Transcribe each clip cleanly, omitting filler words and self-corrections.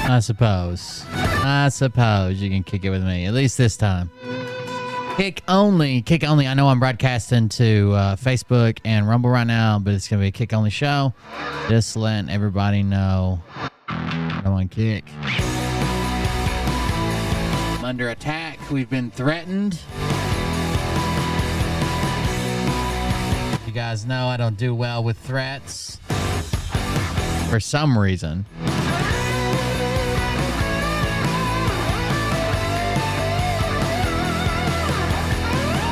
I suppose you can kick it with me, at least this time. Kick only. I know I'm broadcasting to Facebook and Rumble right now, but it's going to be a kick only show. Just letting everybody know I'm on Kick. I'm under attack. We've been threatened. You guys know I don't do well with threats. For some reason.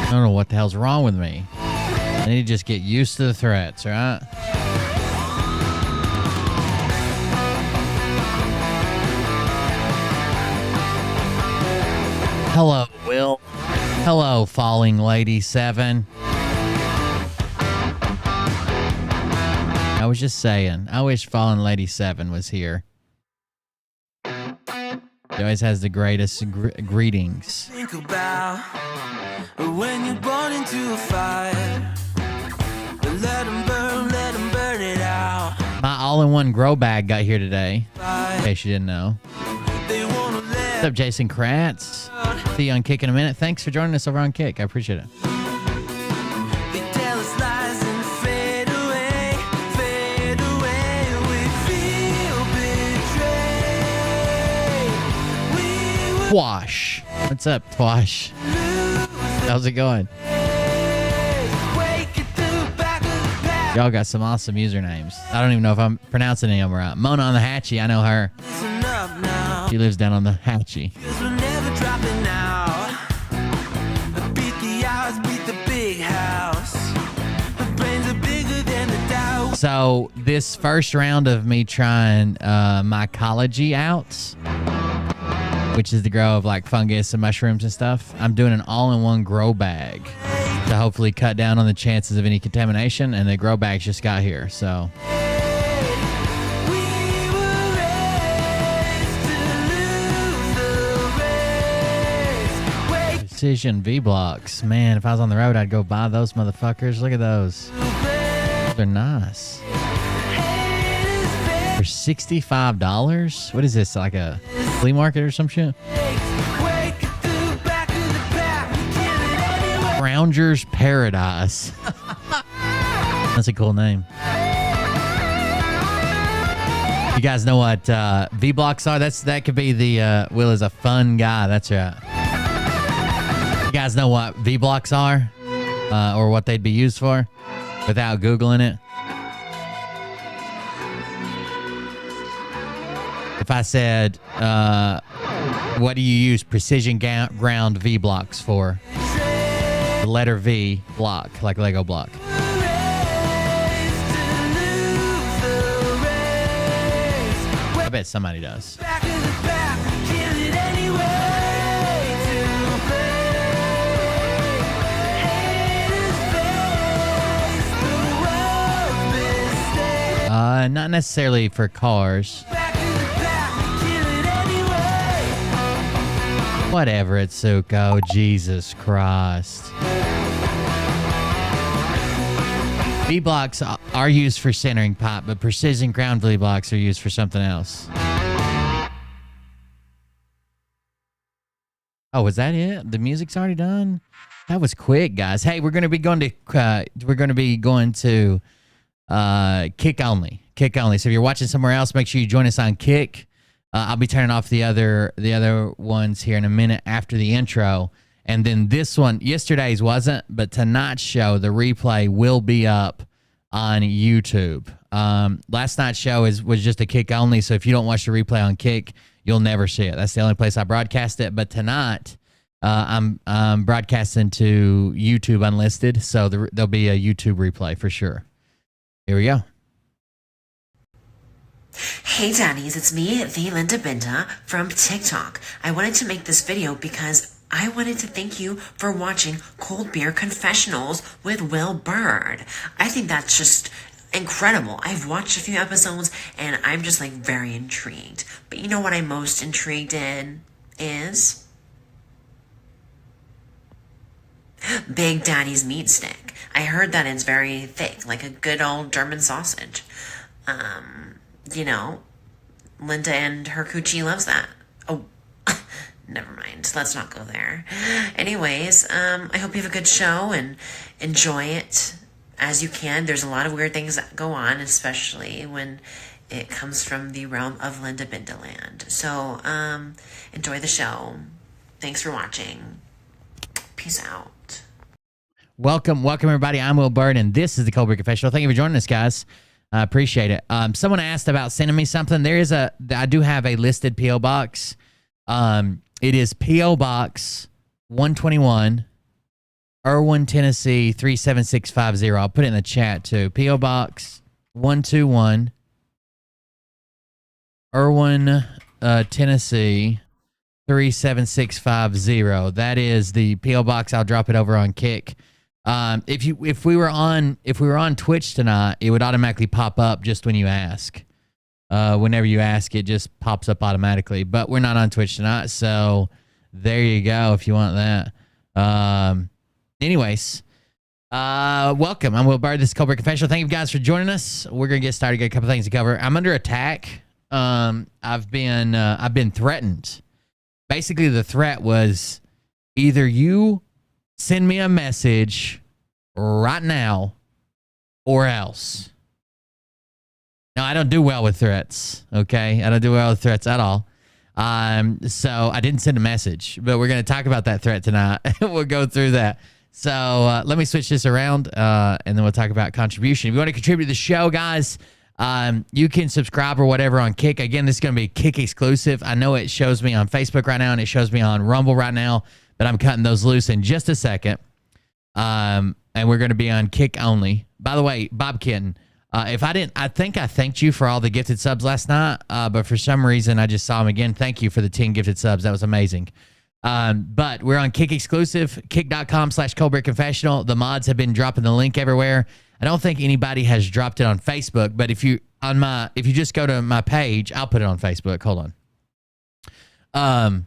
I don't know what the hell's wrong with me. I need to just get used to the threats, right? Hello, Will. Hello, Falling Lady 7. I was just saying, I wish Fallen Lady 7 was here. She always has the greatest greetings. Think about when you're born into a fire. Let them burn it out. My all-in-one grow bag got here today, in case you didn't know. What's up, Jason Kratz? See you on Kick in a minute. Thanks for joining us over on Kick. I appreciate it. Twash. What's up, Twash? How's it going? Y'all got some awesome usernames. I don't even know if I'm pronouncing any of them right. Mona on the Hatchie, I know her. She lives down on the Hatchie. So this first round of me trying mycology out, which is the grow of like fungus and mushrooms and stuff, I'm doing an all-in-one grow bag to hopefully cut down on the chances of any contamination, and the grow bags just got here, so. Precision V-blocks. Man, if I was on the road, I'd go buy those motherfuckers. Look at those. They're nice. For $65? What is this, like a flea market or some shit? Grounger's Paradise. That's a cool name. You guys know what V-blocks are? That could be the Will is a fun guy. That's right. You guys know what V-blocks are, or what they'd be used for, without Googling it? If I said, what do you use precision ground V-blocks for? The letter V, block, like Lego block. I bet somebody does. Not necessarily for cars. Whatever, Itsuko. Jesus Christ. V-blocks are used for centering pipe, but precision ground V-blocks are used for something else. Oh, was that it? The music's already done? That was quick, guys. Hey, we're going to be going to Kick only. Kick only. So if you're watching somewhere else, make sure you join us on Kick. I'll be turning off the other ones here in a minute after the intro. And then this one, yesterday's wasn't, but tonight's show, the replay will be up on YouTube. Last night's show was just a Kick only, so if you don't watch the replay on Kick, you'll never see it. That's the only place I broadcast it. But tonight, I'm broadcasting to YouTube Unlisted, so there'll be a YouTube replay for sure. Here we go. Hey Daddies, it's me, the Linda Binda from TikTok. I wanted to make this video because I wanted to thank you for watching Cold Beer Confessionals with Will Bird. I think that's just incredible. I've watched a few episodes and I'm just like very intrigued. But you know what I'm most intrigued in is Big Daddy's meat stick. I heard that it's very thick, like a good old German sausage. You know, Linda and her coochie loves that. Oh, never mind. Let's not go there. Anyways, I hope you have a good show and enjoy it as you can. There's a lot of weird things that go on, especially when it comes from the realm of Linda Bindaland. So, enjoy the show. Thanks for watching. Peace out. Welcome, everybody. I'm Will Bird, and this is the Cold Beer Confessional. Thank you for joining us, guys. I appreciate it. Someone asked about sending me something. I do have a listed P.O. box. It is P.O. Box 121, Irwin, Tennessee 37650. I'll put it in the chat too. P.O. Box 121, Irwin, Tennessee 37650. That is the P.O. box. I'll drop it over on Kick. If we were on Twitch tonight, it would automatically pop up just when you ask. Whenever you ask, it just pops up automatically. But we're not on Twitch tonight, so there you go if you want that. Anyways, welcome. I'm Will Bird. This is Cold Beer Confessional. Thank you guys for joining us. We're gonna get started. Got a couple things to cover. I'm under attack. I've been threatened. Basically, the threat was either you send me a message right now or else. Now, I don't do well with threats, okay? I don't do well with threats at all. So I didn't send a message, but we're going to talk about that threat tonight. We'll go through that. So let me switch this around, and then we'll talk about contribution. If you want to contribute to the show, guys, you can subscribe or whatever on Kick. Again, this is going to be Kick exclusive. I know it shows me on Facebook right now, and it shows me on Rumble right now, but I'm cutting those loose in just a second. And we're going to be on Kick only. By the way, Bob Kitten, I think I thanked you for all the gifted subs last night, but for some reason I just saw them again. Thank you for the 10 gifted subs. That was amazing. But we're on Kick exclusive, kick.com/coldbeerconfessional. The mods have been dropping the link everywhere. I don't think anybody has dropped it on Facebook, but if you just go to my page, I'll put it on Facebook. Hold on.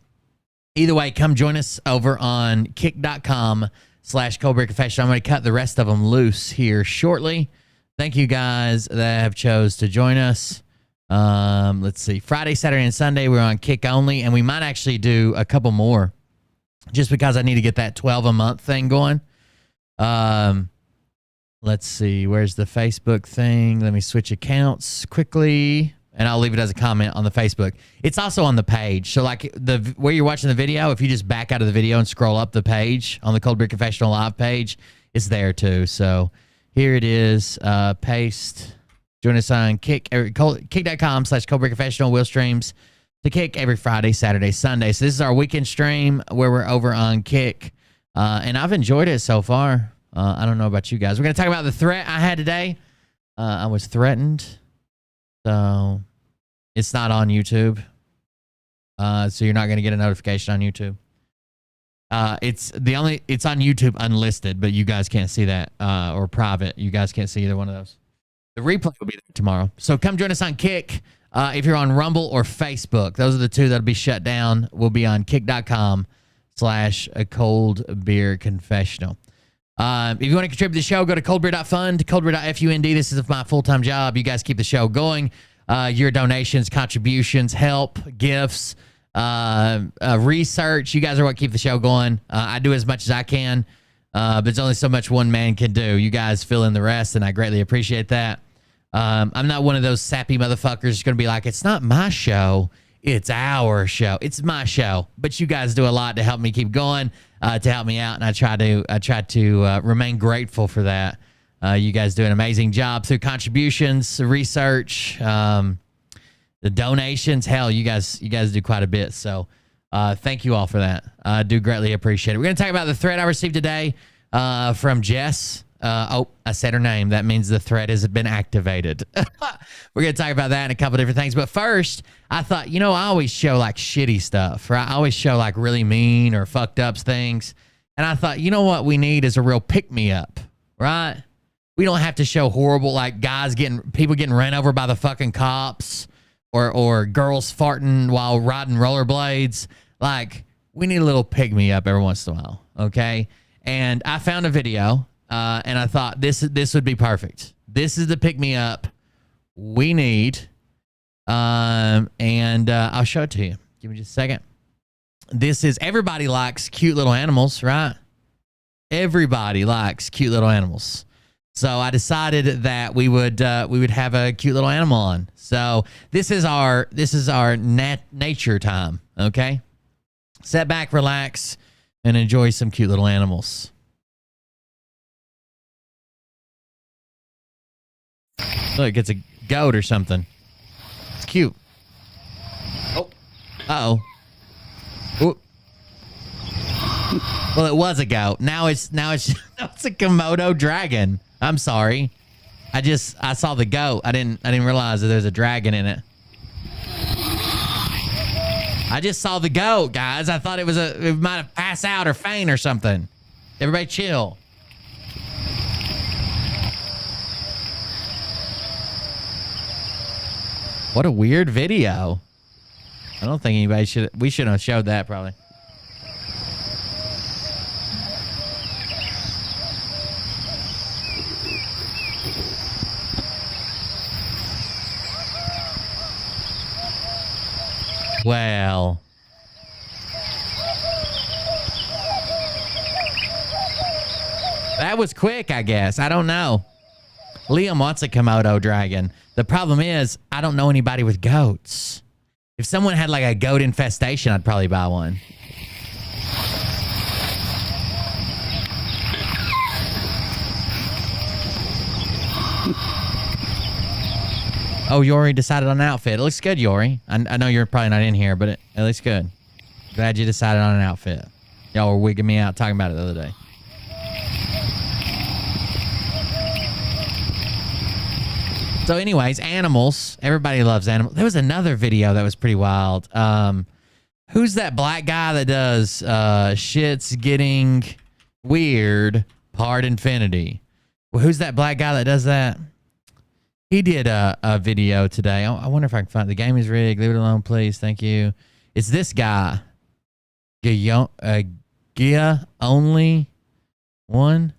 Either way, come join us over on kick.com/coldbeerconfessional. I'm going to cut the rest of them loose here shortly. Thank you guys that have chose to join us. Let's see. Friday, Saturday, and Sunday, we're on Kick only, and we might actually do a couple more just because I need to get that 12 a month thing going. Let's see. Where's the Facebook thing? Let me switch accounts quickly, and I'll leave it as a comment on the Facebook. It's also on the page. So like where you're watching the video, if you just back out of the video and scroll up the page on the Cold Beer Confessional live page, it's there too. So here it is. Paste. Join us on Kick, kick.com/coldbeerconfessional. Will streams to Kick every Friday, Saturday, Sunday. So this is our weekend stream where we're over on Kick. And I've enjoyed it so far. I don't know about you guys. We're going to talk about the threat I had today. I was threatened. So it's not on YouTube. So you're not going to get a notification on YouTube. It's on YouTube unlisted, but you guys can't see that, or private. You guys can't see either one of those. The replay will be there tomorrow. So come join us on Kick. If you're on Rumble or Facebook, those are the two that'll be shut down. We'll be on kick.com/coldbeerconfessional. If you want to contribute to the show, go to coldbeer.fund, coldbeer.fund. This is my full-time job. You guys keep the show going. Your donations, contributions, help, gifts, research. You guys are what keep the show going. I do as much as I can, but there's only so much one man can do. You guys fill in the rest, and I greatly appreciate that. I'm not one of those sappy motherfuckers who's going to be like, it's not my show, it's our show. It's my show, but you guys do a lot to help me keep going, to help me out, and I try to remain grateful for that. You guys do an amazing job through contributions, research, the donations. Hell, you guys do quite a bit. So thank you all for that. I do greatly appreciate it. We're going to talk about the threat I received today from Jess. I said her name. That means the threat has been activated. We're going to talk about that and a couple different things. But first, I thought, I always show like shitty stuff, right? I always show like really mean or fucked up things. And I thought, what we need is a real pick-me-up, right? We don't have to show horrible, like people getting ran over by the fucking cops or girls farting while riding rollerblades. Like, we need a little pick-me-up every once in a while, okay? And I found a video. And I thought this would be perfect. This is the pick-me-up we need. And I'll show it to you. Give me just a second. This is, everybody likes cute little animals, right? Everybody likes cute little animals. So I decided that we would have a cute little animal on. So this is our nature time. Okay, sit back, relax, and enjoy some cute little animals. Look, it's a goat or something. It's cute. Oh, uh-oh. Ooh. Well, it was a goat. Now it's it's a Komodo dragon. I'm sorry. I saw the goat. I didn't realize that there's a dragon in it. I just saw the goat, guys. I thought it might have passed out or faint or something. Everybody chill. What a weird video. I don't think we shouldn't have showed that probably. Well, that was quick, I guess. I don't know. Liam wants a Komodo dragon. The problem is, I don't know anybody with goats. If someone had like a goat infestation, I'd probably buy one. Oh, Yori decided on an outfit. It looks good, Yori. I know you're probably not in here, but it looks good. Glad you decided on an outfit. Y'all were wigging me out talking about it the other day. So anyways, animals. Everybody loves animals. There was another video that was pretty wild. Who's that black guy that does shit's getting weird part infinity? Well, who's that black guy that does that? He did a video today. I wonder if I can find it. The game is rigged. Leave it alone, please. Thank you. It's this guy. Gia Only One.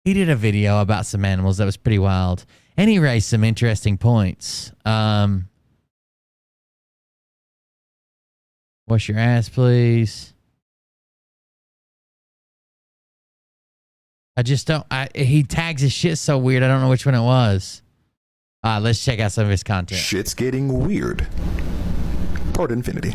He did a video about some animals that was pretty wild. And he raised some interesting points. Wash your ass, please. I just don't. He tags his shit so weird. I don't know which one it was. Let's check out some of his content. Shit's getting weird. Part infinity.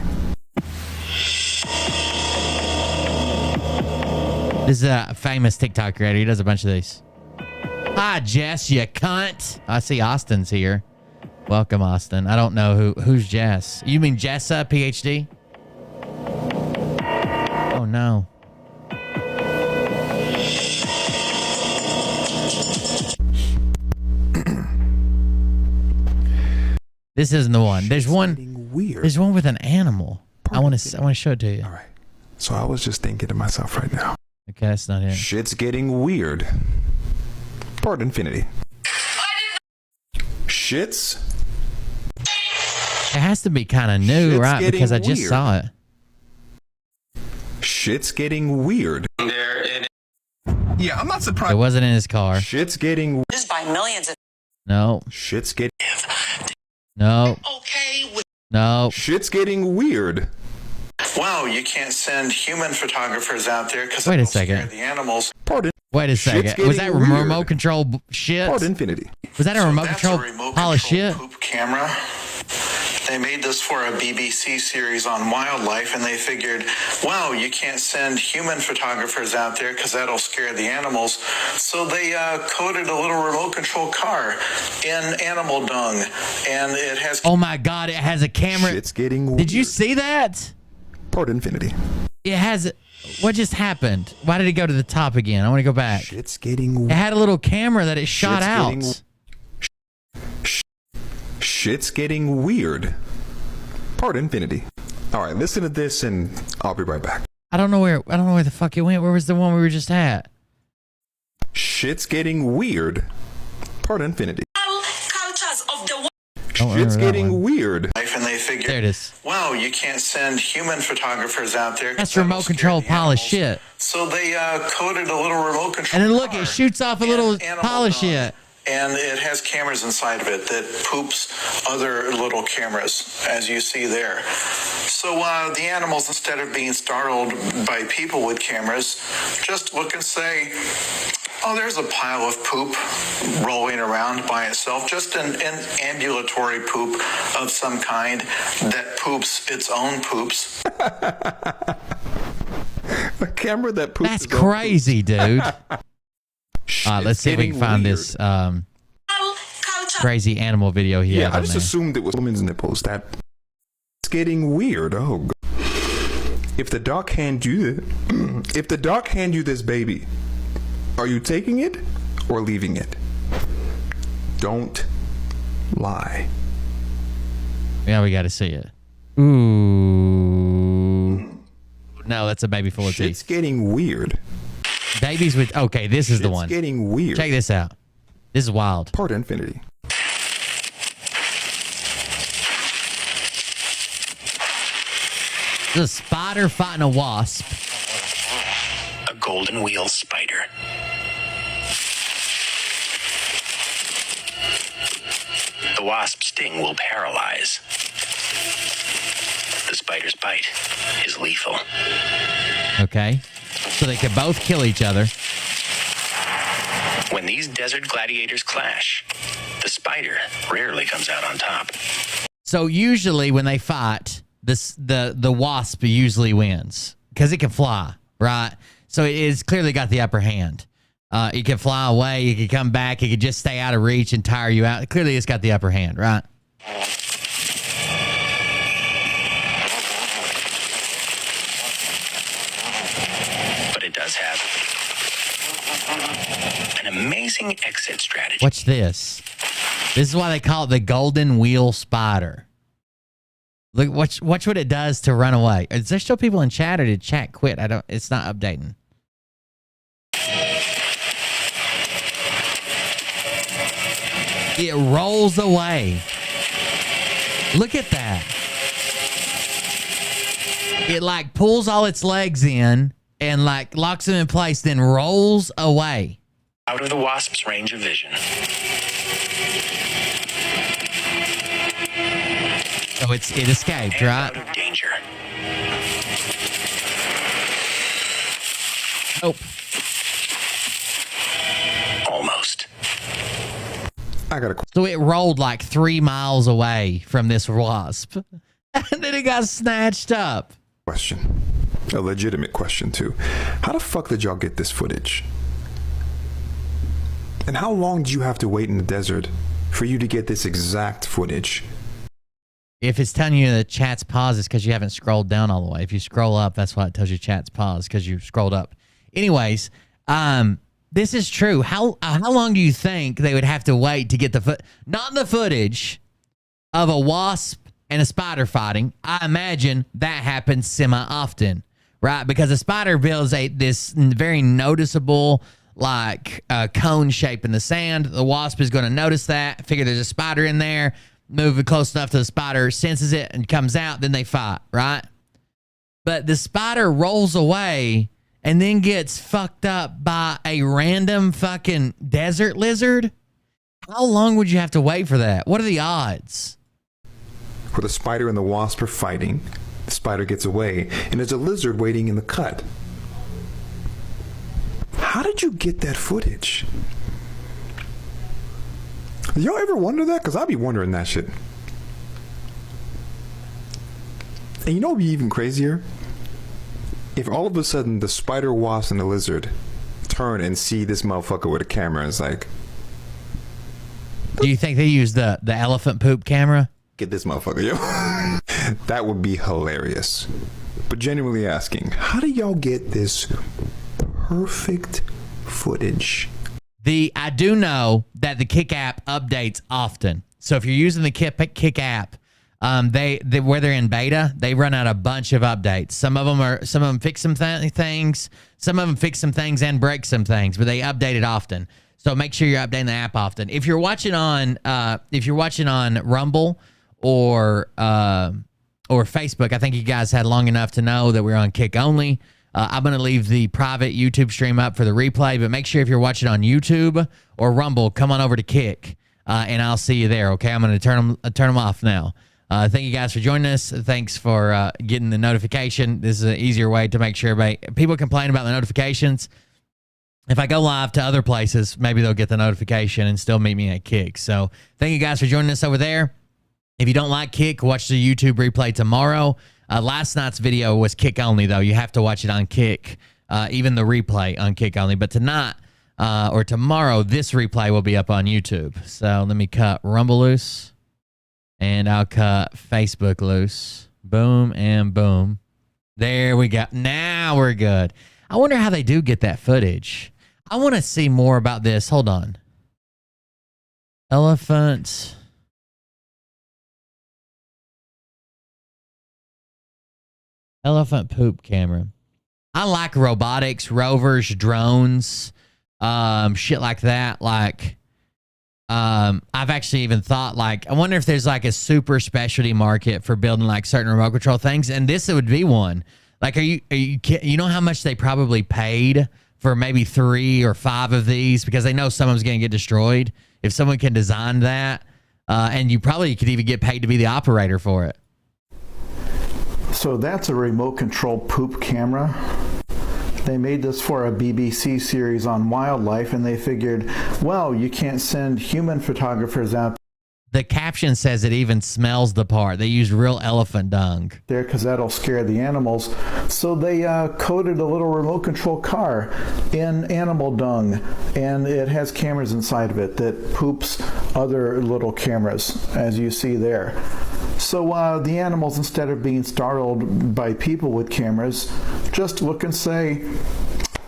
This is a famous TikTok creator. He does a bunch of these. Hi, Jess, you cunt. I see Austin's here. Welcome, Austin. I don't know who's Jess. You mean Jessa, PhD? Oh, no. This isn't the one. There's one. Weird. There's one with an animal. I want to show it to you. All right. So I was just thinking to myself right now. Okay, that's not it. Shit's getting weird. Part infinity. Shit's. It has to be kind of new, right? Because I just saw it. Shit's getting weird. Yeah, I'm not surprised. It wasn't in his car. Shit's getting. Used by millions of. No. Shit's getting. No. Okay with. No. Shit's getting weird. Wow, you can't send human photographers out there because wait a second. The animals. Pardon. Wait a second. Was that remote control shit? Part infinity. Was that a remote control pile of shit? Poop camera. They made this for a BBC series on wildlife, and they figured, wow, you can't send human photographers out there because that'll scare the animals. So they coated a little remote control car in animal dung, and it has. Oh my God! It has a camera. Shit's getting weird. Did you see that? Part infinity. It has. What just happened? Why did it go to the top again? I want to go back. Shit's getting. It had a little camera that it shot out. Shit's getting weird. Part infinity. All right, listen to this, and I'll be right back. I don't know where the fuck it went. Where was the one we were just at? Shit's getting weird. Part infinity. Cultures of the world. Shit's getting weird. And they figured, there it is. Wow, you can't send human photographers out there. That's remote control pile of shit. So they coated a little remote control. And then look, it shoots off a little pile of shit. and it has cameras inside of it that poops other little cameras, as you see there. So the animals, instead of being startled by people with cameras, just look and say, oh, there's a pile of poop rolling around by itself, just an ambulatory poop of some kind that poops its own poops. A camera that poops. That's crazy, dude. Let's see if we can find this crazy animal video here. Yeah, I just assumed it was women's nipples. That's getting weird. Oh, God. If the doc hand you this baby, are you taking it or leaving it? Don't lie. Yeah, we got to see it. Ooh. No, that's a baby full of teeth. It's getting weird. Babies with... Okay, this is the one. It's getting weird. Check this out. This is wild. Part infinity. There's a spider fighting a wasp. A golden wheel spider. The wasp's sting will paralyze. The spider's bite is lethal. Okay. So they could both kill each other. When these desert gladiators clash, the spider rarely comes out on top. So usually when they fight, the wasp usually wins because it can fly, right? So it's clearly got the upper hand. It can fly away. It can come back. It can just stay out of reach and tire you out. Clearly it's got the upper hand, right? But it does have an amazing exit strategy. Watch this. This is why they call it the golden wheel spider. Look, watch what it does to run away. Is there still people in chat or did chat quit? It's not updating. It rolls away. Look at that. It like pulls all its legs in and like locks them in place, then rolls away. Out of the wasp's range of vision. So it escaped, And right? out of danger. Nope. Almost. I got a So it rolled like 3 miles away from this wasp. And then it got snatched up. question. A legitimate question, too. How the fuck did y'all get this footage? And how long did you have to wait in the desert for you to get this exact footage? If it's telling you the chat's paused, it's because you haven't scrolled down all the way. If you scroll up, that's why it tells you chat's paused, because you scrolled up. Anyways, this is true. How long do you think they would have to wait to get not the footage of a wasp and a spider fighting? I imagine that happens semi-often, right? Because a spider builds this very noticeable cone shape in the sand. The wasp is going to notice that, figure there's a spider in there, move it close enough to the spider, senses it, and comes out, then they fight, right? But the spider rolls away and then gets fucked up by a random fucking desert lizard. How long would you have to wait for that? What are the odds? Where the spider and the wasp are fighting, the spider gets away, and there's a lizard waiting in the cut. How did you get that footage? Do y'all ever wonder that? Because I be wondering that shit. And you know what would be even crazier? If all of a sudden the spider, wasp, and the lizard turn and see this motherfucker with a camera and it's like... Do you think they use the elephant poop camera? Get this motherfucker, yo. That would be hilarious. But genuinely asking, how do y'all get this perfect footage? I do know that the Kick app updates often. So if you're using the Kick app, they where they're in beta, they run out a bunch of updates. Some of them fix some things. Some of them fix some things and break some things, but they update it often. So make sure you're updating the app often. If you're watching on Rumble or Facebook, I think you guys had long enough to know that we're on Kick only. I'm going to leave the private YouTube stream up for the replay, but make sure if you're watching on YouTube or Rumble, come on over to Kick, and I'll see you there, okay? I'm going to turn them off now. Thank you guys for joining us. Thanks for getting the notification. This is an easier way to make sure people complain about the notifications. If I go live to other places, maybe they'll get the notification and still meet me at Kick. So thank you guys for joining us over there. If you don't like Kick, watch the YouTube replay tomorrow. Last night's video was Kick only, though. You have to watch it on Kick, even the replay on Kick only. But tonight or tomorrow, this replay will be up on YouTube. So let me cut Rumble loose, and I'll cut Facebook loose. Boom and boom. There we go. Now we're good. I wonder how they do get that footage. I want to see more about this. Hold on. Elephant poop camera. I like robotics, rovers, drones, shit like that. Like, I've actually even thought, like, I wonder if there's like a super specialty market for building like certain remote control things, and this would be one. Like, you know how much they probably paid for maybe 3 or 5 of these, because they know someone's going to get destroyed. If someone can design that, and you probably could even get paid to be the operator for it. So that's a remote control poop camera. They made this for a BBC series on wildlife, and they figured, well, you can't send human photographers out The caption says it even smells the part. They used real elephant dung there because that'll scare the animals. So they coated a little remote control car in animal dung, and it has cameras inside of it that poops other little cameras, as you see there. So the animals, instead of being startled by people with cameras, just look and say,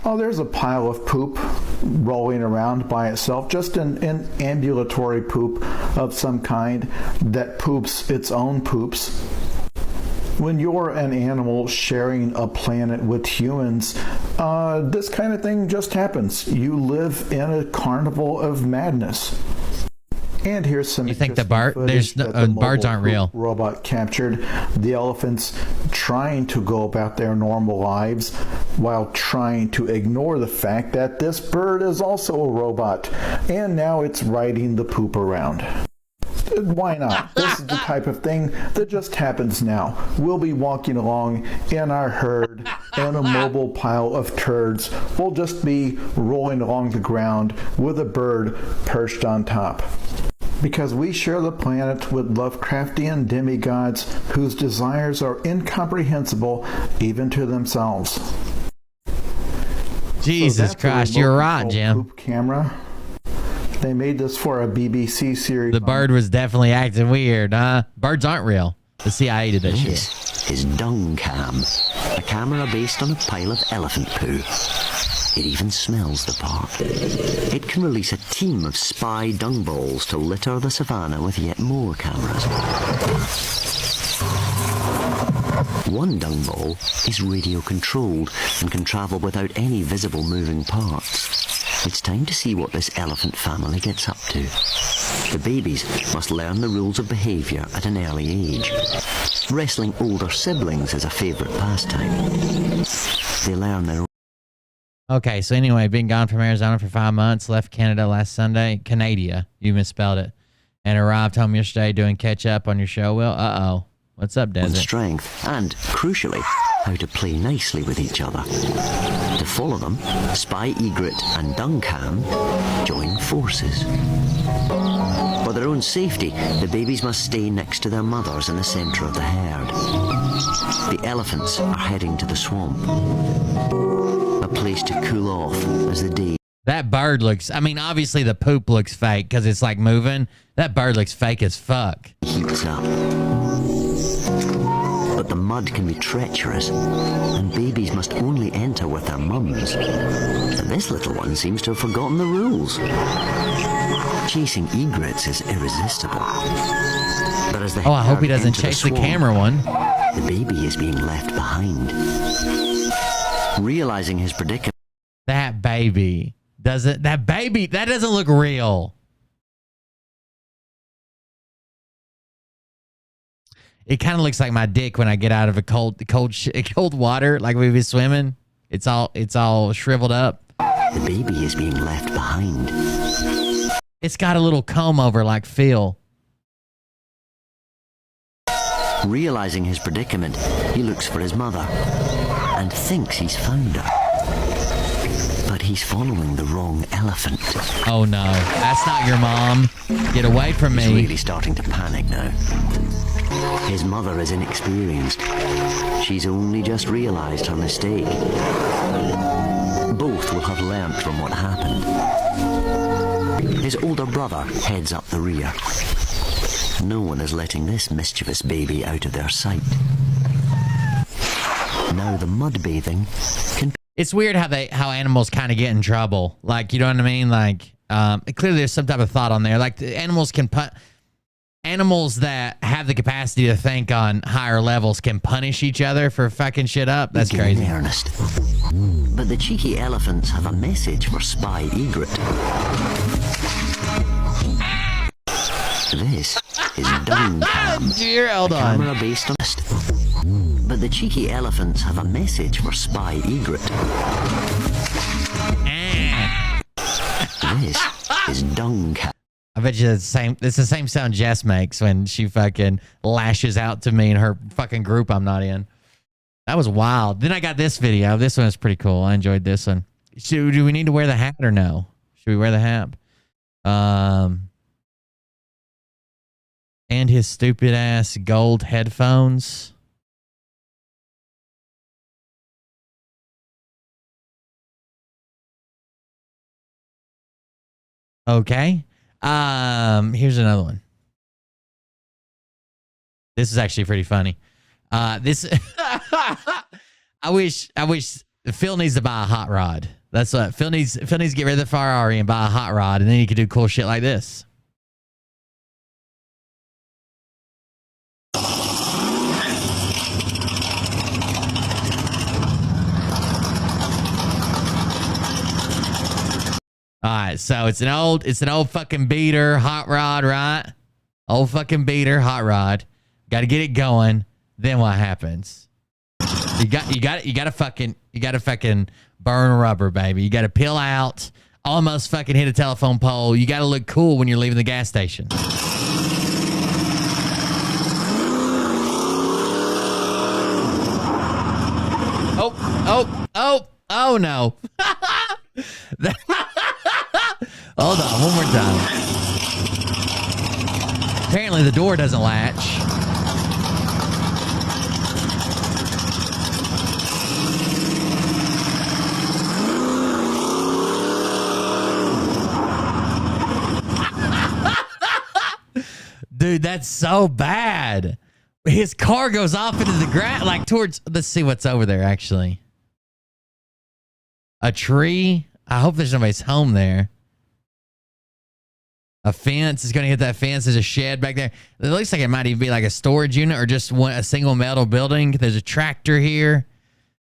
oh, there's a pile of poop rolling around by itself, just an ambulatory poop of some kind that poops its own poops. When you're an animal sharing a planet with humans, this kind of thing just happens. You live in a carnival of madness. And here's some. You think the birds aren't real? Robot captured the elephants trying to go about their normal lives while trying to ignore the fact that this bird is also a robot, and now it's riding the poop around. Why not? This is the type of thing that just happens now. We'll be walking along in our herd, and a mobile pile of turds will just be rolling along the ground with a bird perched on top. Because we share the planet with Lovecraftian demigods whose desires are incomprehensible even to themselves. Jesus Christ, you're right, Jim. Poop camera. They made this for a BBC series. The bird was definitely acting weird, huh? Birds aren't real. The CIA did that shit. This is Dung Cam, a camera based on a pile of elephant poo. It even smells the part. It can release a team of spy dung balls to litter the savannah with yet more cameras. One dung ball is radio controlled and can travel without any visible moving parts. It's time to see what this elephant family gets up to. The babies must learn the rules of behavior at an early age. Wrestling older siblings is a favorite pastime. They learn their. Okay, so anyway, been gone from Arizona for 5 months, left Canada last Sunday. Canada, you misspelled it. And arrived home yesterday doing catch up on your show, Will. Uh-oh. What's up, Desert? Strength and, crucially, how to play nicely with each other. To follow them, Spy Egret and Duncam join forces. For their own safety, the babies must stay next to their mothers in the centre of the herd. The elephants are heading to the swamp. A place to cool off as the day. That bird looks, I mean, obviously the poop looks fake because it's like moving. That bird looks fake as fuck. Heats up. But the mud can be treacherous, and babies must only enter with their mums. And this little one seems to have forgotten the rules. Chasing egrets is irresistible. But as the I hope he doesn't chase the camera one. The baby is being left behind. Realizing his predicament. That baby doesn't look real. It kind of looks like my dick when I get out of a cold water, like we be swimming. It's all shriveled up. The baby is being left behind. It's got a little comb over like Phil. Realizing his predicament, he looks for his mother and thinks he's found her. But he's following the wrong elephant. Oh no, that's not your mom. Get away from me. He's really starting to panic now. His mother is inexperienced. She's only just realized her mistake. Both will have learnt from what happened. His older brother heads up the rear. No one is letting this mischievous baby out of their sight. Now the mud bathing can... It's weird how animals kind of get in trouble. Like, you know what I mean? Like, clearly there's some type of thought on there. Like, the animals can animals that have the capacity to think on higher levels can punish each other for fucking shit up. That's crazy. In earnest. But the cheeky elephants have a message for Spy Egret. This is Downcam. Dear, hold on. Camera based on this. But the cheeky elephants have a message for Spy Egret. This is Downcam. I bet you it's the same sound Jess makes when she fucking lashes out to me in her fucking group I'm not in. That was wild. Then I got this video. This one is pretty cool. I enjoyed this one. Do we need to wear the hat or no? Should we wear the hat? And his stupid ass gold headphones. Okay. Here's another one. This is actually pretty funny. This I wish Phil needs to buy a hot rod. That's what Phil needs to get rid of the Ferrari and buy a hot rod, and then he could do cool shit like this. All right, so it's an old fucking beater hot rod, right? Old fucking beater hot rod. Got to get it going. Then what happens? You got to fucking burn rubber, baby. You got to peel out, almost fucking hit a telephone pole. You got to look cool when you're leaving the gas station. Oh no. Hold on, one more time. Apparently the door doesn't latch. Dude, that's so bad. His car goes off into the ground, like towards, let's see what's over there actually. A tree. I hope there's nobody's home there. A fence is going to hit that fence. There's a shed back there. It looks like it might even be like a storage unit or just a single metal building. There's a tractor here.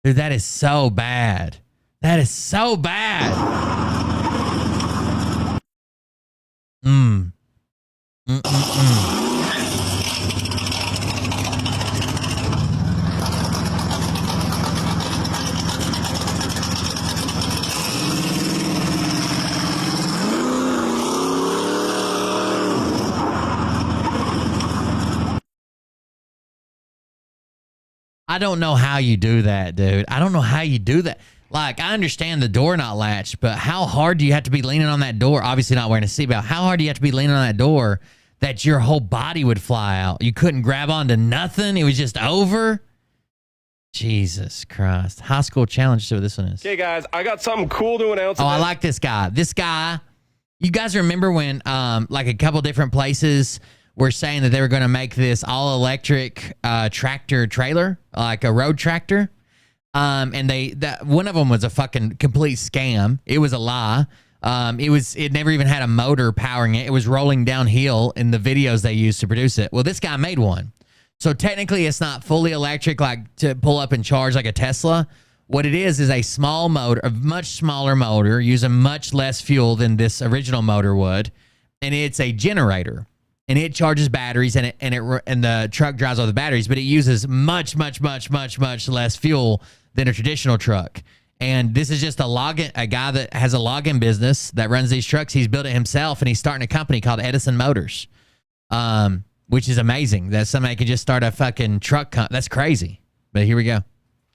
Dude, that is so bad. That is so bad. I don't know how you do that, dude. I don't know how you do that. Like, I understand the door not latched, but how hard do you have to be leaning on that door? Obviously not wearing a seatbelt. How hard do you have to be leaning on that door that your whole body would fly out? You couldn't grab onto nothing. It was just over. Jesus Christ. High school challenge. See what this one is. Okay, guys, I got something cool to announce. Oh, I like this guy. This guy, you guys remember when like a couple different places were saying that they were going to make this all electric tractor trailer, like a road tractor. And one of them was a fucking complete scam. It was a lie. It never even had a motor powering it. It was rolling downhill in the videos they used to produce it. Well, this guy made one. So technically it's not fully electric, like to pull up and charge like a Tesla. What it is a small motor, a much smaller motor, using much less fuel than this original motor would. And it's a generator. And it charges batteries, and the truck drives all the batteries, but it uses much less fuel than a traditional truck. And this is just a guy that has a login business that runs these trucks. He's built it himself, and he's starting a company called Edison Motors, which is amazing that somebody can just start a fucking truck That's crazy. But here we go.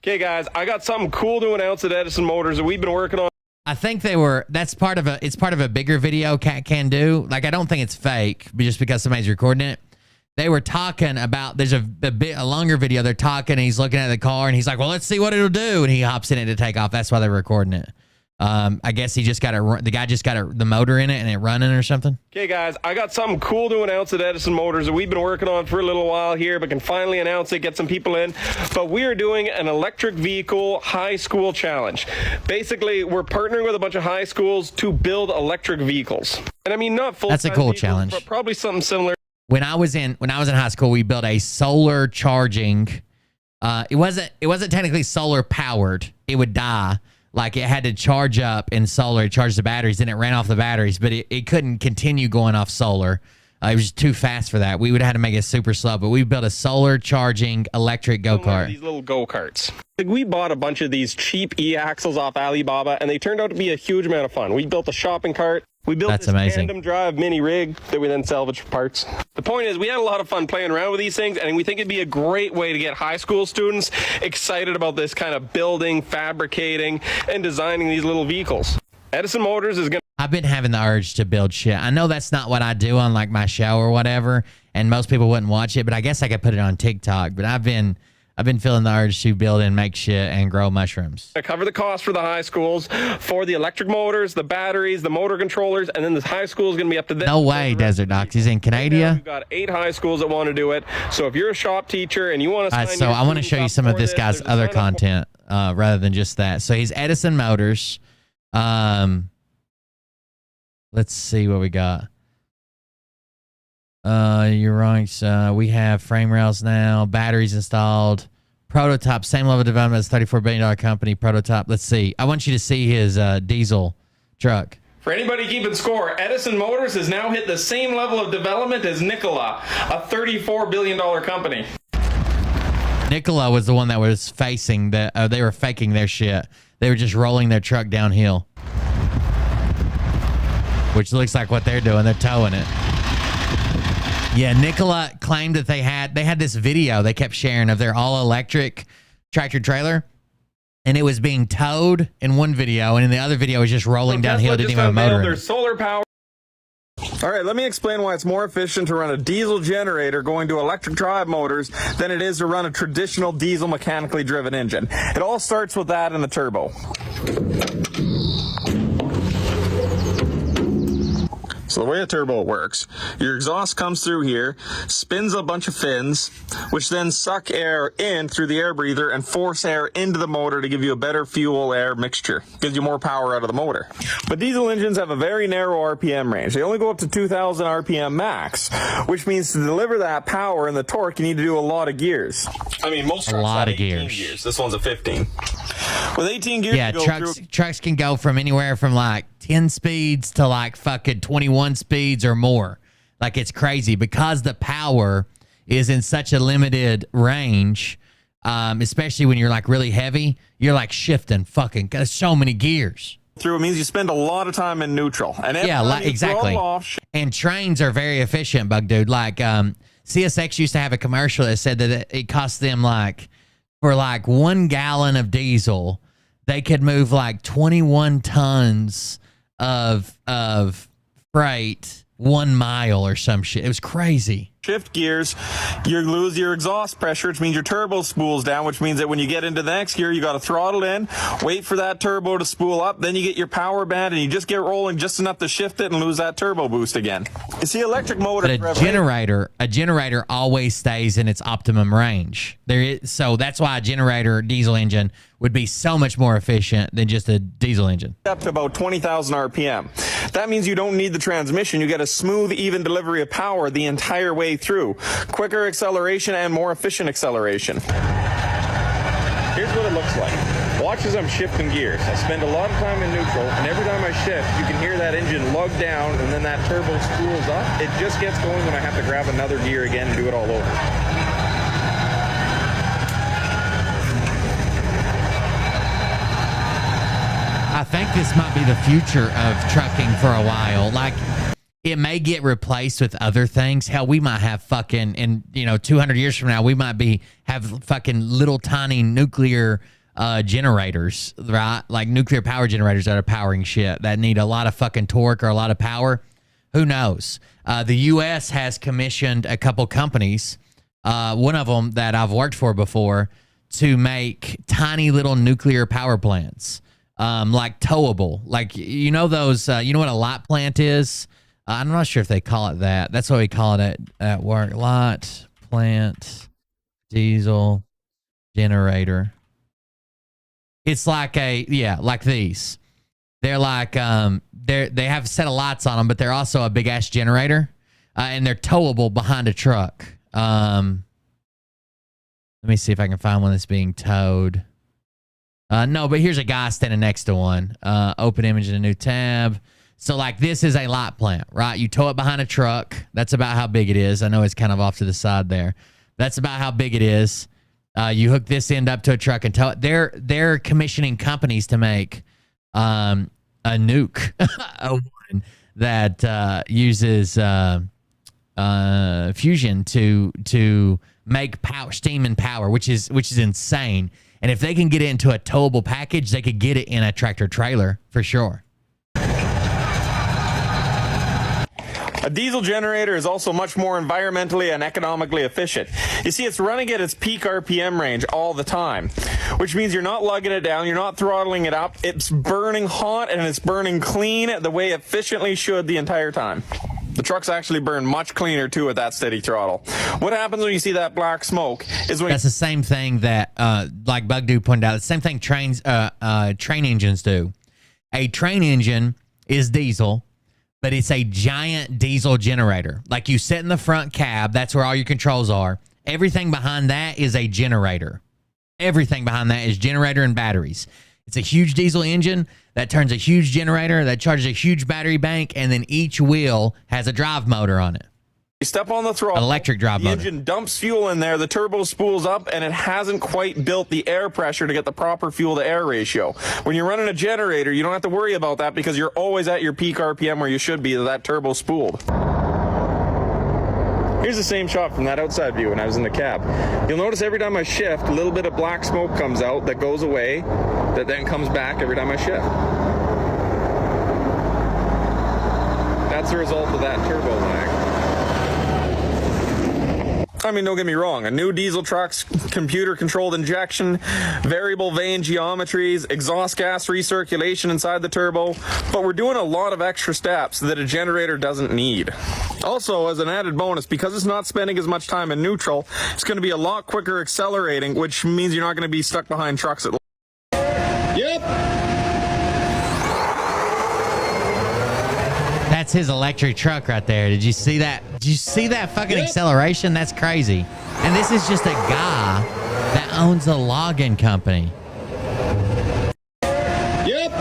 Okay, guys, I got something cool to announce at Edison Motors that we've been working on. I think it's part of a bigger video Cat can do. Like, I don't think it's fake, but just because somebody's recording it. They were talking about, there's a longer video. They're talking, and he's looking at the car, and he's like, well, let's see what it'll do. And he hops in it to take off. That's why they're recording it. I guess he just got the guy just got the motor in it and it running or something. Okay, guys, I got something cool to announce at Edison Motors that we've been working on for a little while here, but can finally announce it, get some people in. But we are doing an electric vehicle high school challenge. Basically, we're partnering with a bunch of high schools to build electric vehicals. And I mean, not full. That's a cool challenge. But probably something similar. When I was in high school, we built a solar charging. It wasn't technically solar powered. It would die. Like, it had to charge up in solar. It charged the batteries, and it ran off the batteries, but it couldn't continue going off solar. It was too fast for that. We would have had to make it super slow, but we built a solar charging electric go-kart. These little go-karts. Like, we bought a bunch of these cheap e-axles off Alibaba, and they turned out to be a huge amount of fun. We built a shopping cart. We built this tandem drive mini rig that we then salvage for parts. The point is, we had a lot of fun playing around with these things, and we think it'd be a great way to get high school students excited about this kind of building, fabricating, and designing these little vehicles. Edison Motors is going to... I've been having the urge to build shit. I know that's not what I do on, like, my show or whatever, and most people wouldn't watch it, but I guess I could put it on TikTok. But I've been feeling the urge to build and make shit and grow mushrooms. I cover the cost for the high schools, for the electric motors, the batteries, the motor controllers, and then the high school is going to be up to them. No way, Desert Docs. He's in Canada. Right, we've got 8 high schools that want to do it. So if you're a shop teacher and you want to so I want to show you some of this guy's other content rather than just that. So he's Edison Motors. Let's see what we got. You're right. So we have frame rails now, batteries installed, prototype, same level of development as $34 billion company prototype. Let's see. I want you to see his diesel truck. For anybody keeping score, Edison Motors has now hit the same level of development as Nikola, a $34 billion company. Nikola was the one that was facing the, they were faking their shit. They were just rolling their truck downhill, which looks like what they're doing. They're towing it. Yeah, Nikola claimed that they had this video they kept sharing of their all-electric tractor trailer, and it was being towed in one video, and in the other video it was just rolling downhill, didn't even have a motor in it. There's solar power. All right, let me explain why it's more efficient to run a diesel generator going to electric drive motors than it is to run a traditional diesel mechanically driven engine. It all starts with that in the turbo. So the way a turbo works, your exhaust comes through here, spins a bunch of fins, which then suck air in through the air breather and force air into the motor to give you a better fuel-air mixture. Gives you more power out of the motor. But diesel engines have a very narrow RPM range. They only go up to 2,000 RPM max, which means to deliver that power and the torque, you need to do a lot of gears. I mean, most trucks have 18 gears. This one's a 15. With 18 gears, yeah, trucks can go from anywhere from like 10 speeds to like fucking 21 speeds or more. Like, it's crazy because the power is in such a limited range, especially when you're like really heavy, you're like shifting fucking so many gears. Through it means you spend a lot of time in neutral. And yeah, exactly. And trains are very efficient, Bug Dude. Like, CSX used to have a commercial that said that it cost them like, for like 1 gallon of diesel, they could move like 21 tons of freight 1 mile or some shit. It was crazy. Shift gears, you lose your exhaust pressure, which means your turbo spools down, which means that when you get into the next gear, you got to throttle in, wait for that turbo to spool up, then you get your power band, and you just get rolling just enough to shift it and lose that turbo boost again. You see, electric motor. But a generator always stays in its optimum range. So that's why a generator diesel engine would be so much more efficient than just a diesel engine. Up to about 20,000 RPM. That means you don't need the transmission. You get a smooth, even delivery of power the entire way through. Quicker acceleration and more efficient acceleration. Here's what it looks like. Watch as I'm shifting gears. I spend a lot of time in neutral, and every time I shift, you can hear that engine lug down, and then that turbo spools up. It just gets going when I have to grab another gear again and do it all over. think this might be the future of trucking for a while. Like, it may get replaced with other things. Hell, we might have fucking, in 200 years from now, we might have fucking little tiny nuclear generators, right? Like nuclear power generators that are powering shit that need a lot of fucking torque or a lot of power. Who knows? The U.S. has commissioned a couple companies, one of them that I've worked for before, to make tiny little nuclear power plants, like towable. Like, those, you know what a lot plant is? I'm not sure if they call it that. That's what we call it at work. Lot plant diesel generator. It's like like these. They're like, they have a set of lights on them, but they're also a big ass generator, and they're towable behind a truck. Let me see if I can find one that's being towed. No, but here's a guy standing next to one. Open image in a new tab. So, like, this is a light plant, right? You tow it behind a truck. That's about how big it is. I know it's kind of off to the side there. That's about how big it is. You hook this end up to a truck and tow it. They're commissioning companies to make a nuke, a one that uses fusion to make power, steam and power, which is insane. And if they can get it into a towable package, they could get it in a tractor trailer for sure. A diesel generator is also much more environmentally and economically efficient. You see, it's running at its peak RPM range all the time, which means you're not lugging it down, you're not throttling it up. It's burning hot and it's burning clean the way it efficiently should the entire time. The trucks actually burn much cleaner too at that steady throttle. What happens when you see that black smoke is when that's the same thing that, like Bug Dude pointed out, the same thing train engines do. A train engine is diesel, but it's a giant diesel generator. Like, you sit in the front cab, that's where all your controls are. Everything behind that is a generator. Everything behind that is generator and batteries. It's a huge diesel engine that turns a huge generator that charges a huge battery bank, and then each wheel has a drive motor on it. you step on the throttle, electric drive the motor. engine dumps fuel in there, the turbo spools up, and it hasn't quite built the air pressure to get the proper fuel-to-air ratio. When you're running a generator, you don't have to worry about that because you're always at your peak RPM where you should be, that turbo spooled. Here's the same shot from that outside view when I was in the cab. You'll notice every time I shift, a little bit of black smoke comes out that goes away, that then comes back every time I shift. That's the result of that turbo lag. I mean, don't get me wrong, a new diesel truck's computer-controlled injection, variable vane geometries, exhaust gas recirculation inside the turbo, but we're doing a lot of extra steps that a generator doesn't need. Also, as an added bonus, because it's not spending as much time in neutral, it's going to be a lot quicker accelerating, which means you're not going to be stuck behind trucks at. Yep. That's his electric truck right there. Did you see that? Did you see that fucking acceleration? That's crazy. And this is just a guy that owns a logging company. Yep.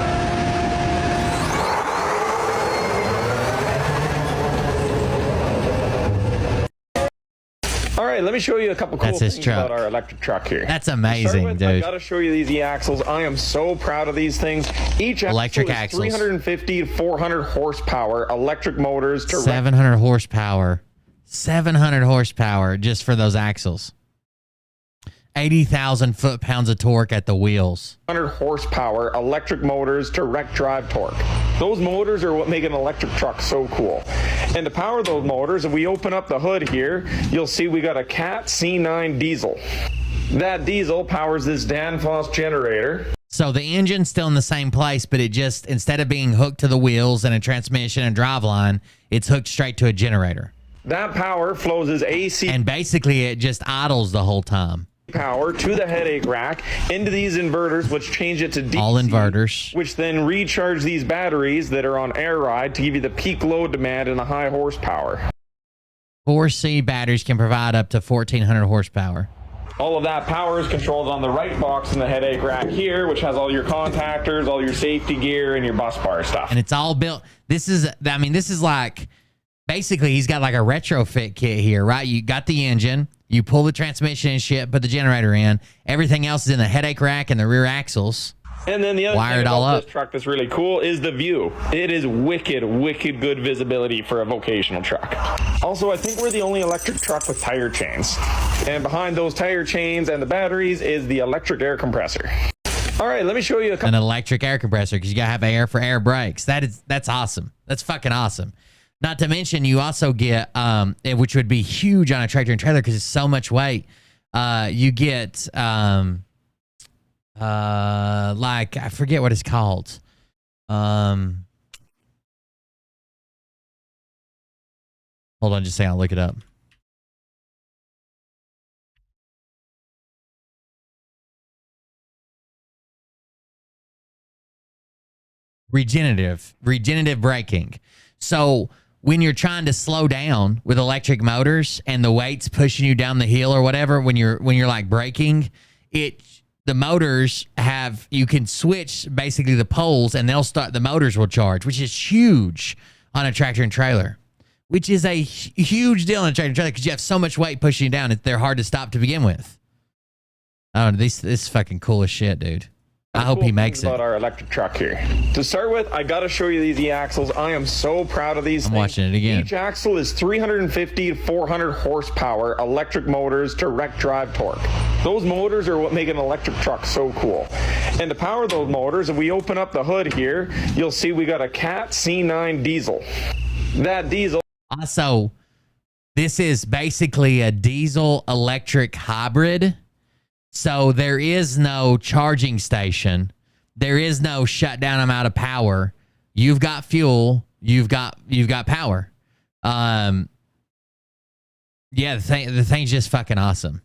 All right, let me show you a couple cool That's his things truck. about our electric truck here. That's amazing, dude. I gotta show you these e-axles. I am so proud of these things. Each electric axle axles. is 350 to 400 horsepower, electric motors. 700 horsepower. 700 horsepower just for those axles. 80,000 foot-pounds of torque at the wheels. 100 horsepower, electric motors, direct drive torque. Those motors are what make an electric truck so cool. And to power those motors, if we open up the hood here, you'll see we got a Cat C9 diesel. That diesel powers this Danfoss generator. So the engine's still in the same place, but it just, instead of being hooked to the wheels and a transmission and driveline, it's hooked straight to a generator. That power flows as AC. And basically it just idles the whole time. Power to the headache rack into these inverters, which change it to DC, all inverters, which then recharge these batteries that are on air ride to give you the peak load demand and the high horsepower. 4C batteries can provide up to 1,400 horsepower. All of that power is controlled on the right box in the headache rack here, which has all your contactors, all your safety gear, and your bus bar stuff. And it's all built. This is like, basically he's got like a retrofit kit here, right? You got the engine. You pull the transmission and shit, put the generator in. Everything else is in the headache rack and the rear axles. And then the other Wire thing it all about up. this truck that's really cool is the view. It is wicked good visibility for a vocational truck. Also, I think we're the only electric truck with tire chains. And behind those tire chains and the batteries is the electric air compressor. All right, let me show you an electric air compressor because you gotta have air for air brakes. That's awesome. That's fucking awesome. Not to mention you also get which would be huge on a tractor and trailer because it's so much weight. You get like I forget what it's called. Hold on just a second, I'll look it up. Regenerative braking. So when you're trying to slow down with electric motors and the weight's pushing you down the hill or whatever, when you're like braking, the motors you can switch basically the poles and the motors will charge, which is huge on a tractor and trailer, which is a huge deal on a tractor and trailer because you have so much weight pushing you down. They're hard to stop to begin with. Oh, this is fucking cool as shit, dude. I hope he makes it. About our electric truck here. To start with, I got to show you these e-axles. I am so proud of these things. I'm watching it again. Each axle is 350 to 400 horsepower electric motors, direct drive torque. Those motors are what make an electric truck so cool. And to power those motors, if we open up the hood here, you'll see we got a Cat C9 diesel. That diesel. Also, this is basically a diesel electric hybrid. So there is no charging station. There is no shutdown. I'm out of power. You've got fuel. You've got power. Yeah, the thing's just fucking awesome.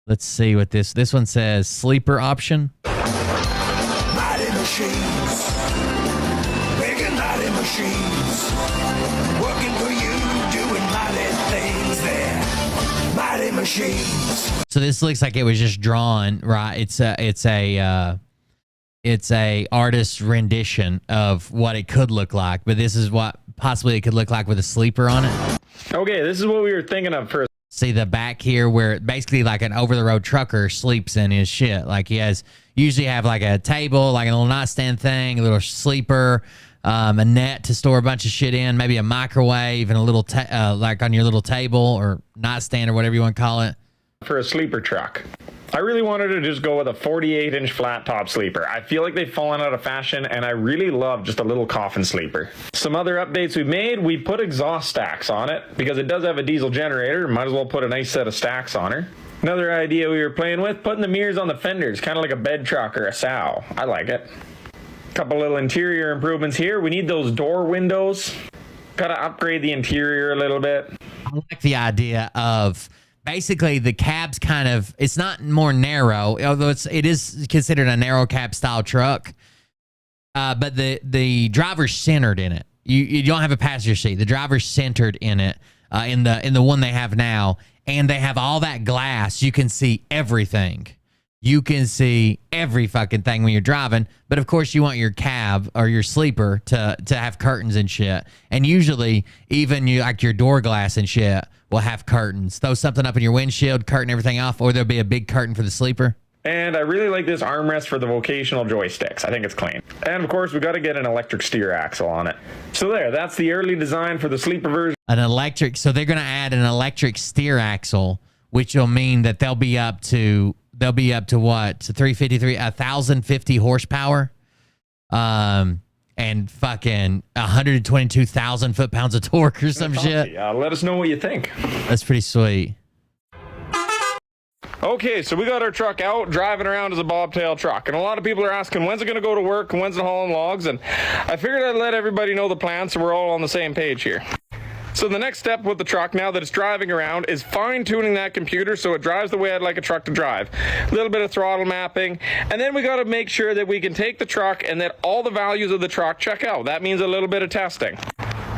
Let's see what this one says. Sleeper option. Mighty machines, making mighty machines, working for you, doing mighty things there. Mighty machines. So this looks like it was just drawn, right? It's a artist's rendition of what it could look like, but this is what possibly it could look like with a sleeper on it. Okay, this is what we were thinking of first. See the back here where basically like an over-the-road trucker sleeps in his shit. Like he usually have like a table, like a little nightstand thing, a little sleeper, a net to store a bunch of shit in, maybe a microwave and a little like on your little table or nightstand or whatever you want to call it. For a sleeper truck. I really wanted to just go with a 48-inch flat top sleeper. I feel like they've fallen out of fashion, and I really love just a little coffin sleeper. Some other updates we've made, we put exhaust stacks on it because it does have a diesel generator. Might as well put a nice set of stacks on her. Another idea we were playing with, putting the mirrors on the fenders, kind of like a bed truck or a sow. I like it. Couple little interior improvements here. We need those door windows. Gotta upgrade the interior a little bit. I like the idea of basically the cab's kind of, it's not more narrow, although it is considered a narrow cab style truck. But the driver's centered in it. You don't have a passenger seat. The driver's centered in it, in the one they have now, and they have all that glass. You can see everything. You can see every fucking thing when you're driving. But of course, you want your cab or your sleeper to have curtains and shit. And usually, even like your door glass and shit will have curtains. Throw something up in your windshield, curtain everything off, or there'll be a big curtain for the sleeper. And I really like this armrest for the vocational joysticks. I think it's clean. And of course, we got to get an electric steer axle on it. So that's the early design for the sleeper version. So they're going to add an electric steer axle, which will mean that they'll be up to what? 1,050 horsepower. And fucking 122,000 foot-pounds of torque or some shit. Yeah, let us know what you think. That's pretty sweet. Okay, so we got our truck out, driving around as a bobtail truck. And a lot of people are asking, when's it going to go to work? And when's it hauling logs? And I figured I'd let everybody know the plan so we're all on the same page here. So the next step with the truck, now that it's driving around, is fine-tuning that computer so it drives the way I'd like a truck to drive. A little bit of throttle mapping, and then we got to make sure that we can take the truck and that all the values of the truck check out. That means a little bit of testing.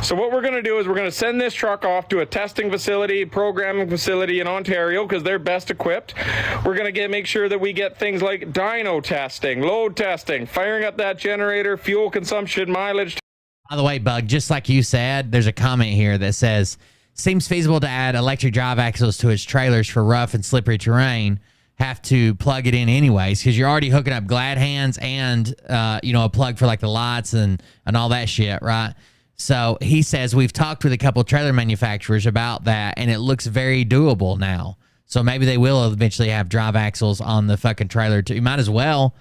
So what we're going to do is we're going to send this truck off to a testing facility, programming facility in Ontario because they're best equipped. We're going to make sure that we get things like dyno testing, load testing, firing up that generator, fuel consumption, mileage. By the way, Bug, just like you said, there's a comment here that says, seems feasible to add electric drive axles to its trailers for rough and slippery terrain. have to plug it in anyways because you're already hooking up glad hands and a plug for like the lights and all that shit, right? So he says we've talked with a couple trailer manufacturers about that, and it looks very doable now. So maybe they will eventually have drive axles on the fucking trailer too. You might as well,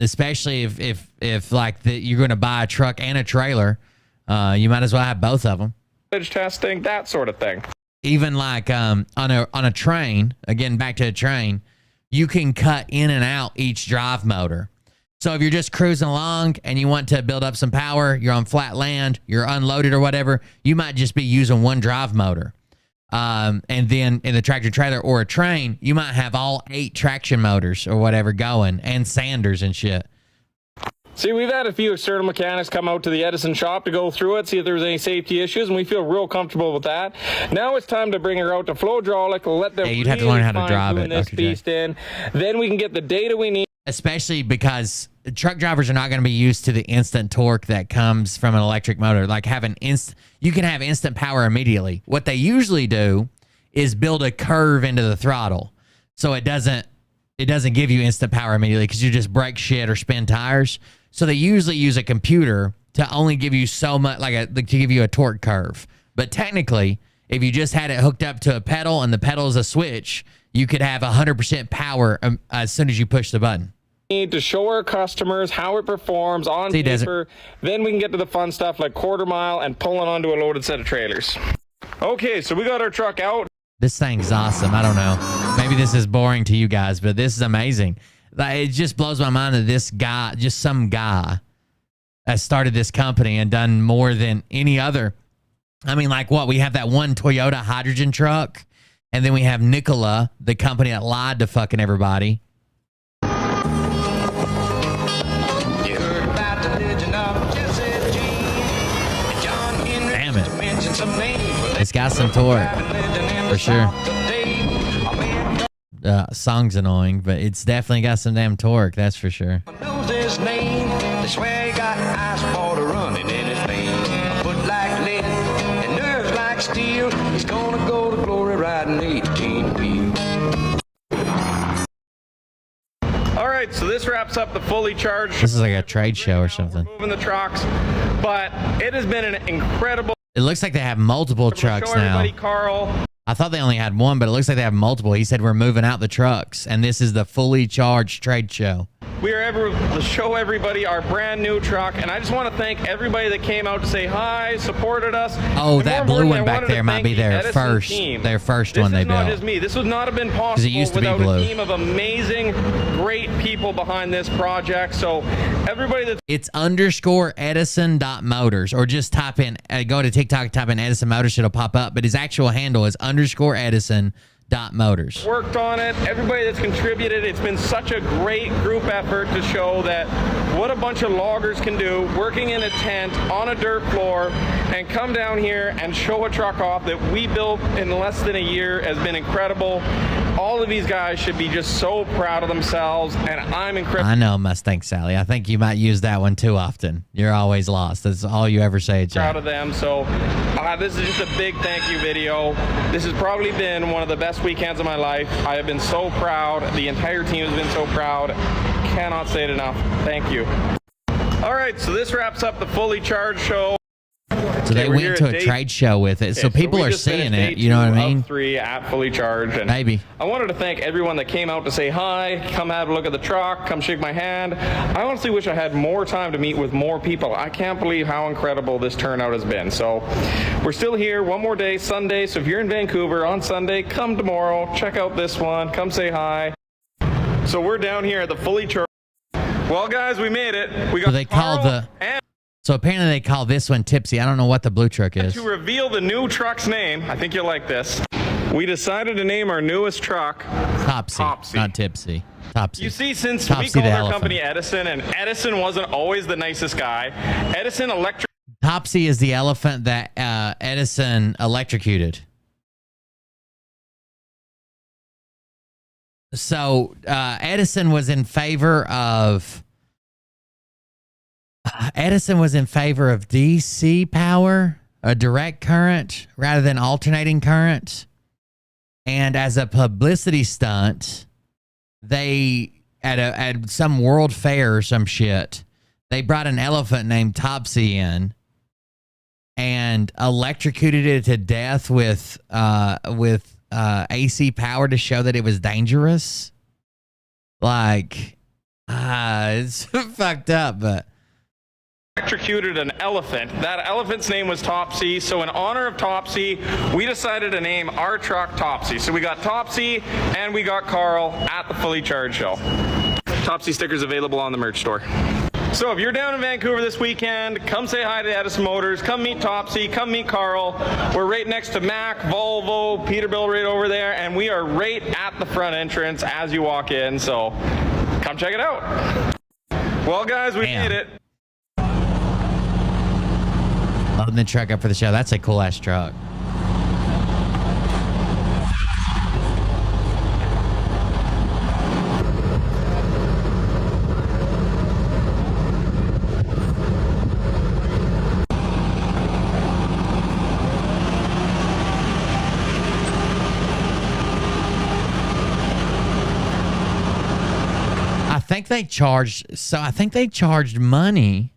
especially if like you're going to buy a truck and a trailer, you might as well have both of them. Testing, that sort of thing. Even like on a train, again back to a train, you can cut in and out each drive motor. So if you're just cruising along and you want to build up some power, you're on flat land, you're unloaded or whatever, you might just be using one drive motor. And then in the tractor trailer or a train, you might have all 8 traction motors or whatever going and sanders and shit. See, we've had a few external mechanics come out to the Edison shop to go through it, see if there's any safety issues, and we feel real comfortable with that. Now it's time to bring her out to Flowdraulic, let them you'd have to learn how to drive it, this beast in. Then we can get the data we need. Especially because truck drivers are not going to be used to the instant torque that comes from an electric motor. Like you can have instant power immediately. What they usually do is build a curve into the throttle, so it doesn't give you instant power immediately because you just break shit or spin tires. So they usually use a computer to only give you so much, to give you a torque curve. But technically, if you just had it hooked up to a pedal and the pedal is a switch, you could have 100% power as soon as you push the button. Need to show our customers how it performs on paper. Then we can get to the fun stuff like quarter mile and pulling onto a loaded set of trailers. Okay, so we got our truck out. This thing's awesome. I don't know. Maybe this is boring to you guys, but this is amazing. It just blows my mind that this guy, just some guy, has started this company and done more than any other. I mean, like what? We have that one Toyota hydrogen truck, and then we have Nikola, the company that lied to fucking everybody. Damn it. It's got some torque, for sure. Song's annoying, but it's definitely got some damn torque, that's for sure. All right, so this wraps up the fully charged. This is like a trade show or something. Moving the trucks, but it has been an incredible. It looks like they have multiple trucks now. Carl. I thought they only had one, but it looks like they have multiple. He said we're moving out the trucks, and this is the fully charged trade show. We are able to show everybody our brand new truck, and I just want to thank everybody that came out to say hi, supported us. Oh, that blue one back there might be their first one they built. This is not just me. This would not have been possible without a team of amazing, great people behind this project. So everybody that's... It's _Edison.Motors, or just type in, go to TikTok, type in Edison Motors, it'll pop up, but his actual handle is _Edison.Motors. Worked on it, everybody that's contributed. It's been such a great group effort to show that what a bunch of loggers can do, working in a tent on a dirt floor, and come down here and show a truck off that we built in less than a year has been incredible. All of these guys should be just so proud of themselves, and I'm incredible. I know Mustang Sally. I think you might use that one too often. You're always lost. That's all you ever say, Jack. Proud of them. So this is just a big thank you video. This has probably been one of the best weekends of my life. I have been so proud. The entire team has been so proud. Cannot say it enough. Thank you. All right, so this wraps up the fully charged show. So they went to a trade show with it. So people are seeing it. You know what I mean? 3 at fully charged. And maybe. I wanted to thank everyone that came out to say hi, come have a look at the truck, come shake my hand. I honestly wish I had more time to meet with more people. I can't believe how incredible this turnout has been. So we're still here one more day, Sunday. So if you're in Vancouver on Sunday, come tomorrow, check out this one, come say hi. So we're down here at the fully charged. Well, guys, we made it. We got so they call the. So apparently they call this one Tipsy. I don't know what the blue truck is. To reveal the new truck's name, I think you'll like this. We decided to name our newest truck Topsy. Not Tipsy. Topsy. You see, since Topsy we called our company Edison, and Edison wasn't always the nicest guy, Edison Electric. Topsy is the elephant that Edison electrocuted. So Edison was in favor of DC power, a direct current rather than alternating current. And as a publicity stunt, they at some world fair or some shit, they brought an elephant named Topsy in and electrocuted it to death with AC power to show that it was dangerous. Like, it's fucked up, but electrocuted an elephant. That elephant's name was Topsy. So in honor of Topsy, we decided to name our truck Topsy. So we got Topsy and we got Carl at the Fully Charged show. Topsy stickers available on the merch store. So if you're down in Vancouver this weekend, come say hi to Edison Motors, come meet Topsy, come meet Carl. We're right next to Mac, Volvo, Peterbilt right over there, and we are right at the front entrance as you walk in, so come check it out. Well guys, we made it. Loading the truck up for the show. That's a cool ass truck. I think they charged money.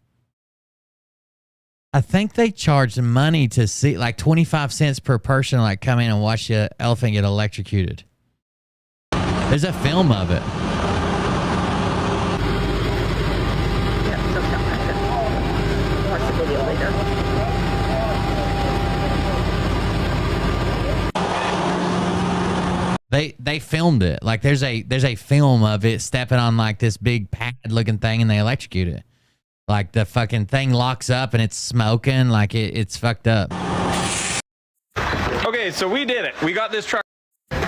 I think they charged money to see, like 25 cents per person, like come in and watch the elephant get electrocuted. There's a film of it. Watch the video later. They filmed it. Like there's a film of it stepping on like this big pad looking thing and they electrocute it. Like the fucking thing locks up and it's smoking. Like it's fucked up. Okay, so we did it. We got this truck.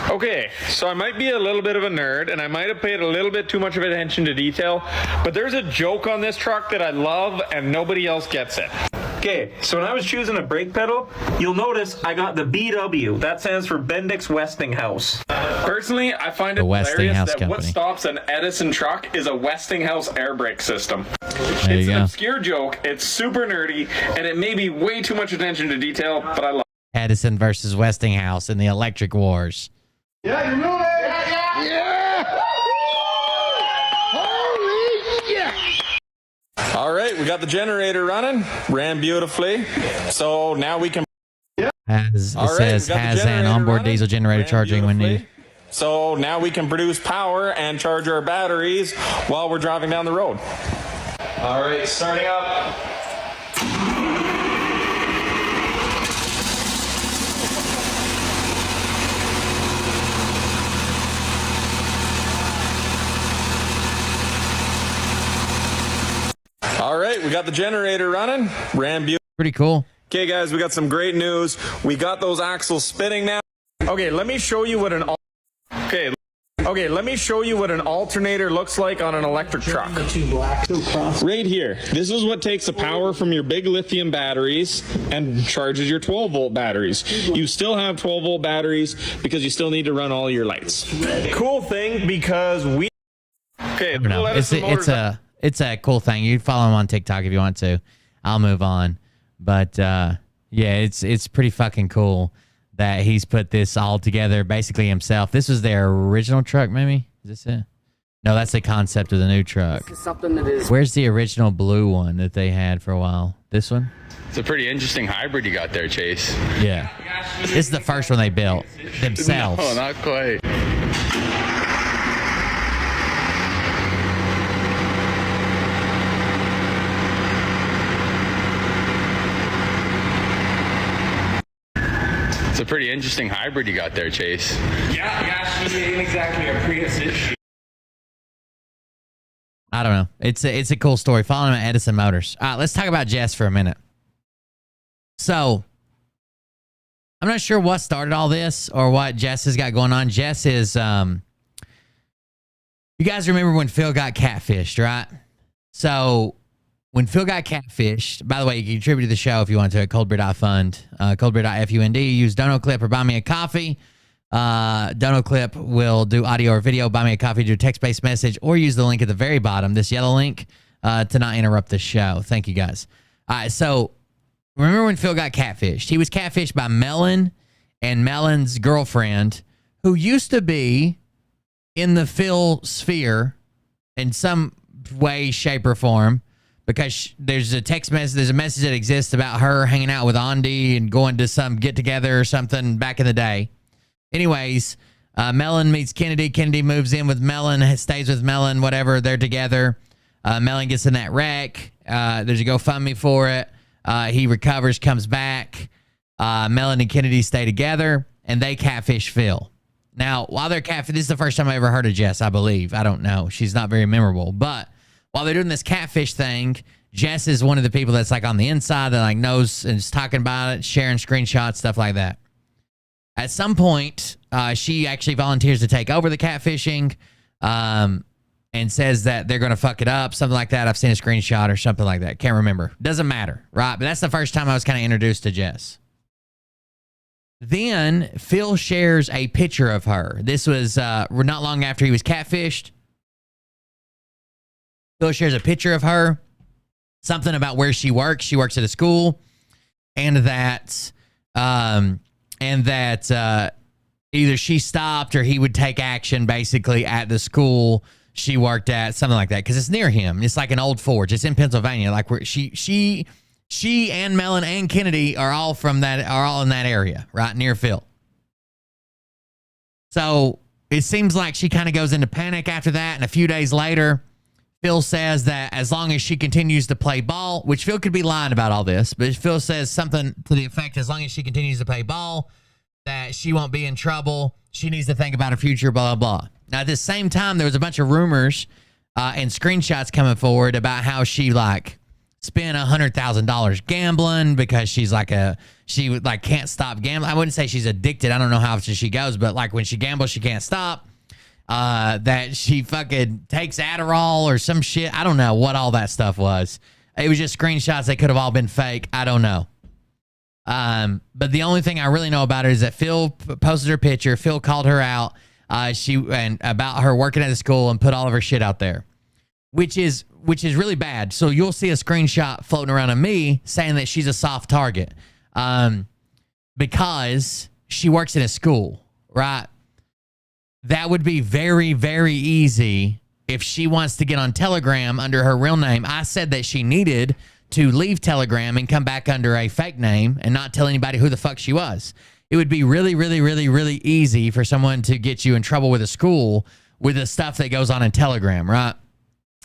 Okay, so I might be a little bit of a nerd and I might have paid a little bit too much of attention to detail, but there's a joke on this truck that I love and nobody else gets it. Okay, so when I was choosing a brake pedal, you'll notice I got the BW. That stands for Bendix Westinghouse. Personally, I find it hilarious that what stops an Edison truck is a Westinghouse air brake system. It's an obscure joke, it's super nerdy, and it may be way too much attention to detail, but I love it. Edison versus Westinghouse in the electric wars. Yeah, you know that. Yeah. Holy shit. All right, we got the generator running. Ran beautifully. So now we can... It says has an onboard diesel generator charging when needed. So now we can produce power and charge our batteries while we're driving down the road. All right, starting up. All right, we got the generator running. Ran beautifully. Pretty cool. Okay, guys, we got some great news. We got those axles spinning now. Okay, let me show you what an let me show you what an alternator looks like on an electric truck. Right here. This is what takes the power from your big lithium batteries and charges your 12-volt batteries. You still have 12-volt batteries because you still need to run all your lights. Cool thing because we... Okay, no, it's a cool thing. You follow him on TikTok if you want to. I'll move on. But yeah, it's pretty fucking cool that he's put this all together basically himself. This was their original truck, maybe? Is this it? No, that's the concept of the new truck. This is something that is... Where's the original blue one that they had for a while? This one? It's a pretty interesting hybrid you got there, Chase. Yeah. This is the first one they built themselves. No, not quite. It's a pretty interesting hybrid you got there, Chase. Yeah, it ain't exactly a Prius issue. I don't know. It's a cool story. Follow him at Edison Motors. All right, let's talk about Jess for a minute. So, I'm not sure what started all this or what Jess has got going on. Jess is, you guys remember when Phil got catfished, right? So, when Phil got catfished, by the way, you can contribute to the show if you want to at coldbeer.fund, coldbeer.fund. Use DonoClip or Buy Me a Coffee. DonoClip will do audio or video. Buy Me a Coffee, do a text-based message, or use the link at the very bottom, this yellow link, to not interrupt the show. Thank you, guys. All right, so remember when Phil got catfished? He was catfished by Melon and Melon's girlfriend, who used to be in the Phil sphere in some way, shape, or form, because there's a text message, there's a message that exists about her hanging out with Andy and going to some get together or something back in the day. Anyways, Mellon meets Kennedy. Kennedy moves in with Mellon, stays with Mellon, whatever. They're together. Mellon gets in that wreck. There's a GoFundMe for it. He recovers, comes back. Mellon and Kennedy stay together, and they catfish Phil. Now, while they're catfishing, this is the first time I ever heard of Jess, I believe. I don't know. She's not very memorable. But while they're doing this catfish thing, Jess is one of the people that's like on the inside that like knows and is talking about it, sharing screenshots, stuff like that. At some point, she actually volunteers to take over the catfishing and says that they're going to fuck it up, something like that. I've seen a screenshot or something like that. Can't remember. Doesn't matter, right? But that's the first time I was kind of introduced to Jess. Then Phil shares a picture of her. This was not long after he was catfished. Phil shares a picture of her, something about where she works. She works at a school, and that either she stopped or he would take action basically at the school she worked at, something like that, because it's near him. It's like an old forge. It's in Pennsylvania, like where she and Mellon and Kennedy are all in that area, right near Phil. So it seems like she kind of goes into panic after that, and a few days later, Phil says that as long as she continues to play ball, which Phil could be lying about all this, but Phil says something to the effect, as long as she continues to play ball, that she won't be in trouble. She needs to think about her future, blah, blah, blah. Now, at the same time, there was a bunch of rumors and screenshots coming forward about how she like spent $100,000 gambling because she can't stop gambling. I wouldn't say she's addicted. I don't know how often she goes, but like when she gambles, she can't stop. That she fucking takes Adderall or some shit. I don't know what all that stuff was. It was just screenshots. They could have all been fake. I don't know. But the only thing I really know about her is that Phil posted her picture. Phil called her out. And about her working at the school and put all of her shit out there, which is really bad. So you'll see a screenshot floating around of me saying that she's a soft target, because she works in a school, right? That would be very, very easy if she wants to get on Telegram under her real name. I said that she needed to leave Telegram and come back under a fake name and not tell anybody who the fuck she was. It would be really, really, really, really easy for someone to get you in trouble with a school with the stuff that goes on in Telegram, right?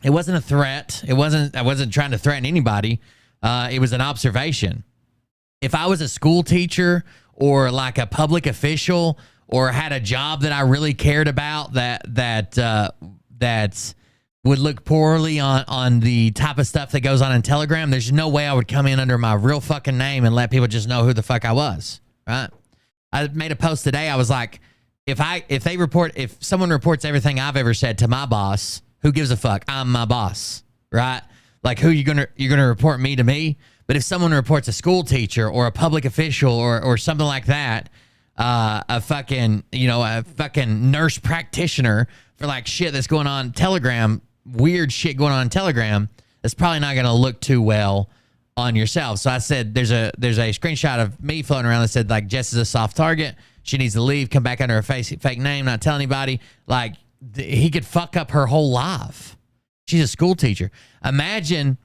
It wasn't a threat. I wasn't trying to threaten anybody. It was an observation. If I was a school teacher or like a public official or had a job that I really cared about that would look poorly on the type of stuff that goes on in Telegram, there's no way I would come in under my real fucking name and let people just know who the fuck I was, right? I made a post today. I was like, if someone reports everything I've ever said to my boss, who gives a fuck? I'm my boss, right? Like, you're gonna report me to me? But if someone reports a school teacher or a public official or something like that, a fucking nurse practitioner for like shit that's going on Telegram, weird shit going on in Telegram, that's probably not gonna look too well on yourself. So I said there's a screenshot of me floating around that said like Jess is a soft target. She needs to leave, come back under a fake name, not tell anybody. Like he could fuck up her whole life. She's a school teacher. Imagine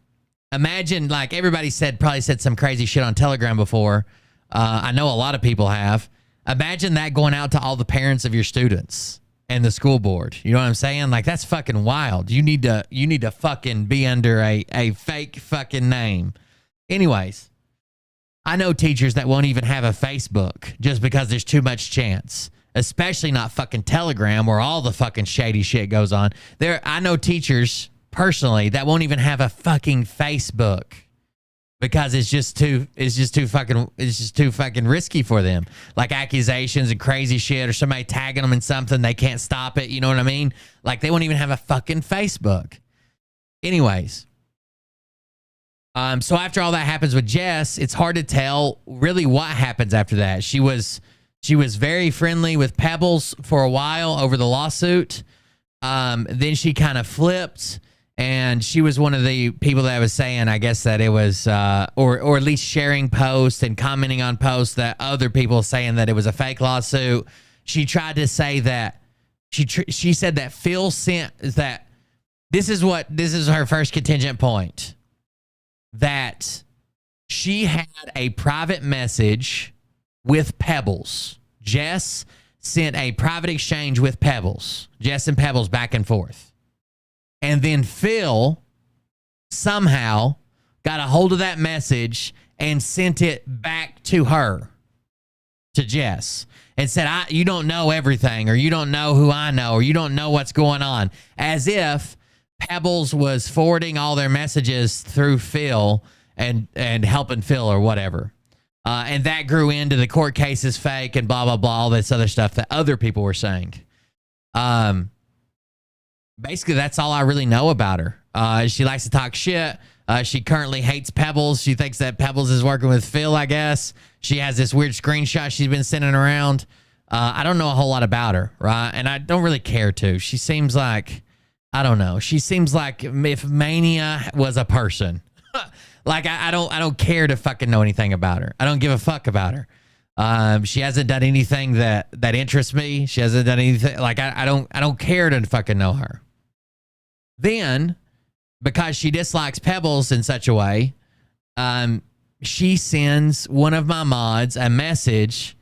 like everybody probably said some crazy shit on Telegram before. I know a lot of people have. Imagine that going out to all the parents of your students and the school board. You know what I'm saying? Like that's fucking wild. You need to fucking be under a fake fucking name. Anyways, I know teachers that won't even have a Facebook just because there's too much chance, especially not fucking Telegram where all the fucking shady shit goes on. I know teachers personally that won't even have a fucking Facebook because it's just too fucking risky for them. Like accusations and crazy shit or somebody tagging them in something, they can't stop it. You know what I mean? Like they won't even have a fucking Facebook. Anyways. So after all that happens with Jess, it's hard to tell really what happens after that. She was very friendly with Pebbles for a while over the lawsuit. Then she kind of flipped, and she was one of the people that was saying, I guess, that it was, or at least sharing posts and commenting on posts that other people saying that it was a fake lawsuit. she tried to say that she said that Phil sent that. This is her first contingent point, that she had a private message with Pebbles. Jess sent a private exchange with Pebbles. Jess and Pebbles back and forth. And then Phil somehow got a hold of that message and sent it back to her, to Jess, and said, you don't know everything, or you don't know who I know, or you don't know what's going on. As if Pebbles was forwarding all their messages through Phil and helping Phil or whatever. And that grew into the court case is fake and blah, blah, blah, all this other stuff that other people were saying. Basically, that's all I really know about her. She likes to talk shit. She currently hates Pebbles. She thinks that Pebbles is working with Phil, I guess. She has this weird screenshot she's been sending around. I don't know a whole lot about her, right? And I don't really care to. She seems like, I don't know. She seems like if Mania was a person. Like, I don't care to fucking know anything about her. I don't give a fuck about her. She hasn't done anything that interests me. She hasn't done anything. Like, I don't care to fucking know her. Then, because she dislikes Pebbles in such a way, she sends one of my mods a message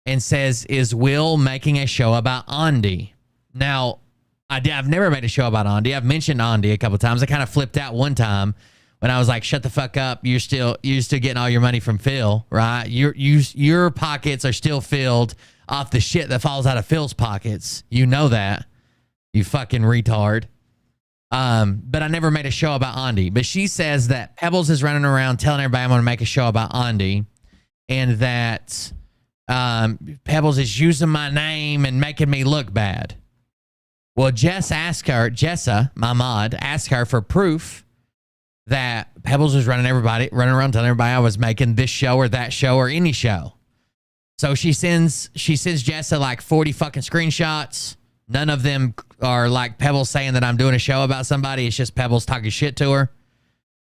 and says, is Will making a show about Andy? Now, I've never made a show about Andy. I've mentioned Andy a couple of times. I kind of flipped out one time when I was like, shut the fuck up. You're still getting all your money from Phil, right? Your pockets are still filled off the shit that falls out of Phil's pockets. You know that, you fucking retard. But I never made a show about Andy. But she says that Pebbles is running around telling everybody I'm going to make a show about Andy, and that Pebbles is using my name and making me look bad. Well, Jessa, my mod, asked her for proof that Pebbles was running around telling everybody I was making this show or that show or any show. So she sends Jessa like 40 fucking screenshots. None of them are like Pebbles saying that I'm doing a show about somebody. It's just Pebbles talking shit to her.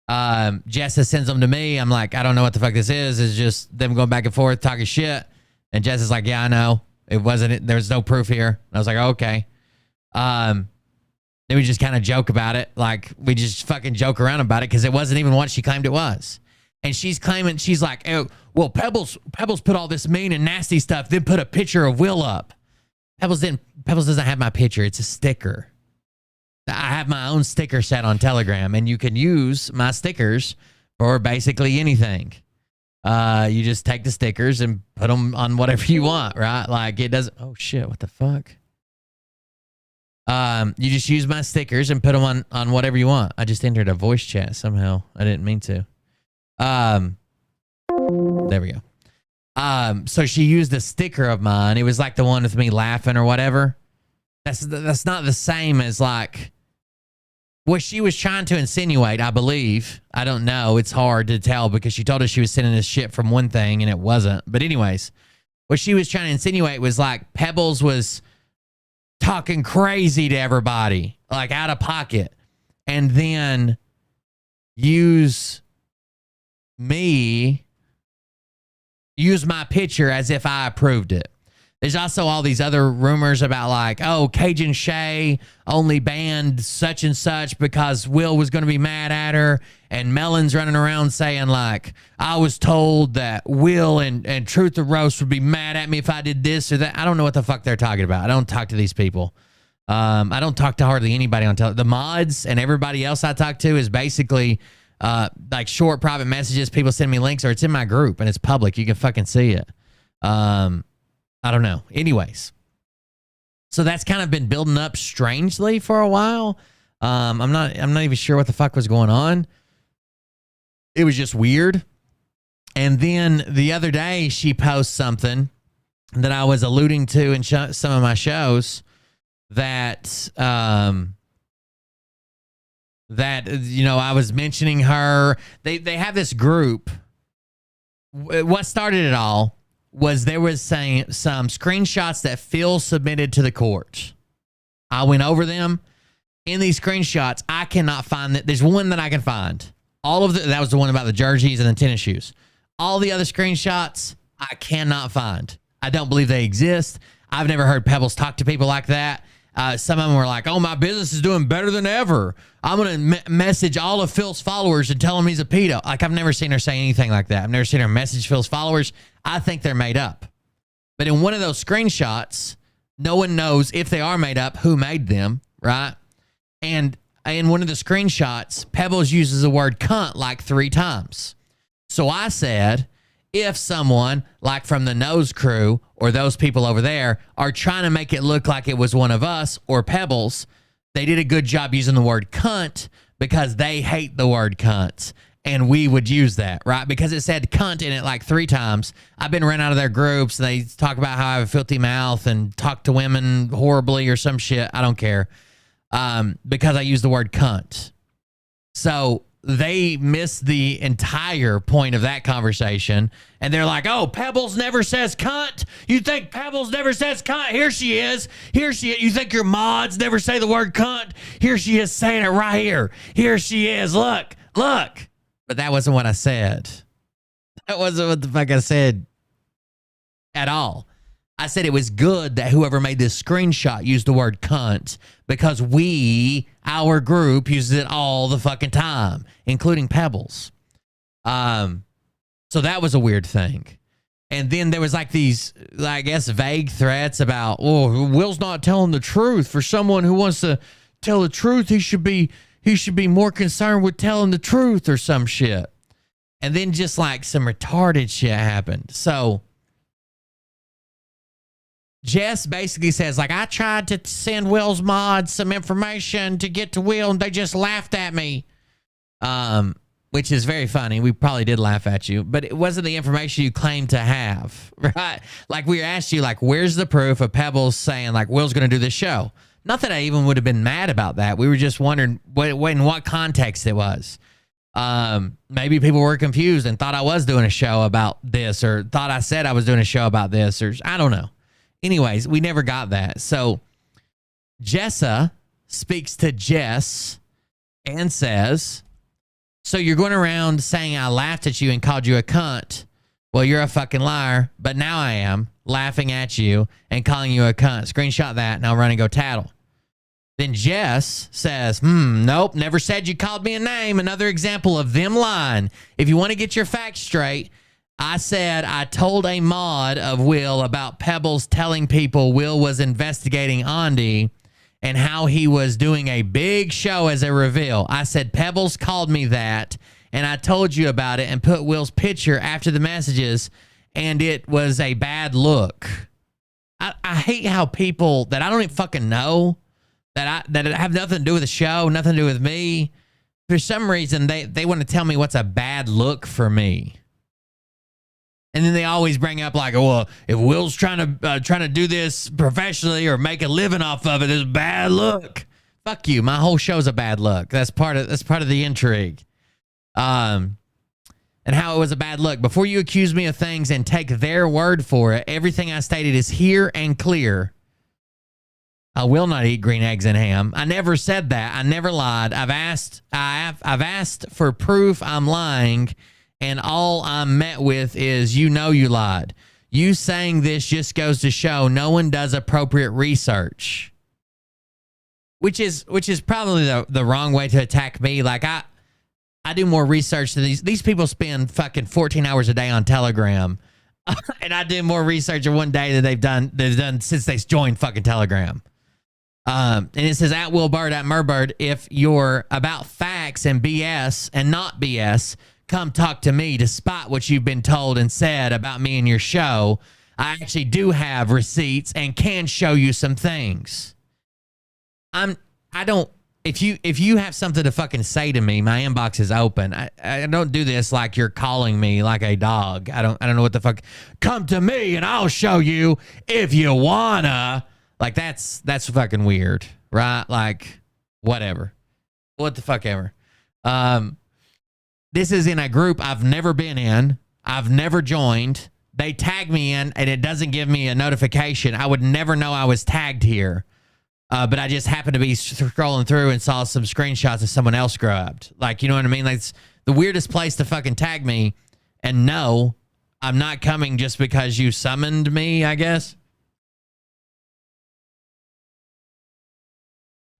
Jessa sends them to me. I'm like, I don't know what the fuck this is. It's just them going back and forth talking shit. And Jessa's like, yeah, I know. There's no proof here. And I was like, okay. Then we just kind of joke about it. Like, we just fucking joke around about it because it wasn't even what she claimed it was. And she's like, oh, well, Pebbles put all this mean and nasty stuff, then put a picture of Will up. Pebbles doesn't have my picture. It's a sticker. I have my own sticker set on Telegram, and you can use my stickers for basically anything. You just take the stickers and put them on whatever you want, right? Like, it doesn't. Oh shit! What the fuck? You just use my stickers and put them on whatever you want. I just entered a voice chat somehow. I didn't mean to. There we go. So she used a sticker of mine. It was like the one with me laughing or whatever. That's not the same as like what she was trying to insinuate, I believe. I don't know. It's hard to tell because she told us she was sending this shit from one thing and it wasn't. But anyways, what she was trying to insinuate was like Pebbles was talking crazy to everybody, like out of pocket, and then use my picture as if I approved it. There's also all these other rumors about like, oh, Cajun Shay only banned such and such because Will was going to be mad at her. And Melon's running around saying like, I was told that Will and Truth or Roast would be mad at me if I did this or that. I don't know what the fuck they're talking about. I don't talk to these people. I don't talk to hardly anybody on television. The mods and everybody else I talk to is basically like short private messages. People send me links, or it's in my group and it's public. You can fucking see it. I don't know. Anyways, so that's kind of been building up strangely for a while. I'm not even sure what the fuck was going on. It was just weird. And then the other day she posts something that I was alluding to in some of my shows that I was mentioning her. They have this group. What started it all was there was some screenshots that Phil submitted to the court. I went over them. In these screenshots, I cannot find that. There's one that I can find. That was the one about the jerseys and the tennis shoes. All the other screenshots, I cannot find. I don't believe they exist. I've never heard Pebbles talk to people like that. Some of them were like, oh, my business is doing better than ever. I'm going to message all of Phil's followers and tell him he's a pedo. Like, I've never seen her say anything like that. I've never seen her message Phil's followers. I think they're made up. But in one of those screenshots, no one knows if they are made up, who made them, right? And in one of the screenshots, Pebbles uses the word cunt like 3 times. So I said, if someone like from the Nose Crew or those people over there are trying to make it look like it was one of us or Pebbles, they did a good job using the word cunt because they hate the word cunt. And we would use that, right? Because it said cunt in it like 3 times. I've been run out of their groups. They talk about how I have a filthy mouth and talk to women horribly or some shit. I don't care. Because I use the word cunt. So they missed the entire point of that conversation. And they're like, oh, Pebbles never says cunt? You think Pebbles never says cunt? Here she is. Here she is. You think your mods never say the word cunt? Here she is saying it right here. Here she is. Look. But that wasn't what I said. That wasn't what the fuck I said at all. I said it was good that whoever made this screenshot used the word cunt because our group uses it all the fucking time, including Pebbles. So that was a weird thing. And then there was like these, I guess, vague threats about, oh, Will's not telling the truth. For someone who wants to tell the truth, he should be more concerned with telling the truth or some shit. And then just like some retarded shit happened. So Jess basically says, like, I tried to send Will's mods some information to get to Will and they just laughed at me. Which is very funny. We probably did laugh at you, but it wasn't the information you claimed to have, right? Like we asked you, like, where's the proof of Pebbles saying like Will's going to do this show? Not that I even would have been mad about that. We were just wondering in what context it was. Maybe people were confused and thought I was doing a show about this or thought I said I was doing a show about this or I don't know. Anyways, we never got that. So Jessa speaks to Jess and says, so you're going around saying I laughed at you and called you a cunt. Well, you're a fucking liar, but now I am laughing at you and calling you a cunt. Screenshot that and I'll run and go tattle. Then Jess says, nope, never said you called me a name. Another example of them lying. If you want to get your facts straight, I said I told a mod of Will about Pebbles telling people Will was investigating Andy and how he was doing a big show as a reveal. I said Pebbles called me that, and I told you about it and put Will's picture after the messages, and it was a bad look. I hate how people that I don't even fucking know, that have nothing to do with the show, nothing to do with me, for some reason they want to tell me what's a bad look for me. And then they always bring up like, oh, well, if Will's trying to do this professionally or make a living off of it, it's a bad look. Fuck you. My whole show's a bad look. That's part of the intrigue. And how it was a bad look. Before you accuse me of things and take their word for it, everything I stated is here and clear. I will not eat green eggs and ham. I never said that. I never lied. I've asked for proof I'm lying. And all I'm met with is, you know, you lied. You saying this just goes to show no one does appropriate research. Which is probably the wrong way to attack me. Like I do more research than these people spend fucking 14 hours a day on Telegram. And I do more research in one day than they've done since they joined fucking Telegram. And it says at Wilbird at Murbird, if you're about facts and BS and not BS, come talk to me despite what you've been told and said about me and your show. I actually do have receipts and can show you some things. If you have something to fucking say to me, my inbox is open. I don't do this like you're calling me like a dog. I don't know what the fuck. Come to me and I'll show you if you wanna. Like that's fucking weird, right? Like whatever. What the fuck ever. This is in a group I've never been in. I've never joined. They tag me in, and it doesn't give me a notification. I would never know I was tagged here. But I just happened to be scrolling through and saw some screenshots that someone else grabbed. Like, you know what I mean? Like, it's the weirdest place to fucking tag me. And no, I'm not coming just because you summoned me, I guess.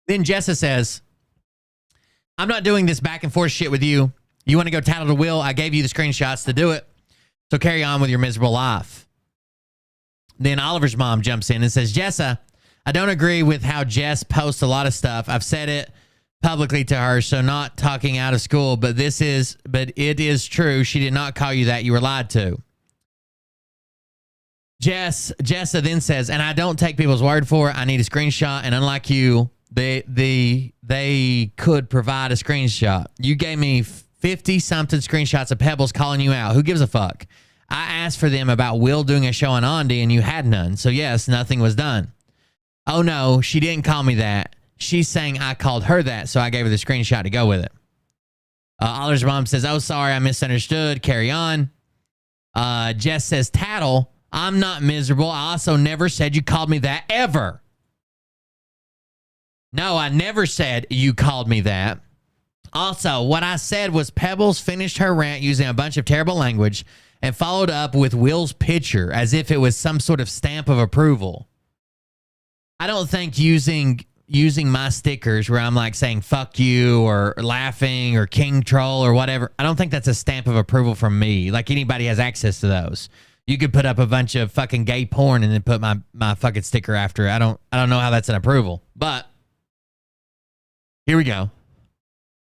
Then Jessa says, I'm not doing this back and forth shit with you. You want to go tattle to Will? I gave you the screenshots to do it. So carry on with your miserable life. Then Oliver's mom jumps in and says, Jessa, I don't agree with how Jess posts a lot of stuff. I've said it publicly to her, so not talking out of school, but it is true. She did not call you that. You were lied to. Jessa then says, and I don't take people's word for it. I need a screenshot. And unlike you, they could provide a screenshot. You gave me 50-something screenshots of Pebbles calling you out. Who gives a fuck? I asked for them about Will doing a show on Andy, and you had none. So, yes, nothing was done. Oh, no, she didn't call me that. She's saying I called her that, so I gave her the screenshot to go with it. Oliver's mom says, oh, sorry, I misunderstood. Carry on. Jess says, tattle, I'm not miserable. I also never said you called me that ever. No, I never said you called me that. Also, what I said was Pebbles finished her rant using a bunch of terrible language and followed up with Will's picture as if it was some sort of stamp of approval. I don't think using my stickers where I'm like saying fuck you or laughing or king troll or whatever, I don't think that's a stamp of approval from me. Like anybody has access to those. You could put up a bunch of fucking gay porn and then put my fucking sticker after it. I don't know how that's an approval. But here we go.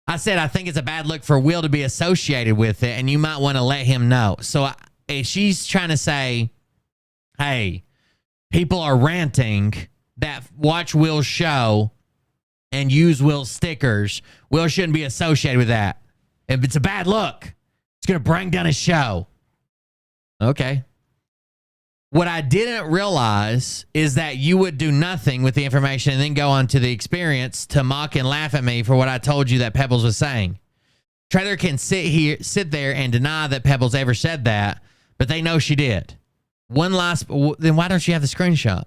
I said I think it's a bad look for Will to be associated with it, and you might want to let him know. So she's trying to say, hey, people are ranting that watch Will's show and use Will's stickers. Will shouldn't be associated with that. If it's a bad look, it's going to bring down his show. Okay. What I didn't realize is that you would do nothing with the information and then go on to the experience to mock and laugh at me for what I told you that Pebbles was saying. Trailer can sit there and deny that Pebbles ever said that, but they know she did. Then why don't you have the screenshot?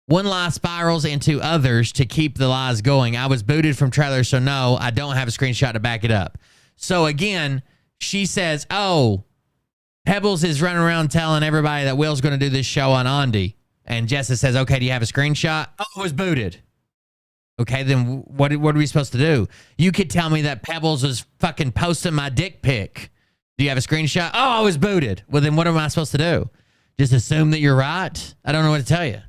One lie spirals into others to keep the lies going. I was booted from Trailer, so no, I don't have a screenshot to back it up. So again, she says, oh, Pebbles is running around telling everybody that Will's going to do this show on Andy. And Jessa says, okay, do you have a screenshot? Oh, it was booted. Okay, then what are we supposed to do? You could tell me that Pebbles was fucking posting my dick pic. Do you have a screenshot? Oh, I was booted. Well, then what am I supposed to do? Just assume that you're right? I don't know what to tell you.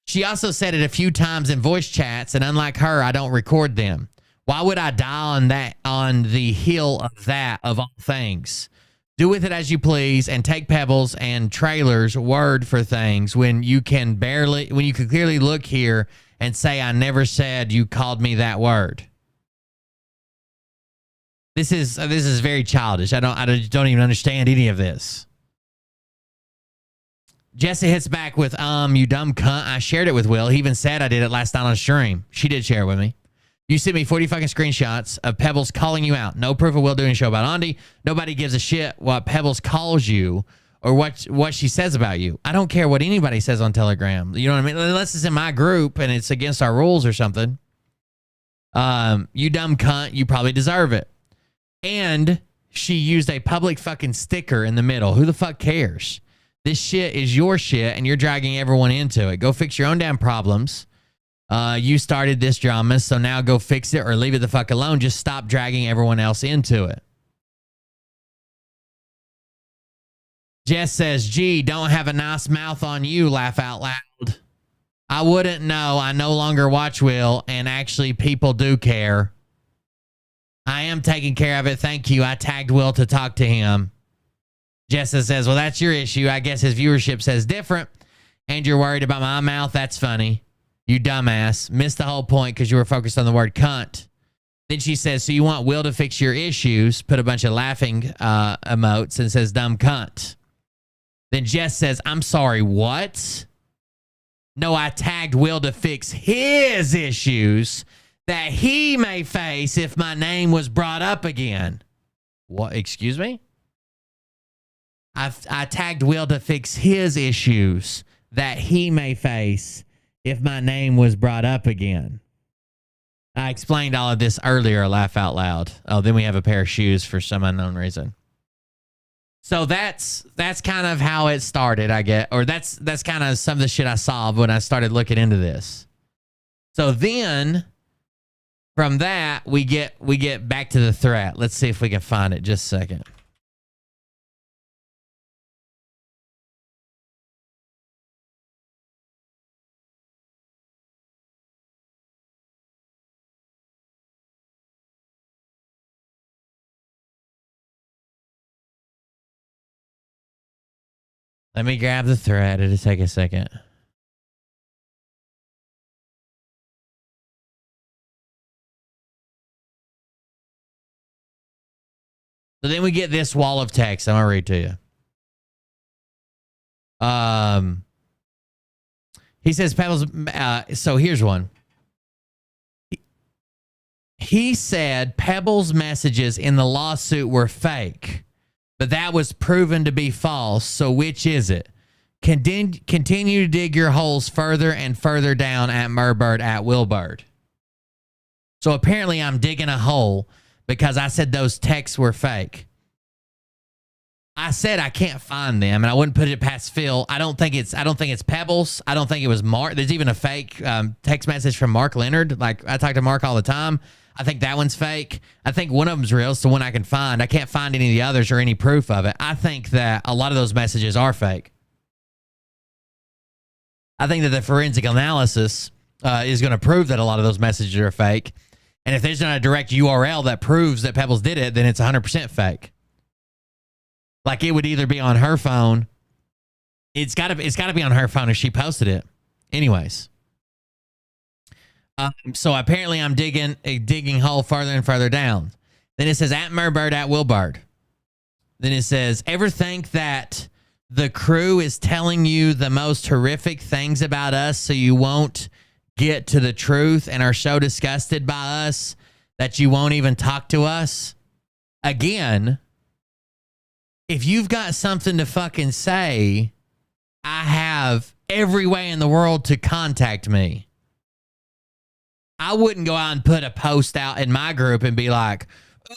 She also said it a few times in voice chats, and unlike her, I don't record them. Why would I die on the heel of that, of all things? Do with it as you please and take Pebbles and Trailer's word for things when you can clearly look here and say, I never said you called me that word. This is very childish. I don't even understand any of this. Jesse hits back with, you dumb cunt. I shared it with Will. He even said I did it last night on stream. She did share it with me. You sent me 40 fucking screenshots of Pebbles calling you out. No proof of Will doing a show about Andy. Nobody gives a shit what Pebbles calls you or what she says about you. I don't care what anybody says on Telegram. You know what I mean? Unless it's in my group and it's against our rules or something. You dumb cunt. You probably deserve it. And she used a public fucking sticker in the middle. Who the fuck cares? This shit is your shit and you're dragging everyone into it. Go fix your own damn problems. You started this drama, so now go fix it or leave it the fuck alone. Just stop dragging everyone else into it. Jess says, gee, don't have a nice mouth on you, laugh out loud. I wouldn't know. I no longer watch Will, and actually people do care. I am taking care of it. Thank you. I tagged Will to talk to him. Jessa says, well, that's your issue. I guess his viewership says different, and you're worried about my mouth. That's funny. You dumbass. Missed the whole point because you were focused on the word cunt. Then she says, so you want Will to fix your issues, put a bunch of laughing emotes and says, dumb cunt. Then Jess says, I'm sorry, what? No, I tagged Will to fix his issues that he may face if my name was brought up again. What? Excuse me? I tagged Will to fix his issues that he may face if my name was brought up again. I explained all of this earlier, laugh out loud. Oh, then we have a pair of shoes for some unknown reason. So that's kind of how it started, I get, or that's kind of some of the shit I saw when I started looking into this. So then from that we get back to the threat. Let's see if we can find it. Just a second. Let me grab the thread. It'll take a second. So then we get this wall of text. I'm going to read to you. He says, Pebbles, so here's one. He said Pebbles' messages in the lawsuit were fake, but that was proven to be false. So which is it? Continue to dig your holes further and further down at Murbird at Wilbird. So apparently I'm digging a hole because I said those texts were fake. I said I can't find them, and I wouldn't put it past Phil. I don't think it's Pebbles. I don't think it was Mark. There's even a fake text message from Mark Leonard. Like, I talk to Mark all the time. I think that one's fake. I think one of them's real. It's the one I can find. I can't find any of the others or any proof of it. I think that a lot of those messages are fake. I think that the forensic analysis is going to prove that a lot of those messages are fake. And if there's not a direct URL that proves that Pebbles did it, then it's 100% fake. Like, it would either be on her phone. It's got to be on her phone if she posted it. Anyways. So apparently I'm digging a hole further and further down. Then it says at Murbird at Wilbird. Then it says, ever think that the crew is telling you the most horrific things about us so you won't get to the truth and are so disgusted by us that you won't even talk to us? Again, if you've got something to fucking say, I have every way in the world to contact me. I wouldn't go out and put a post out in my group and be like, oh,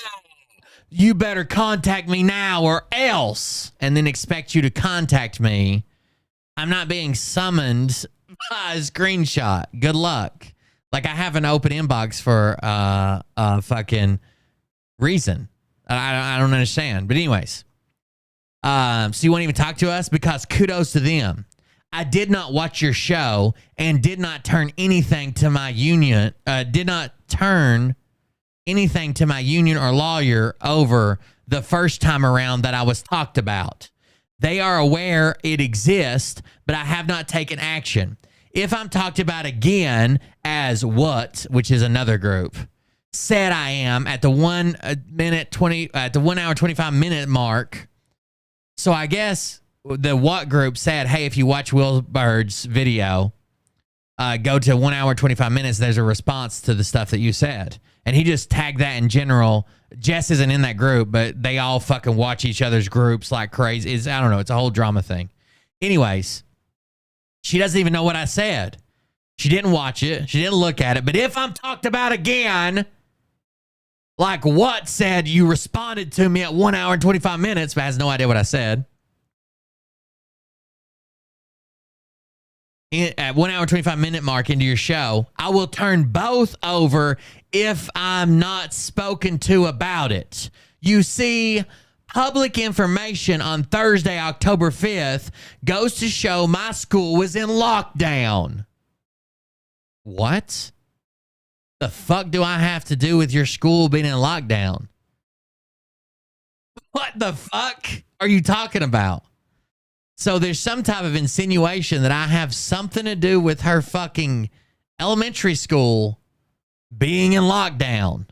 you better contact me now or else, and then expect you to contact me. I'm not being summoned by a screenshot. Good luck. Like, I have an open inbox for a fucking reason. I don't understand. But anyways. So you won't even talk to us? Because kudos to them. I did not watch your show and did not turn anything to my union. Did not turn anything to my union or lawyer over the first time around that I was talked about. They are aware it exists, but I have not taken action. If I'm talked about again as what, which is another group, said I am at the 1 hour 25 minute mark. So I guess the what group said, hey, if you watch Wilbird's video, go to 1 hour 25 minutes. There's a response to the stuff that you said. And he just tagged that in general. Jess isn't in that group, but they all fucking watch each other's groups like crazy. I don't know. It's a whole drama thing. Anyways, she doesn't even know what I said. She didn't watch it. She didn't look at it. But if I'm talked about again, like what said, you responded to me at 1 hour and 25 minutes, but has no idea what I said. At 1 hour 25 minute mark into your show, I will turn both over if I'm not spoken to about it. You see, public information on Thursday, October 5th goes to show my school was in lockdown. What the fuck do I have to do with your school being in lockdown? What the fuck are you talking about? So there's some type of insinuation that I have something to do with her fucking elementary school being in lockdown.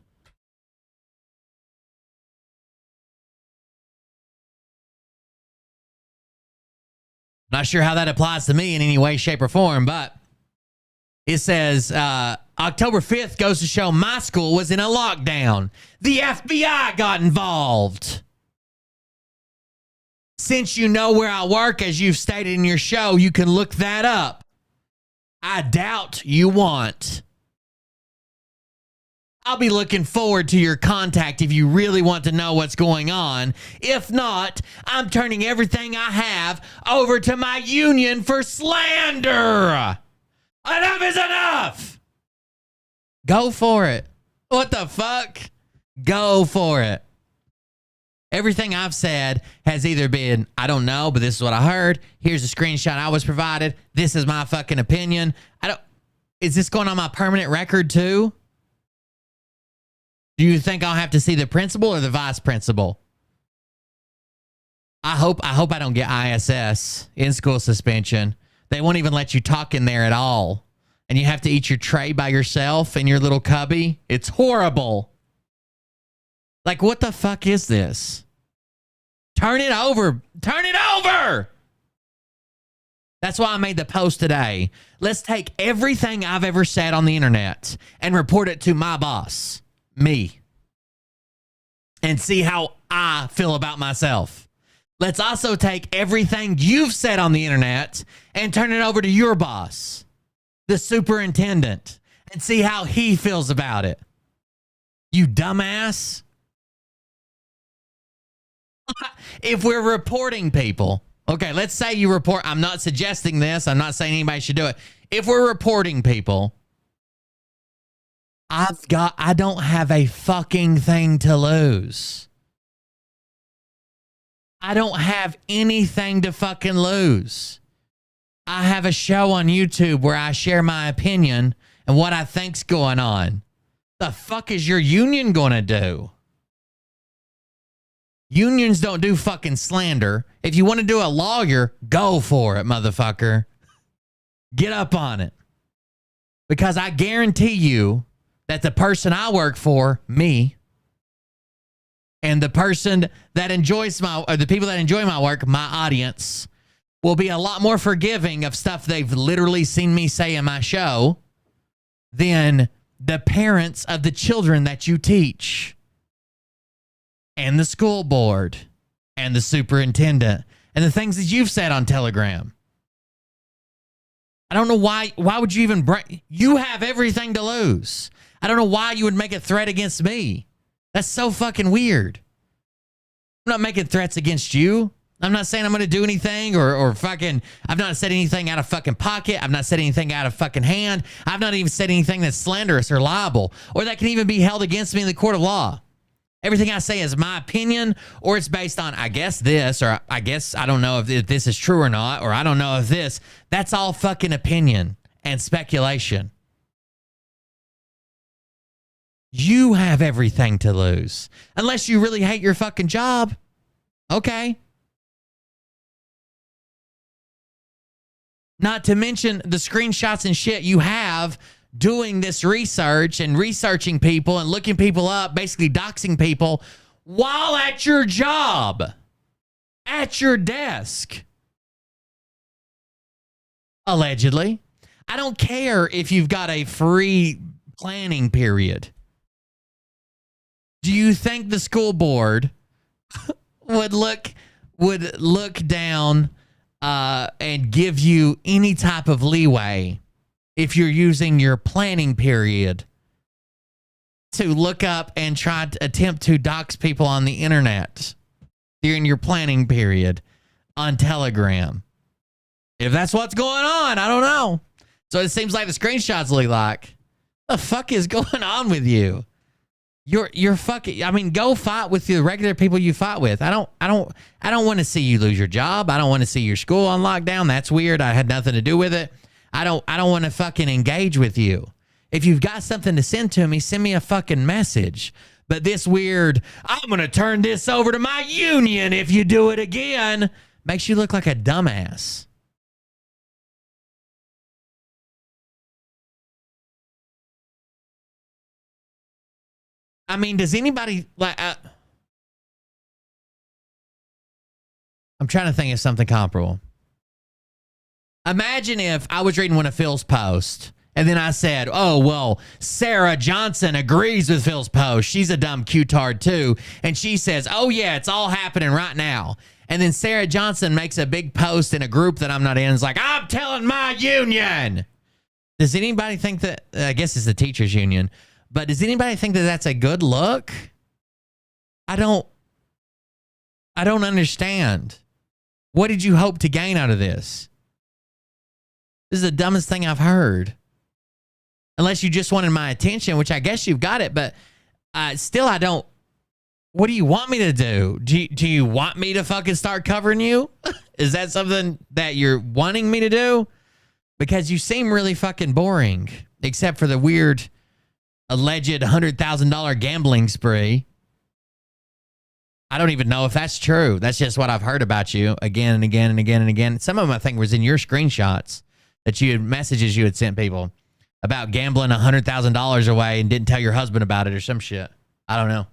Not sure how that applies to me in any way, shape, or form, but it says October 5th goes to show my school was in a lockdown. The FBI got involved. Since you know where I work, as you've stated in your show, you can look that up. I doubt you want. I'll be looking forward to your contact if you really want to know what's going on. If not, I'm turning everything I have over to my union for slander. Enough is enough. Go for it. What the fuck? Go for it. Everything I've said has either been, I don't know, but this is what I heard. Here's a screenshot I was provided. This is my fucking opinion. Is this going on my permanent record too? Do you think I'll have to see the principal or the vice principal? I hope I don't get ISS, in school suspension. They won't even let you talk in there at all. And you have to eat your tray by yourself in your little cubby. It's horrible. Like, what the fuck is this? Turn it over. Turn it over. That's why I made the post today. Let's take everything I've ever said on the internet and report it to my boss, me, and see how I feel about myself. Let's also take everything you've said on the internet and turn it over to your boss, the superintendent, and see how he feels about it. You dumbass. If we're reporting people, okay, let's say you report, I'm not suggesting this, I'm not saying anybody should do it. If we're reporting people, I don't have a fucking thing to lose. I don't have anything to fucking lose. I have a show on YouTube where I share my opinion and what I think's going on. The fuck is your union going to do? Unions don't do fucking slander. If you want to do a lawyer, go for it, motherfucker. Get up on it. Because I guarantee you that the person I work for, me, and the person that enjoys the people that enjoy my work, my audience, will be a lot more forgiving of stuff they've literally seen me say in my show than the parents of the children that you teach, and the school board, and the superintendent, and the things that you've said on Telegram. I don't know why would you even you have everything to lose. I don't know why you would make a threat against me. That's so fucking weird. I'm not making threats against you. I'm not saying I'm going to do anything or fucking, I've not said anything out of fucking pocket. I've not said anything out of fucking hand. I've not even said anything that's slanderous or liable or that can even be held against me in the court of law. Everything I say is my opinion, or it's based on, I guess this, or I guess I don't know if this is true or not, or I don't know if this. That's all fucking opinion and speculation. You have everything to lose. Unless you really hate your fucking job. Okay. Not to mention the screenshots and shit you have doing this research and researching people and looking people up, basically doxing people while at your job, at your desk. Allegedly. I don't care if you've got a free planning period. Do you think the school board would look down and give you any type of leeway if you're using your planning period to look up and try to attempt to dox people on the internet during your planning period on Telegram? If that's what's going on, I don't know. So it seems like the screenshots look like. What the fuck is going on with you? You're fucking, I mean, go fight with the regular people you fight with. I don't want to see you lose your job. I don't want to see your school on lockdown. That's weird. I had nothing to do with it. I don't want to fucking engage with you. If you've got something to send to me, send me a fucking message. But this weird, I'm going to turn this over to my union if you do it again, makes you look like a dumbass. I mean, does anybody like? I'm trying to think of something comparable. Imagine if I was reading one of Phil's posts and then I said, "Oh well, Sarah Johnson agrees with Phil's post. She's a dumb Q-tard too," and she says, "Oh yeah, it's all happening right now." And then Sarah Johnson makes a big post in a group that I'm not in. And is like, "I'm telling my union." Does anybody think that? I guess it's the teachers union. But does anybody think that that's a good look? I don't understand. What did you hope to gain out of this? This is the dumbest thing I've heard. Unless you just wanted my attention, which I guess you've got it, but still I don't. What do you want me to do? Do you want me to fucking start covering you? Is that something that you're wanting me to do? Because you seem really fucking boring, except for the weird alleged $100,000 gambling spree. I don't even know if that's true. That's just what I've heard about you again and again and again and again. Some of them I think was in your screenshots that you had messages you had sent people about gambling $100,000 away and didn't tell your husband about it or some shit. I don't know.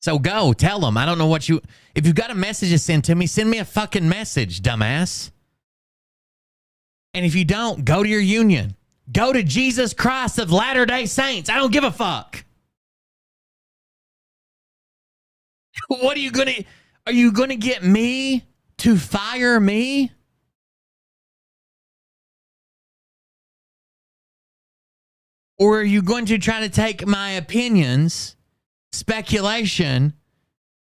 So go tell them. I don't know what you. If you've got a message to send to me, send me a fucking message, dumbass. And if you don't, go to your union. Go to Jesus Christ of Latter-day Saints. I don't give a fuck. What are you gonna get me to fire me? Or are you going to try to take my opinions, speculation,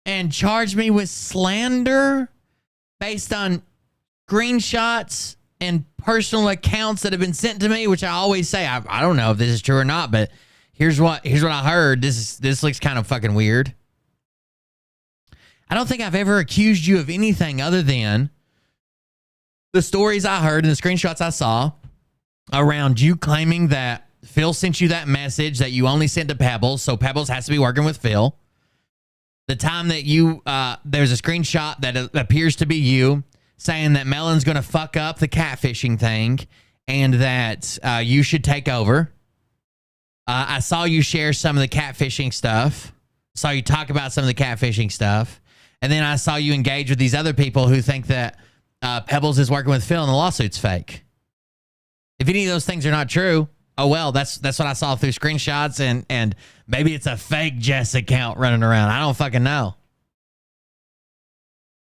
and charge me with slander based on screenshots and personal accounts that have been sent to me, which I always say, I don't know if this is true or not, but here's what I heard. This looks kind of fucking weird. I don't think I've ever accused you of anything other than the stories I heard and the screenshots I saw around you claiming that Phil sent you that message that you only sent to Pebbles, so Pebbles has to be working with Phil. The time that you, there's a screenshot that appears to be you saying that Melon's going to fuck up the catfishing thing and that you should take over. I saw you share some of the catfishing stuff. Saw you talk about some of the catfishing stuff. And then I saw you engage with these other people who think that Pebbles is working with Phil and the lawsuit's fake. If any of those things are not true, oh well, that's what I saw through screenshots and maybe it's a fake Jess account running around. I don't fucking know.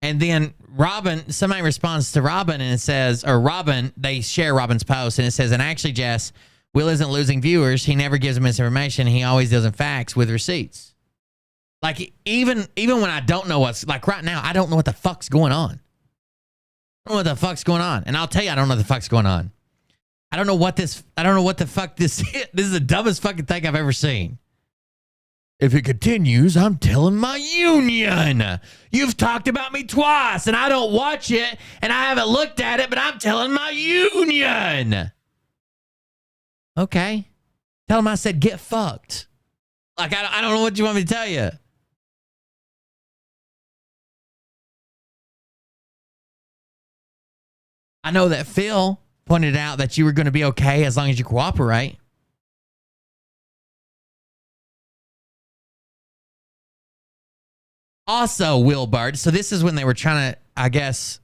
And then Robin, somebody responds to Robin and it says, or Robin, they share Robin's post and it says, and actually, Jess, Will isn't losing viewers. He never gives them misinformation. He always does in facts with receipts. Like even when I don't know what's, like right now, I don't know what the fuck's going on. I don't know what the fuck's going on. And I'll tell you, I don't know what the fuck's going on. I don't know what the fuck this is. This is the dumbest fucking thing I've ever seen. If it continues, I'm telling my union. You've talked about me twice and I don't watch it and I haven't looked at it, but I'm telling my union. Okay. Tell them I said get fucked. Like, I don't know what you want me to tell you. I know that Phil pointed out that you were going to be okay as long as you cooperate. Also, Wilbert, so this is when they were trying to, I guess,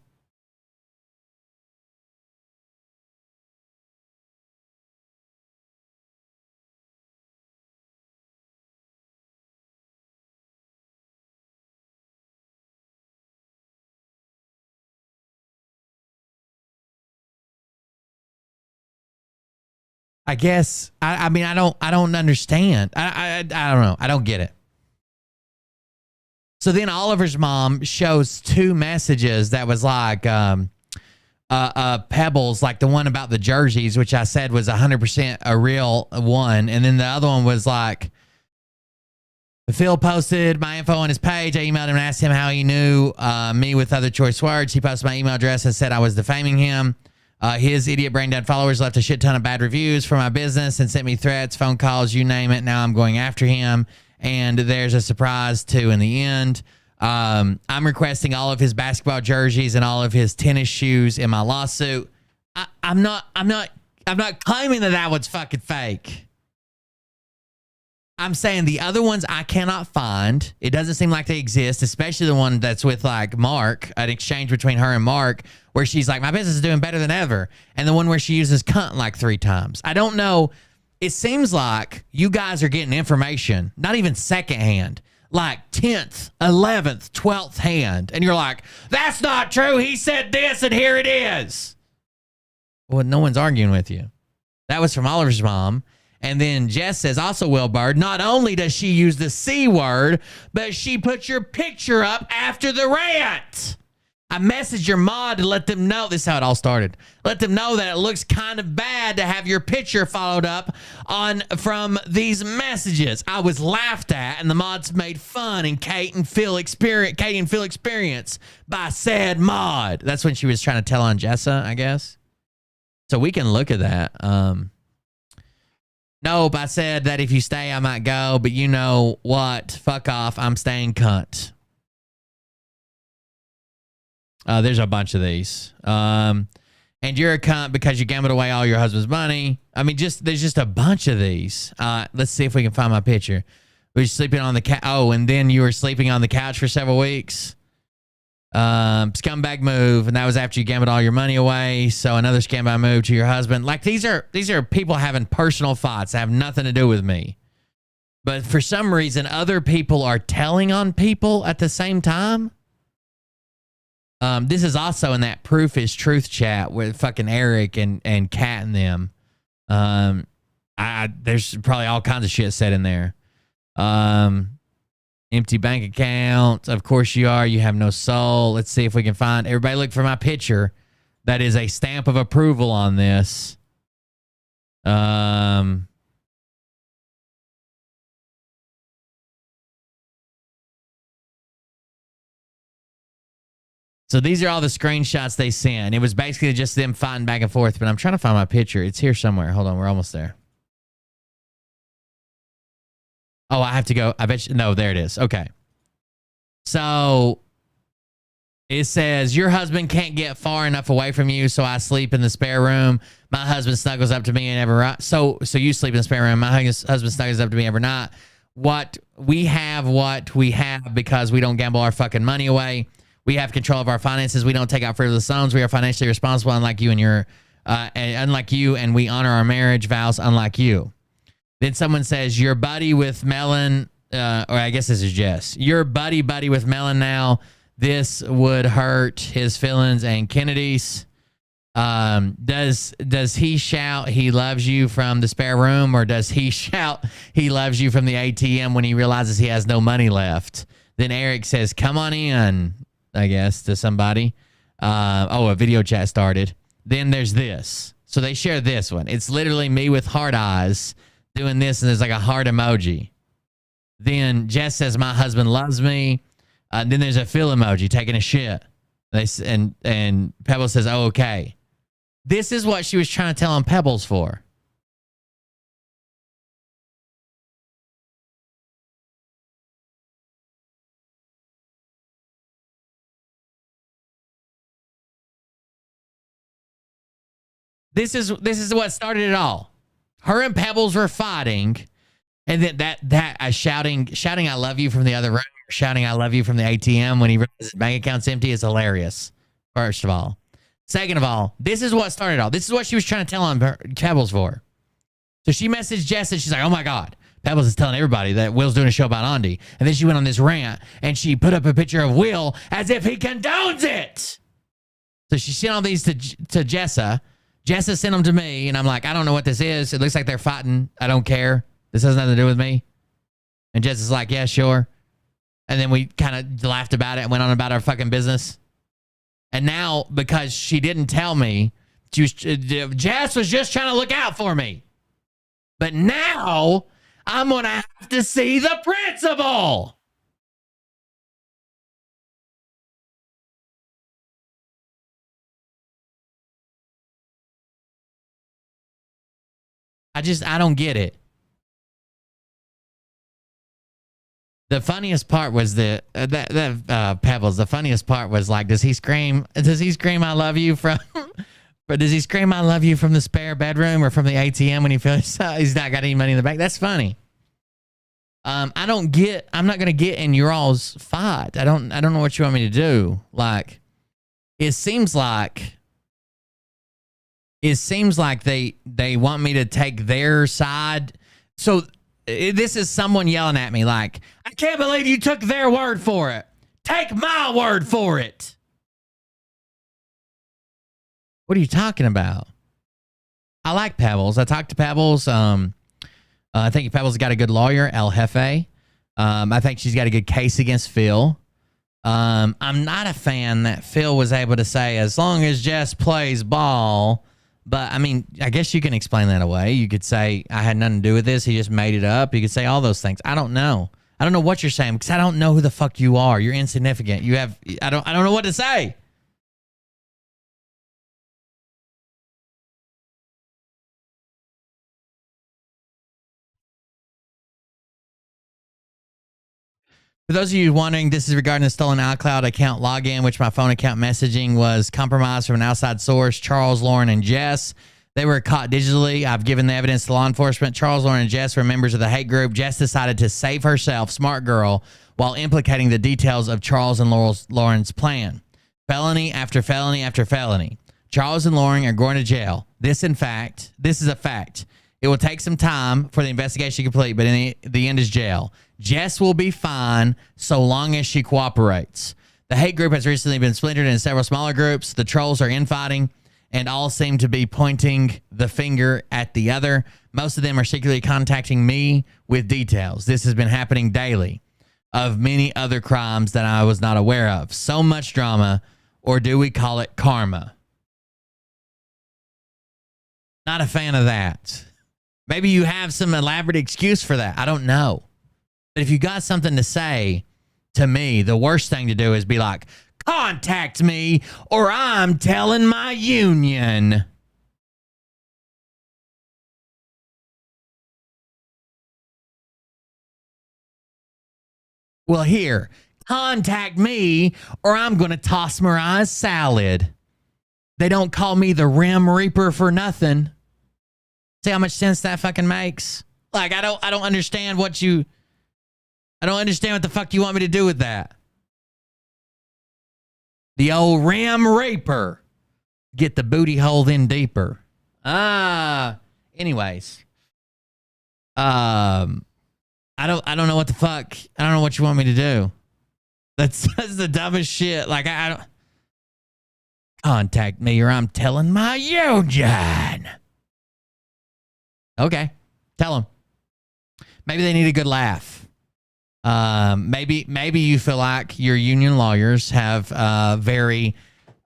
I mean, I don't understand. I don't know. I don't get it. So then Oliver's mom shows two messages that was like Pebbles, like the one about the jerseys, which I said was 100% a real one. And then the other one was like, Phil posted my info on his page. I emailed him and asked him how he knew me with other choice words. He posted my email address and said I was defaming him. His idiot brain dead followers left a shit ton of bad reviews for my business and sent me threats, phone calls, you name it. Now I'm going after him. And there's a surprise too in the end. I'm requesting all of his basketball jerseys and all of his tennis shoes in my lawsuit. I'm not claiming that was fucking fake. I'm saying the other ones I cannot find. It doesn't seem like they exist, especially the one that's with like Mark, an exchange between her and Mark, where she's like, my business is doing better than ever. And the one where she uses cunt like 3 times. I don't know. It seems like you guys are getting information, not even secondhand, like 10th, 11th, 12th hand. And you're like, that's not true. He said this and here it is. Well, no one's arguing with you. That was from Oliver's mom. And then Jess says, also, Will Bird, not only does she use the C word, but she puts your picture up after the rant. I messaged your mod to let them know. This is how it all started. Let them know that it looks kind of bad to have your picture followed up on from these messages. I was laughed at, and the mods made fun, and Katie and Phil experience by said mod. That's when she was trying to tell on Jessa, I guess. So we can look at that. Nope, I said that if you stay, I might go, but you know what? Fuck off. I'm staying, cunt. There's a bunch of these. And you're a cunt because you gambled away all your husband's money. I mean, there's just a bunch of these. Let's see if we can find my picture. We were sleeping on the couch. Oh, and then you were sleeping on the couch for several weeks. Scumbag move, and that was after you gambled all your money away. So another scumbag move to your husband. Like these are people having personal fights that have nothing to do with me. But for some reason, other people are telling on people at the same time. This is also in that Proof is Truth chat with fucking Eric and Kat and them. There's probably all kinds of shit said in there. Empty bank account. Of course you are. You have no soul. Let's see if we can find. Everybody look for my picture. That is a stamp of approval on this. So these are all the screenshots they sent. It was basically just them fighting back and forth, but I'm trying to find my picture. It's here somewhere. Hold on. We're almost there. Oh, I have to go. I bet you. No, there it is. Okay. So it says, your husband can't get far enough away from you, so I sleep in the spare room. My husband snuggles up to me and every night. So you sleep in the spare room. My husband snuggles up to me every night. What we have because we don't gamble our fucking money away. We have control of our finances. We don't take out frivolous loans. We are financially responsible, unlike you and we honor our marriage vows, unlike you. Then someone says, your buddy with Melon, or I guess this is Jess. Your buddy with Melon now. This would hurt his feelings and Kennedy's. Does he shout he loves you from the spare room, or does he shout he loves you from the ATM when he realizes he has no money left? Then Eric says, come on in, I guess, to somebody. A video chat started. Then there's this. So they share this one. It's literally me with heart eyes doing this, and there's like a heart emoji. Then Jess says, my husband loves me. Then there's a Phil emoji taking a shit. And Pebbles says, oh, okay. This is what she was trying to tell on Pebbles for. This is what started it all. Her and Pebbles were fighting, and then that shouting I love you from the other room, shouting I love you from the ATM when he realizes his bank account's empty is hilarious. First of all. Second of all, this is what started it all. This is what she was trying to tell on Pebbles for. So she messaged Jess and she's like, oh my God, Pebbles is telling everybody that Will's doing a show about Andy. And then she went on this rant and she put up a picture of Will as if he condones it. So she sent all these to Jessa. Jessa sent them to me, and I'm like, I don't know what this is. It looks like they're fighting. I don't care. This has nothing to do with me. And Jessa's like, yeah, sure. And then we kind of laughed about it and went on about our fucking business. And now, because she didn't tell me, Jess was just trying to look out for me. But now, I'm going to have to see the principal. I don't get it. The funniest part was Pebbles. The funniest part was like, does he scream I love you from, or does he scream I love you from the spare bedroom or from the ATM when he feels he's not got any money in the bank? That's funny. I'm not going to get in your all's fight. I don't know what you want me to do. Like, it seems like they want me to take their side. So this is someone yelling at me like, I can't believe you took their word for it. Take my word for it. What are you talking about? I like Pebbles. I talked to Pebbles. I think Pebbles got a good lawyer, El Jefe. I think she's got a good case against Phil. I'm not a fan that Phil was able to say, as long as Jess plays ball. But, I mean, I guess you can explain that away. You could say, I had nothing to do with this. He just made it up. You could say all those things. I don't know. I don't know what you're saying because I don't know who the fuck you are. You're insignificant. I don't know what to say. For those of you wondering, this is regarding the stolen iCloud account login, which my phone account messaging was compromised from an outside source, Charles, Lauren, and Jess. They were caught digitally. I've given the evidence to law enforcement. Charles, Lauren, and Jess were members of the hate group. Jess decided to save herself, smart girl, while implicating the details of Charles and Lauren's plan. Felony after felony after felony. Charles and Lauren are going to jail. This is a fact. It will take some time for the investigation to complete, but in the end is jail. Jess will be fine so long as she cooperates. The hate group has recently been splintered into several smaller groups. The trolls are infighting and all seem to be pointing the finger at the other. Most of them are secretly contacting me with details. This has been happening daily of many other crimes that I was not aware of. So much drama, or do we call it karma? Not a fan of that. Maybe you have some elaborate excuse for that. I don't know. But if you got something to say to me, the worst thing to do is be like, contact me or I'm telling my union. Well, here, contact me or I'm going to toss Mariah's salad. They don't call me the Rim Reaper for nothing. See how much sense that fucking makes? Like, I don't understand what you... I don't understand what the fuck you want me to do with that. The old Rim Reaper. Get the booty hole in deeper. Anyways. I don't know what the fuck. I don't know what you want me to do. That's the dumbest shit. Like, I don't... Contact me or I'm telling my union. Okay. Tell them. Maybe they need a good laugh. Maybe you feel like your union lawyers have a very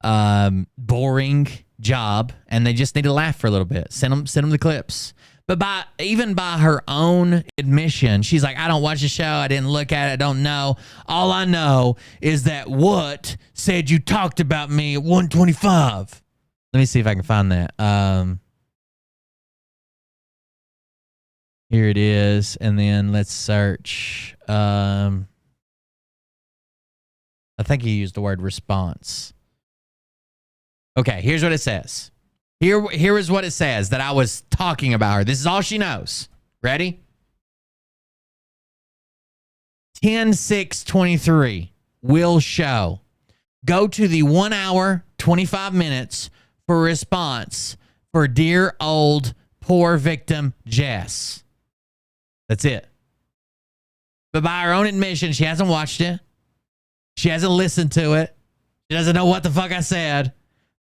boring job and they just need to laugh for a little bit. Send them the clips. But even by her own admission, she's like, I don't watch the show. I didn't look at it. I don't know. All I know is that what said you talked about me at 125. Let me see if I can find that. Here it is. And then let's search. I think he used the word response. Okay, here's what it says. Here is what it says that I was talking about her. This is all she knows. Ready? 10/6/23 will show. Go to the 1 hour, 25 minutes for response for dear old poor victim Jess. That's it. But by her own admission, she hasn't watched it. She hasn't listened to it. She doesn't know what the fuck I said.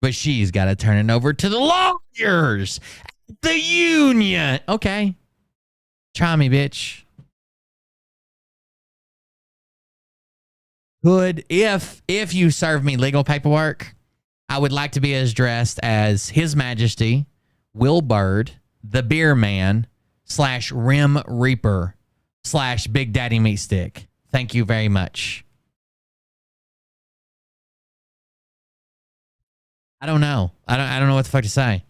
But she's got to turn it over to the lawyers at the union. Okay. Try me, bitch. Good. If you serve me legal paperwork, I would like to be addressed as His Majesty, Will Bird, the Beer Man, / Rim Reaper, / Big Daddy Meat Stick. Thank you very much. I don't know. I don't know what the fuck to say.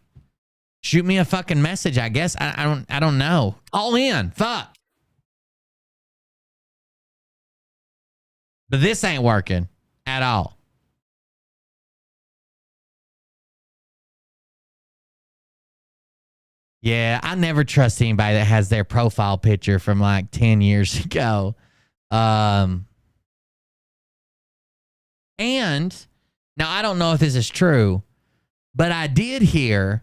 Shoot me a fucking message, I guess. I don't know. Call in. Fuck. But this ain't working at all. Yeah, I never trust anybody that has their profile picture from like 10 years ago. And now I don't know if this is true, but I did hear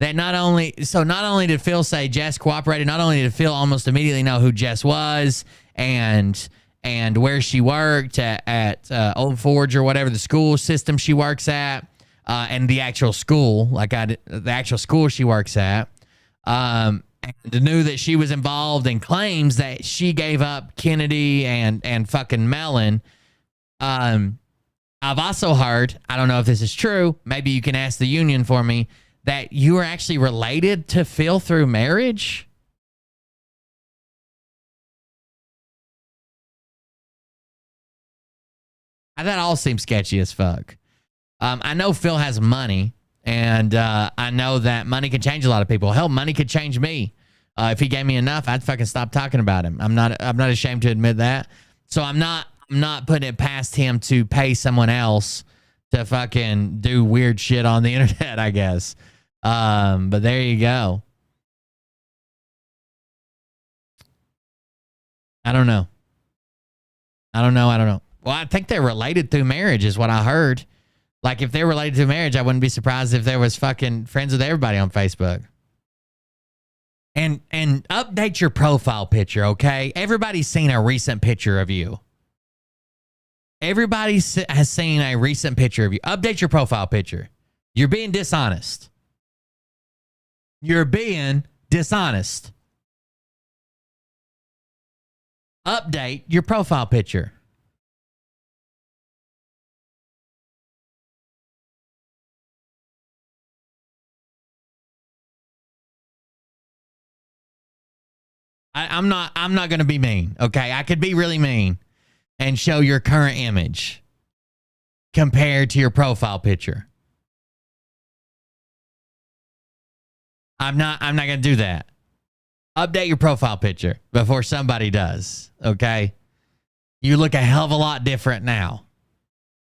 that not only did Phil say Jess cooperated, not only did Phil almost immediately know who Jess was and where she worked at Old Forge or whatever the school system she works at. and the actual school, the actual school she works at, and knew that she was involved in claims that she gave up Kennedy and fucking Mellon. I've also heard, I don't know if this is true, maybe you can ask the union for me, that you are actually related to Phil through marriage. That all seems sketchy as fuck. I know Phil has money, and I know that money can change a lot of people. Hell, money could change me. If he gave me enough, I'd fucking stop talking about him. I'm not ashamed to admit that. So I'm not putting it past him to pay someone else to fucking do weird shit on the internet, I guess. But there you go. I don't know. Well, I think they're related through marriage is what I heard. Like, if they're related to marriage, I wouldn't be surprised if there was fucking friends with everybody on Facebook. And update your profile picture, okay? Everybody's seen a recent picture of you. Everybody has seen a recent picture of you. Update your profile picture. You're being dishonest. You're being dishonest. Update your profile picture. I'm not going to be mean, okay? I could be really mean and show your current image compared to your profile picture. I'm not going to do that. Update your profile picture before somebody does, okay? You look a hell of a lot different now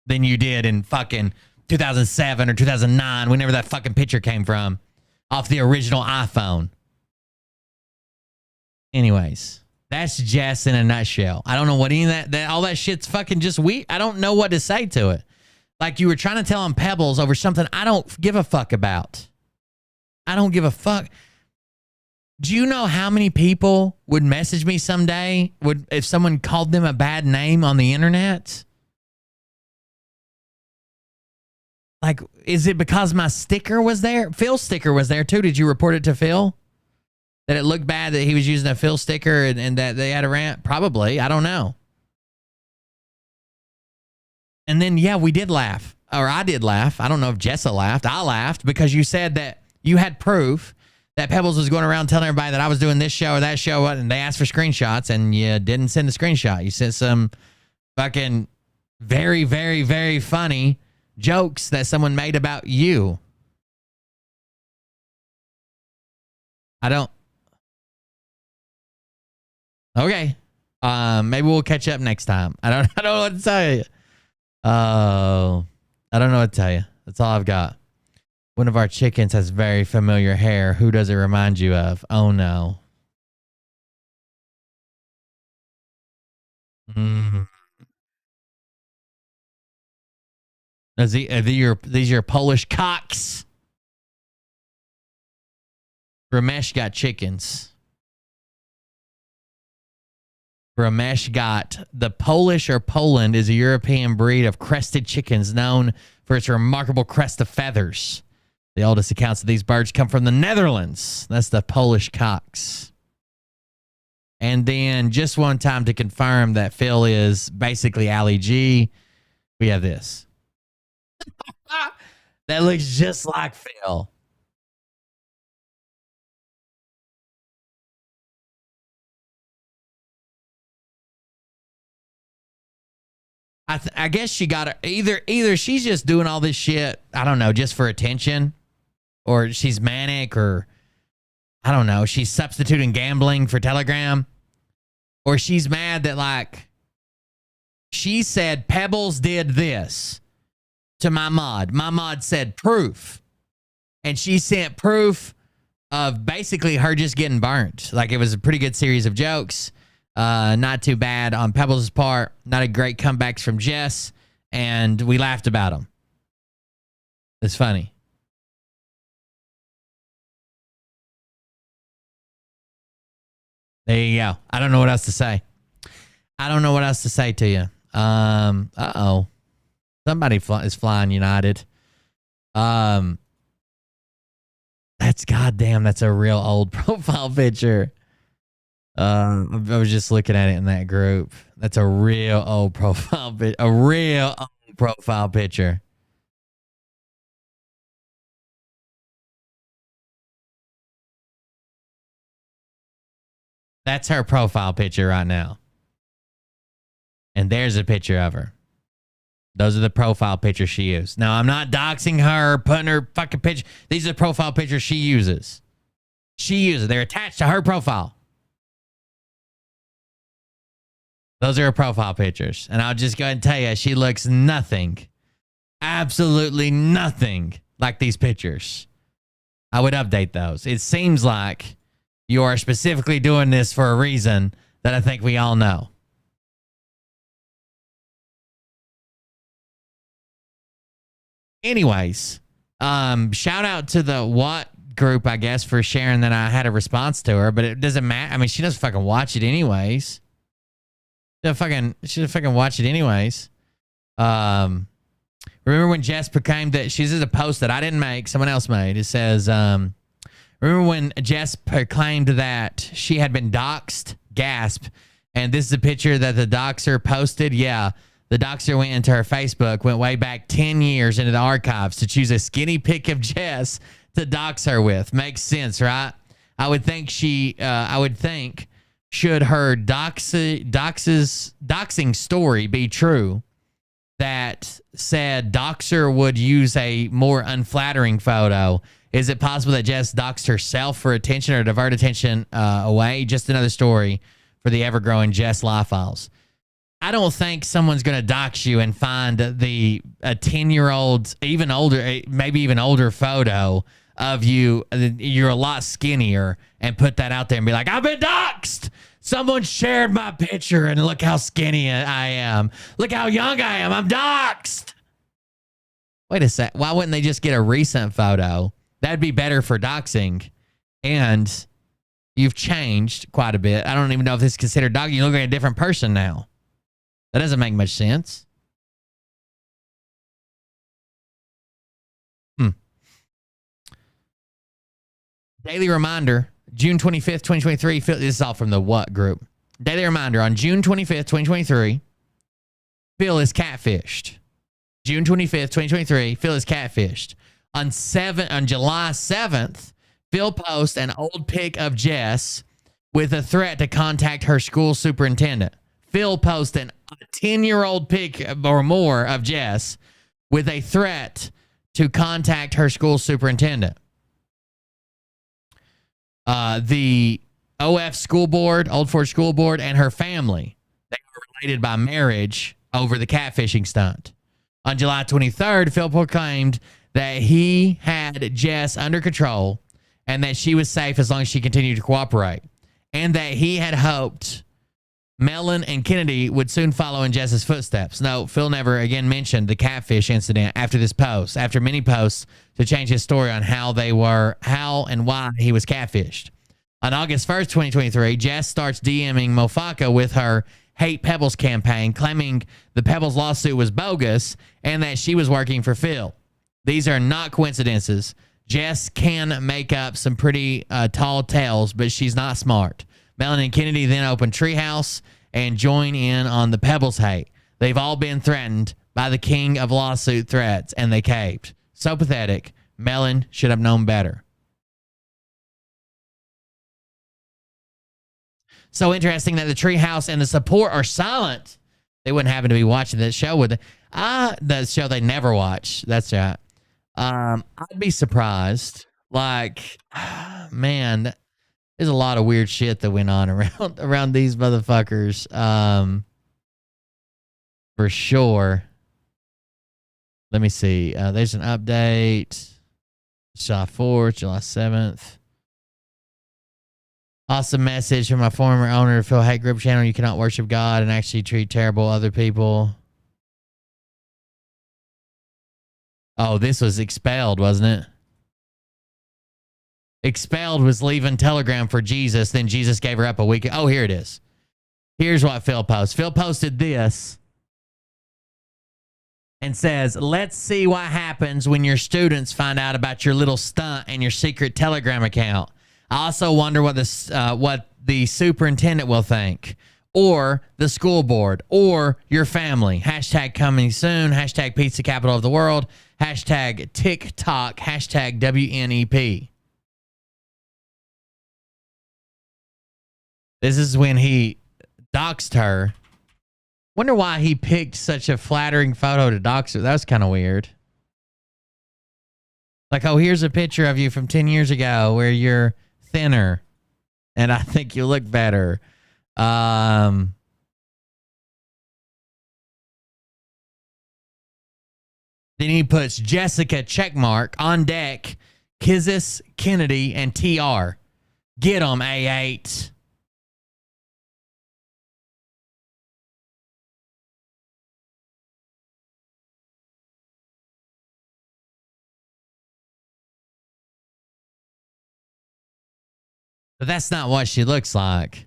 than you did in fucking 2007 or 2009, whenever that fucking picture came from, off the original iPhone. Anyways, that's Jess in a nutshell. I don't know what any of that all that shit's fucking just weird. I don't know what to say to it. Like, you were trying to tell him Pebbles over something I don't give a fuck about. I don't give a fuck. Do you know how many people would message me someday if someone called them a bad name on the internet? Like, is it because my sticker was there? Phil's sticker was there too. Did you report it to Phil? That it looked bad that he was using a Phil sticker and that they had a rant? Probably. I don't know. And then, yeah, we did laugh. Or I did laugh. I don't know if Jessa laughed. I laughed because you said that you had proof that Pebbles was going around telling everybody that I was doing this show or that show, and they asked for screenshots, and you didn't send a screenshot. You sent some fucking very, very, very funny jokes that someone made about you. I don't... Okay. Maybe we'll catch up next time. I don't know what to tell you. I don't know what to tell you. That's all I've got. One of our chickens has very familiar hair. Who does it remind you of? Oh no. These are Polish cocks. Ramesh got chickens. Ramesh got the Polish or Poland is a European breed of crested chickens known for its remarkable crest of feathers. The oldest accounts of these birds come from the Netherlands. That's the Polish cocks. And then just one time to confirm that Phil is basically Ali G, we have this. That looks just like Phil. I guess she got either she's just doing all this shit, I don't know, just for attention, or she's manic, or I don't know, she's substituting gambling for Telegram, or she's mad that, like, she said Pebbles did this to my mod. My mod said proof, and she sent proof of basically her just getting burnt. Like, it was a pretty good series of jokes. Not too bad on Pebbles' part. Not a great comebacks from Jess, and we laughed about them. It's funny. There you go. I don't know what else to say. I don't know what else to say to you. Uh-oh. Somebody is flying United. That's goddamn. That's a real old profile picture. I was just looking at it in that group. That's a real old profile a real old profile picture. That's her profile picture right now. And there's a picture of her. Those are the profile pictures she used. Now, I'm not doxing her, putting her fucking picture. These are the profile pictures she uses. They're attached to her profile. Those are her profile pictures. And I'll just go ahead and tell you, she looks nothing, absolutely nothing like these pictures. I would update those. It seems like you are specifically doing this for a reason that I think we all know. Anyways, shout out to the what group, I guess, for sharing that I had a response to her, but it doesn't matter. I mean, she doesn't fucking watch it anyways. She doesn't fucking watch it anyways. Remember when Jess proclaimed that she's a post that I didn't make, someone else made. It says, remember when Jess proclaimed that she had been doxxed? Gasp. And this is a picture that the doxer posted. Yeah. The doxer went into her Facebook, went way back 10 years into the archives to choose a skinny pic of Jess to dox her with. Makes sense, right? I would think should her doxing story be true, that said doxer would use a more unflattering photo, is it possible that Jess doxed herself for attention or divert attention away? Just another story for the ever-growing Jess Live Files. I don't think someone's going to dox you and find a 10-year-old, even older, maybe even older photo of you. You're a lot skinnier and put that out there and be like, I've been doxed. Someone shared my picture and look how skinny I am. Look how young I am. I'm doxed. Wait a sec. Why wouldn't they just get a recent photo? That'd be better for doxing. And you've changed quite a bit. I don't even know if this is considered doxing. You look like a different person now. That doesn't make much sense. Daily reminder, June 25th, 2023. This is all from the what group. Daily reminder, on June 25th, 2023, Phil is catfished. June 25th, 2023, Phil is catfished. On July 7th, Phil posts an old pic of Jess with a threat to contact her school superintendent. Phil posted a 10-year-old pic or more of Jess with a threat to contact her school superintendent. The OF school board, Old Fort School Board, and her family, they were related by marriage over the catfishing stunt. On July 23rd, Phil proclaimed that he had Jess under control and that she was safe as long as she continued to cooperate, and that he had hoped Mellon and Kennedy would soon follow in Jess's footsteps. No, Phil never again mentioned the catfish incident after this post, after many posts to change his story on how and why he was catfished. On August 1st, 2023, Jess starts DMing Mofaka with her Hate Pebbles campaign, claiming the Pebbles lawsuit was bogus and that she was working for Phil. These are not coincidences. Jess can make up some pretty tall tales, but she's not smart. Mellon and Kennedy then open Treehouse and join in on the Pebbles hate. They've all been threatened by the king of lawsuit threats, and they caved. So pathetic. Mellon should have known better. So interesting that the Treehouse and the support are silent. They wouldn't happen to be watching that show, would they? The show they never watch. That's right. I'd be surprised. Like, man, there's a lot of weird shit that went on around these motherfuckers. For sure. Let me see. There's an update. July 4th, July 7th. Awesome message from my former owner of Phil Hate Group channel. You cannot worship God and actually treat terrible other people. Oh, this was expelled, wasn't it? Expelled was leaving Telegram for Jesus. Then Jesus gave her up a week. Oh, here it is. Here's what Phil posted. Phil posted this. and says, "Let's see what happens when your students find out about your little stunt and your secret Telegram account. I also wonder what the superintendent will think, or the school board, or your family. Hashtag coming soon. Hashtag pizza capital of the world. Hashtag TikTok. Hashtag WNEP." This is when he doxed her. Wonder why he picked such a flattering photo to dox her. That was kind of weird. Like, oh, here's a picture of you from 10 years ago where you're thinner, and I think you look better. Then he puts Jessica checkmark on deck, Kizis, Kennedy, and TR. Get 'em, A8. But that's not what she looks like.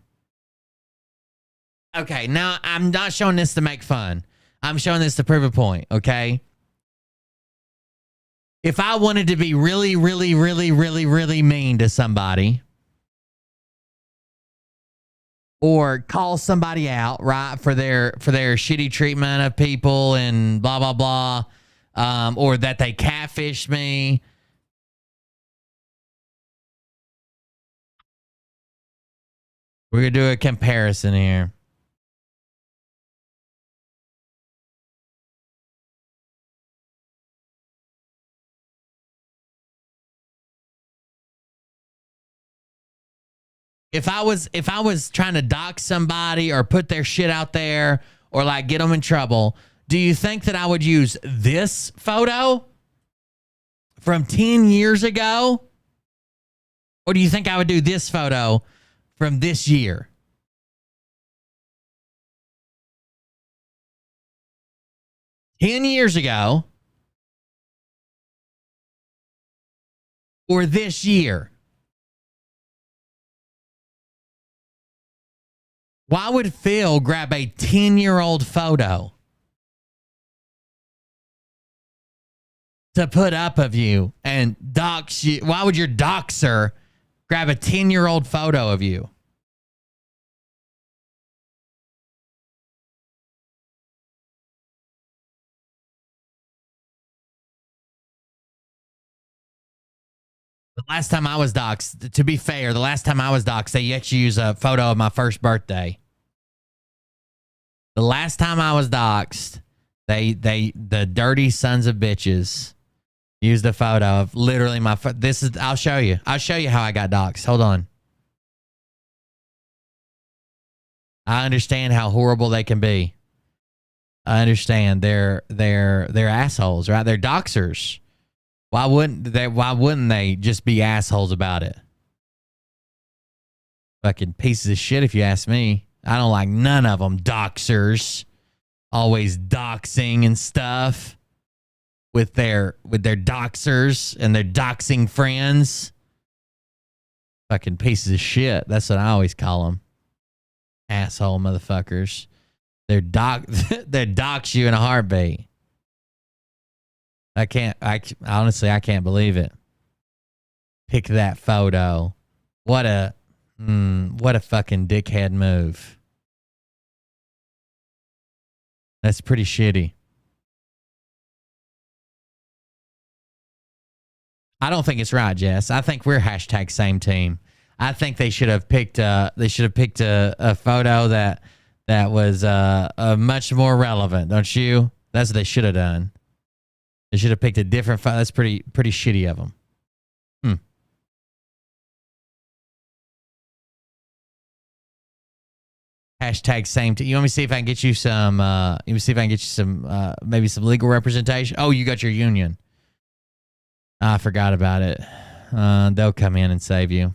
Okay, now I'm not showing this to make fun. I'm showing this to prove a point, okay? If I wanted to be really, really, really, really, really mean to somebody, or call somebody out, right, for their shitty treatment of people and blah, blah, blah, or that they catfished me, we're going to do a comparison here. If I was trying to dox somebody or put their shit out there or like get them in trouble, do you think that I would use this photo from 10 years ago? Or do you think I would do this photo from this year? $10 years ago or this year? Why would Phil grab a 10-year-old photo to put up of you and dox you? Why would your doxer grab a 10-year-old photo of you? The last time I was doxed, to be fair, the last time I was doxed, they actually use a photo of my first birthday. The last time I was doxed, the dirty sons of bitches used a photo of literally my. I'll show you. I'll show you how I got doxed. Hold on. I understand how horrible they can be. I understand they're assholes, right? They're doxers. Why wouldn't they just be assholes about it? Fucking pieces of shit, if you ask me. I don't like none of them. Doxers, always doxing and stuff with their doxers and their doxing friends. Fucking pieces of shit. That's what I always call them. Asshole motherfuckers. They dox you in a heartbeat. Honestly, I can't believe it. Pick that photo. What a fucking dickhead move. That's pretty shitty. I don't think it's right, Jess. I think we're hashtag same team. I think they should have picked a photo that was much more relevant, don't you? That's what they should have done. They should have picked a different photo. That's pretty shitty of them. Hashtag same team. You want me to see if I can get you some? Maybe some legal representation. Oh, you got your union. I forgot about it. They'll come in and save you.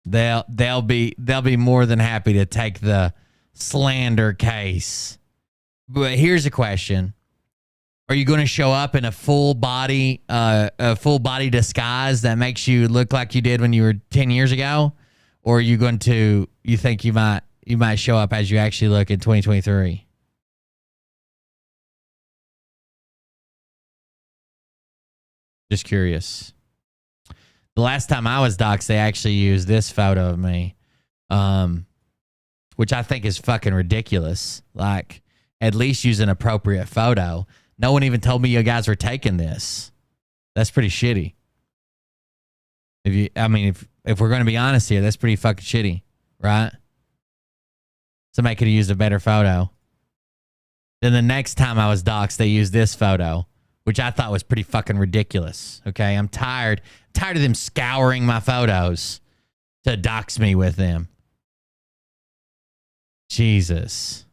They'll be more than happy to take the slander case. But here's a question: are you going to show up in a full body disguise that makes you look like you did when you were 10 years ago, or are you going to? You think you might show up as you actually look in 2023? Just curious. The last time I was doxxed, they actually used this photo of me, which I think is fucking ridiculous. Like, at least use an appropriate photo. No one even told me you guys were taking this. That's pretty shitty. If we're going to be honest here, that's pretty fucking shitty, right? Somebody could have used a better photo. Then the next time I was doxxed, they used this photo, which I thought was pretty fucking ridiculous. Okay, I'm tired of them scouring my photos to dox me with them. Jesus.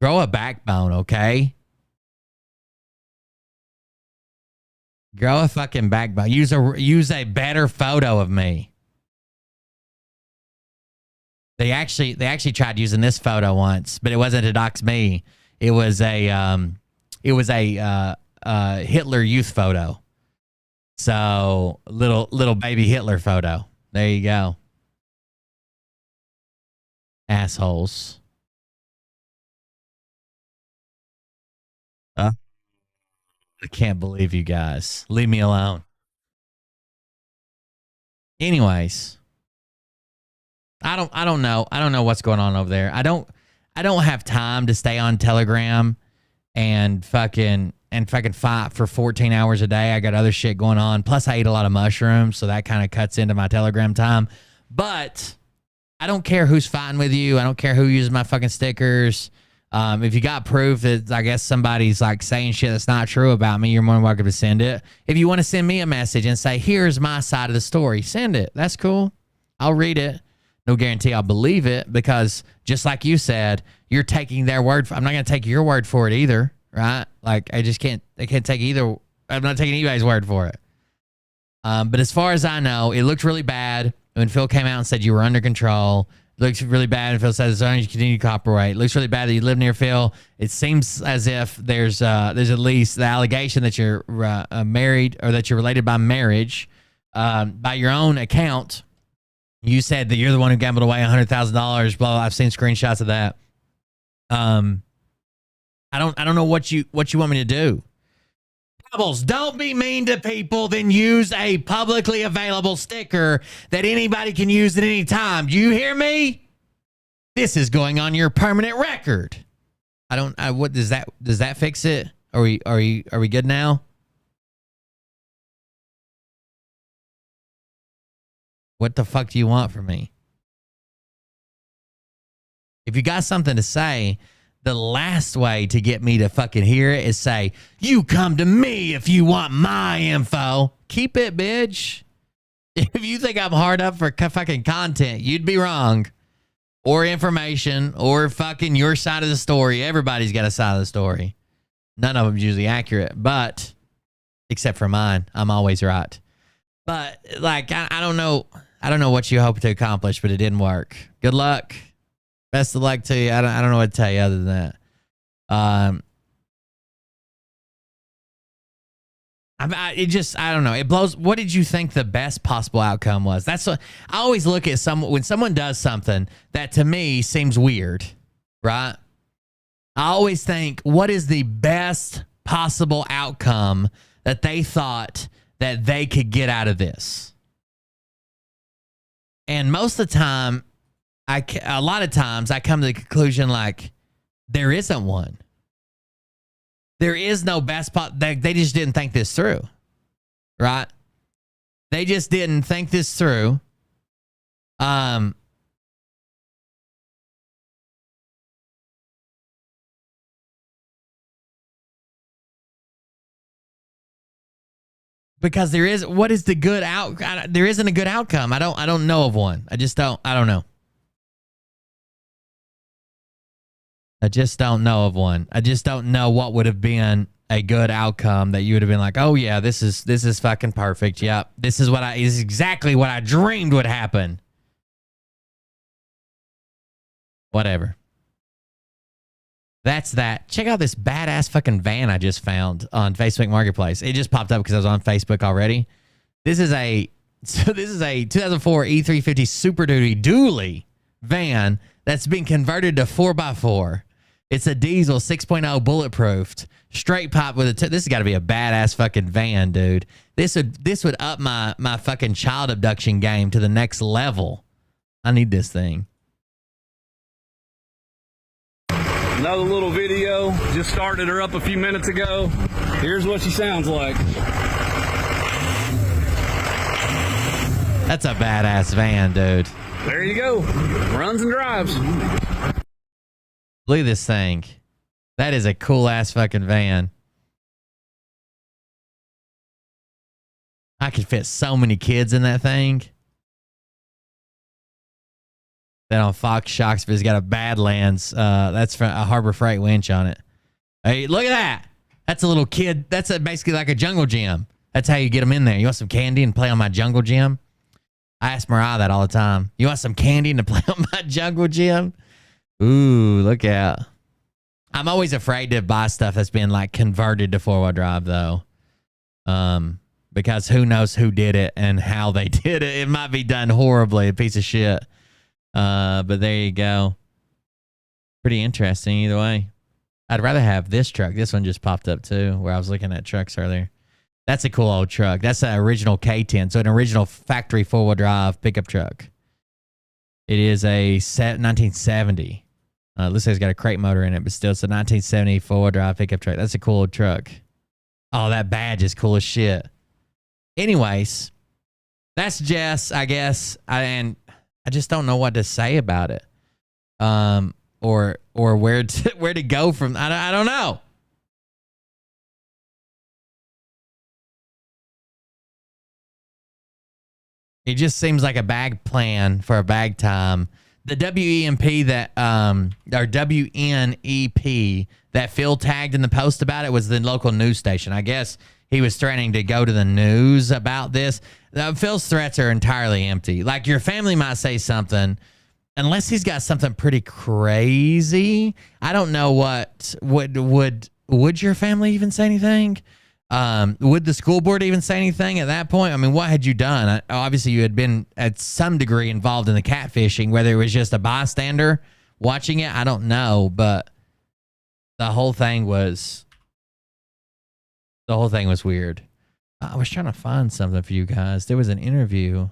Grow a backbone, okay? Grow a fucking backbone. Use a better photo of me. They actually tried using this photo once, but it wasn't to dox me. It was a Hitler youth photo. So little baby Hitler photo. There you go. Assholes. I can't believe you guys. Leave me alone. Anyways, I don't know. I don't know what's going on over there. I don't have time to stay on Telegram and fucking fight for 14 hours a day. I got other shit going on. Plus I eat a lot of mushrooms, so that kind of cuts into my Telegram time. But I don't care who's fighting with you. I don't care who uses my fucking stickers. If you got proof that I guess somebody's like saying shit that's not true about me, you're more than welcome to send it. If you want to send me a message and say, here's my side of the story, send it. That's cool. I'll read it. No guarantee I'll believe it, because just like you said, you're taking their word for, I'm not going to take your word for it either, right? Like I can't take either. I'm not taking anybody's word for it. But as far as I know, it looked really bad when Phil came out and said you were under control. It looks really bad when Phil says as long as you continue to cooperate. It looks really bad that you live near Phil. It seems as if there's at least the allegation that you're married, or that you're related by marriage. By your own account, you said that you're the one who gambled away $100,000. Blah. I've seen screenshots of that. I don't know what you want me to do. Bubbles, don't be mean to people, then use a publicly available sticker that anybody can use at any time. Do you hear me? This is going on your permanent record. What does that fix it? Are we good now? What the fuck do you want from me? If you got something to say, the last way to get me to fucking hear it is say, you come to me if you want my info. Keep it, bitch. If you think I'm hard up for fucking content, you'd be wrong. Or information, or fucking your side of the story. Everybody's got a side of the story. None of them's usually accurate, but except for mine, I'm always right. But like, I don't know what you hope to accomplish, but it didn't work. Good luck. Best of luck to you. I don't know what to tell you other than that. I don't know. It blows. What did you think the best possible outcome was? That's what I always look at. When someone does something that to me seems weird, right? I always think, what is the best possible outcome that they thought that they could get out of this? And most of the time, a lot of times I come to the conclusion like there isn't one. There is no best part. They just didn't think this through, right? They just didn't think this through. Because there isn't a good outcome. I don't know of one. I don't know. I just don't know of one. I just don't know what would have been a good outcome that you would have been like, oh yeah, this is fucking perfect. Yep. This is exactly what I dreamed would happen. Whatever. That's that. Check out this badass fucking van I just found on Facebook Marketplace. It just popped up because I was on Facebook already. This is a 2004 E350 Super Duty dually van that's been converted to 4x4. It's a diesel 6.0 bulletproofed, straight pop with a. This has got to be a badass fucking van, dude. This would up my fucking child abduction game to the next level. I need this thing. Another little video. Just started her up a few minutes ago. Here's what she sounds like. That's a badass van, dude. There you go. Runs and drives. Look at this thing. That is a cool ass fucking van. I could fit so many kids in that thing. Then on Fox Shocks, but it's got a Badlands. That's from a Harbor Freight winch on it. Hey, look at that. That's a little kid. That's basically like a jungle gym. That's how you get them in there. You want some candy and play on my jungle gym? I ask Mariah that all the time. You want some candy to play on my jungle gym? Ooh, look out. I'm always afraid to buy stuff that's been like converted to four-wheel drive though. Because who knows who did it and how they did it. It might be done horribly, a piece of shit. But there you go. Pretty interesting either way. I'd rather have this truck. This one just popped up too, where I was looking at trucks earlier. That's a cool old truck. That's an original K10. So an original factory four-wheel drive pickup truck. It is a 1970. Looks like it's got a crate motor in it, but still it's a 1970 four-wheel drive pickup truck. That's a cool old truck. Oh, that badge is cool as shit. Anyways, that's Jess, I guess. And I just don't know what to say about it. Or where to go from. I don't know. It just seems like a bag plan for a bag time. The WEMP that or WNEP that Phil tagged in the post about it was the local news station. I guess he was threatening to go to the news about this. Phil's threats are entirely empty. Like, your family might say something, unless he's got something pretty crazy. I don't know what would your family even say anything? Would the school board even say anything at that point? I mean, what had you done? Obviously, you had been at some degree involved in the catfishing, whether it was just a bystander watching it. I don't know, but the whole thing was weird. I was trying to find something for you guys. There was an interview,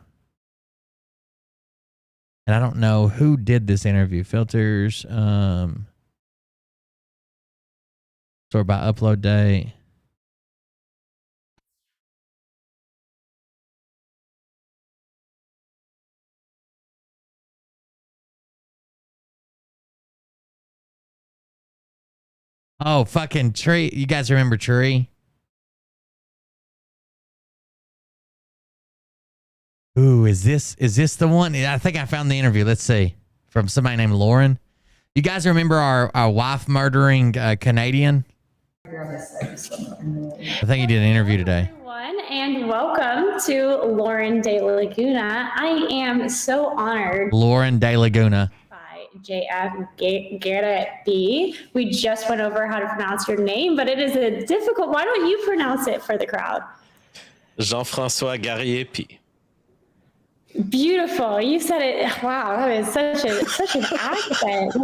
and I don't know who did this interview. Filters, sort by upload date. Oh, fucking Tree. You guys remember Tree? Ooh, is this the one? I think I found the interview. Let's see. From somebody named Lauren. You guys remember our wife murdering Canadian? I think he did an interview today. Everyone, and welcome to Lauren De Laguna. I am so honored. Lauren De Laguna. JF Garrett B. We just went over how to pronounce your name, but it is a difficult. Why don't you pronounce it for the crowd? Jean-François Garrier-P. Beautiful. You said it. Wow, that is such an accent.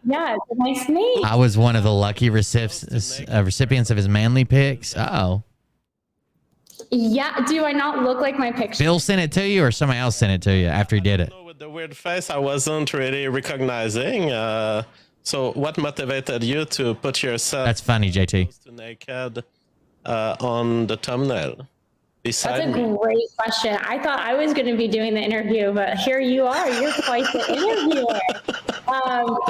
Yeah, it's a nice name. I was one of the lucky recipients of his manly pics. Uh-oh. Yeah. Do I not look like my picture? Bill sent it to you, or somebody else sent it to you after he did it? With the weird face, I wasn't really recognizing. So what motivated you to put yourself... That's funny, JT. ...naked on the thumbnail? That's a great question. I thought I was going to be doing the interview, but here you are. You're quite the interviewer.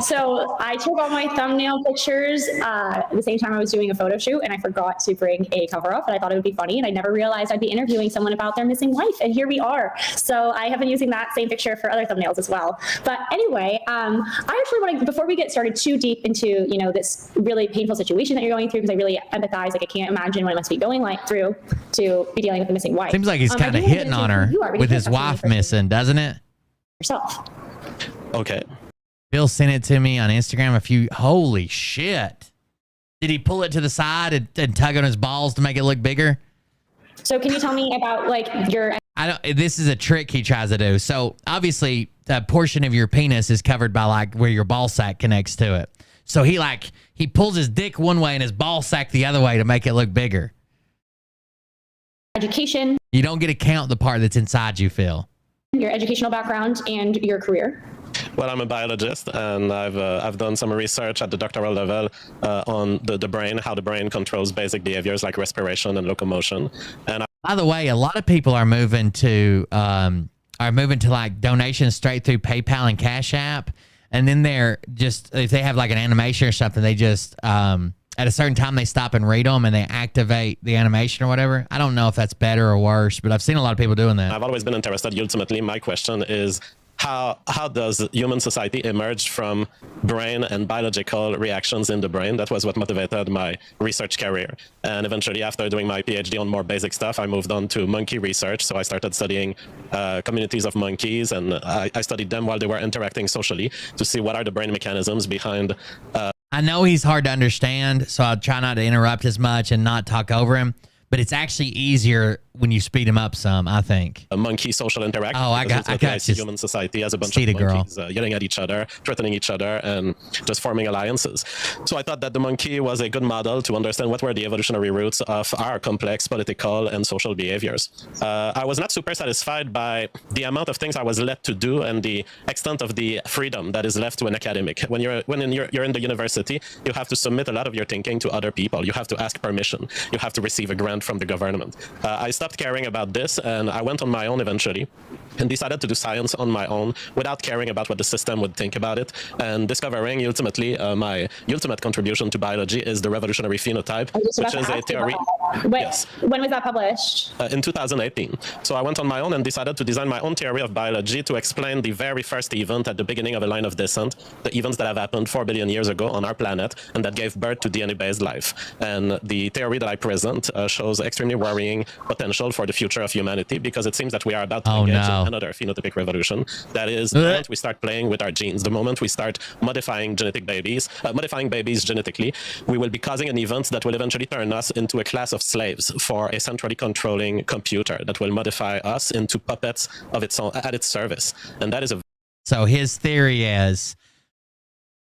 So I took all my thumbnail pictures at the same time I was doing a photo shoot, and I forgot to bring a cover up, and I thought it would be funny, and I never realized I'd be interviewing someone about their missing wife, and here we are. So I have been using that same picture for other thumbnails as well. But anyway, I actually want to, before we get started too deep into, this really painful situation that you're going through, because I really empathize. Like, I can't imagine what it must be going through to be dealing with the missing wife. Seems like he's kind of hitting on her with his wife missing, doesn't it? Yourself. Okay. Bill sent it to me on Instagram holy shit. Did he pull it to the side and tug on his balls to make it look bigger? So can you tell me about your... This is a trick he tries to do. So obviously a portion of your penis is covered by where your ball sack connects to it. So he pulls his dick one way and his ball sack the other way to make it look bigger. Education. You don't get to count the part that's inside you, Phil. Your educational background and your career. Well, I'm a biologist, and I've done some research at the doctoral level on the brain, how the brain controls basic behaviors like respiration and locomotion. And by the way, a lot of people are moving to like donations straight through PayPal and Cash App, and then they're just, if they have like an animation or something, they just at a certain time they stop and read them and they activate the animation or whatever. I don't know if that's better or worse, but I've seen a lot of people doing that. I've always been interested. Ultimately, my question is, how does human society emerge from brain and biological reactions in the brain? That was what motivated my research career. And eventually, after doing my PhD on more basic stuff, I moved on to monkey research. So I started studying communities of monkeys, and I studied them while they were interacting socially to see what are the brain mechanisms behind. I know he's hard to understand, so I'll try not to interrupt as much and not talk over him. But it's actually easier when you speed him up some, I think. A monkey social interaction. Oh, I got see human society as a bunch of monkeys yelling at each other, threatening each other, and just forming alliances. So I thought that the monkey was a good model to understand what were the evolutionary roots of our complex political and social behaviors. I was not super satisfied by the amount of things I was let to do and the extent of the freedom that is left to an academic. When you're in the university, you have to submit a lot of your thinking to other people. You have to ask permission. You have to receive a grant from the government. I stopped caring about this, and I went on my own eventually and decided to do science on my own without caring about what the system would think about it, and discovering ultimately my ultimate contribution to biology is the revolutionary phenotype, which is a theory. Yes. When was that published? In 2018. So I went on my own and decided to design my own theory of biology to explain the very first event at the beginning of a line of descent, the events that have happened 4 billion years ago on our planet and that gave birth to DNA-based life. And the theory that I present shows extremely worrying potential for the future of humanity, because it seems that we are about to engage in another phenotypic revolution. That is, the moment we start playing with our genes, the moment we start modifying babies genetically, we will be causing an event that will eventually turn us into a class of slaves for a centrally controlling computer that will modify us into puppets of its own at its service. And that is a... So his theory is,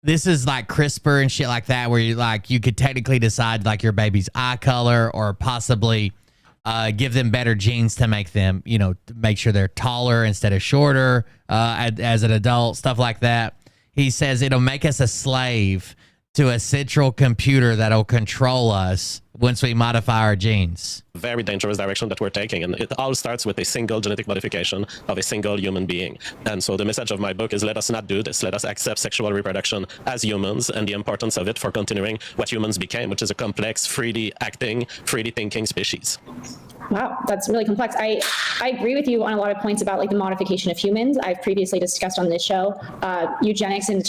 this is like CRISPR and shit like that, where you could technically decide like your baby's eye color, or possibly give them better genes to make them, make sure they're taller instead of shorter as an adult, stuff like that. He says it'll make us a slave to a central computer that'll control us once we modify our genes. Very dangerous direction that we're taking, and it all starts with a single genetic modification of a single human being. And so the message of my book is, let us not do this. Let us accept sexual reproduction as humans and the importance of it for continuing what humans became, which is a complex, freely acting, freely thinking species. Wow, that's really complex. I agree with you on a lot of points about like the modification of humans. I've previously discussed on this show eugenics in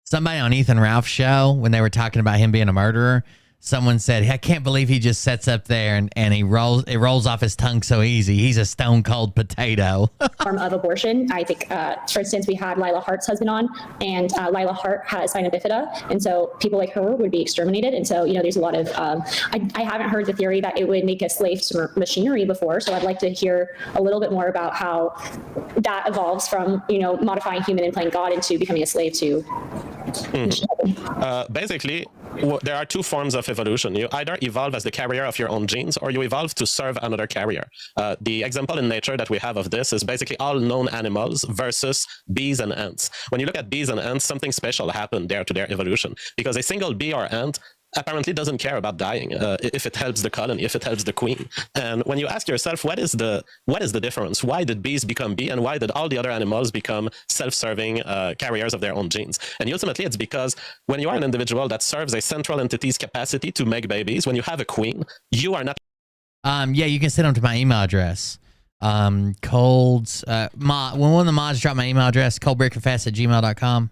Somebody on Ethan Ralph's show, when they were talking about him being a murderer, someone said, I can't believe he just sits up there and it rolls off his tongue so easy. He's a stone cold potato. Form of abortion. I think, for instance, we had Lila Hart's husband on, and Lila Hart has spina bifida, and so people like her would be exterminated. And so, there's a lot of, I haven't heard the theory that it would make us slaves to machinery before, so I'd like to hear a little bit more about how that evolves from, modifying human and playing God into becoming a slave to. Basically, there are two forms of evolution. You either evolve as the carrier of your own genes, or you evolve to serve another carrier. The example in nature that we have of this is basically all known animals versus bees and ants. When you look at bees and ants, something special happened there to their evolution, because a single bee or ant apparently doesn't care about dying if it helps the colony, if it helps the queen. And when you ask yourself, what is the difference? Why did bees become bee, and why did all the other animals become self-serving carriers of their own genes? And ultimately, it's because when you are an individual that serves a central entity's capacity to make babies, when you have a queen, you are not... Yeah, you can send them to my email address. When one of the mods drop my email address, coldbeerconfess@gmail.com.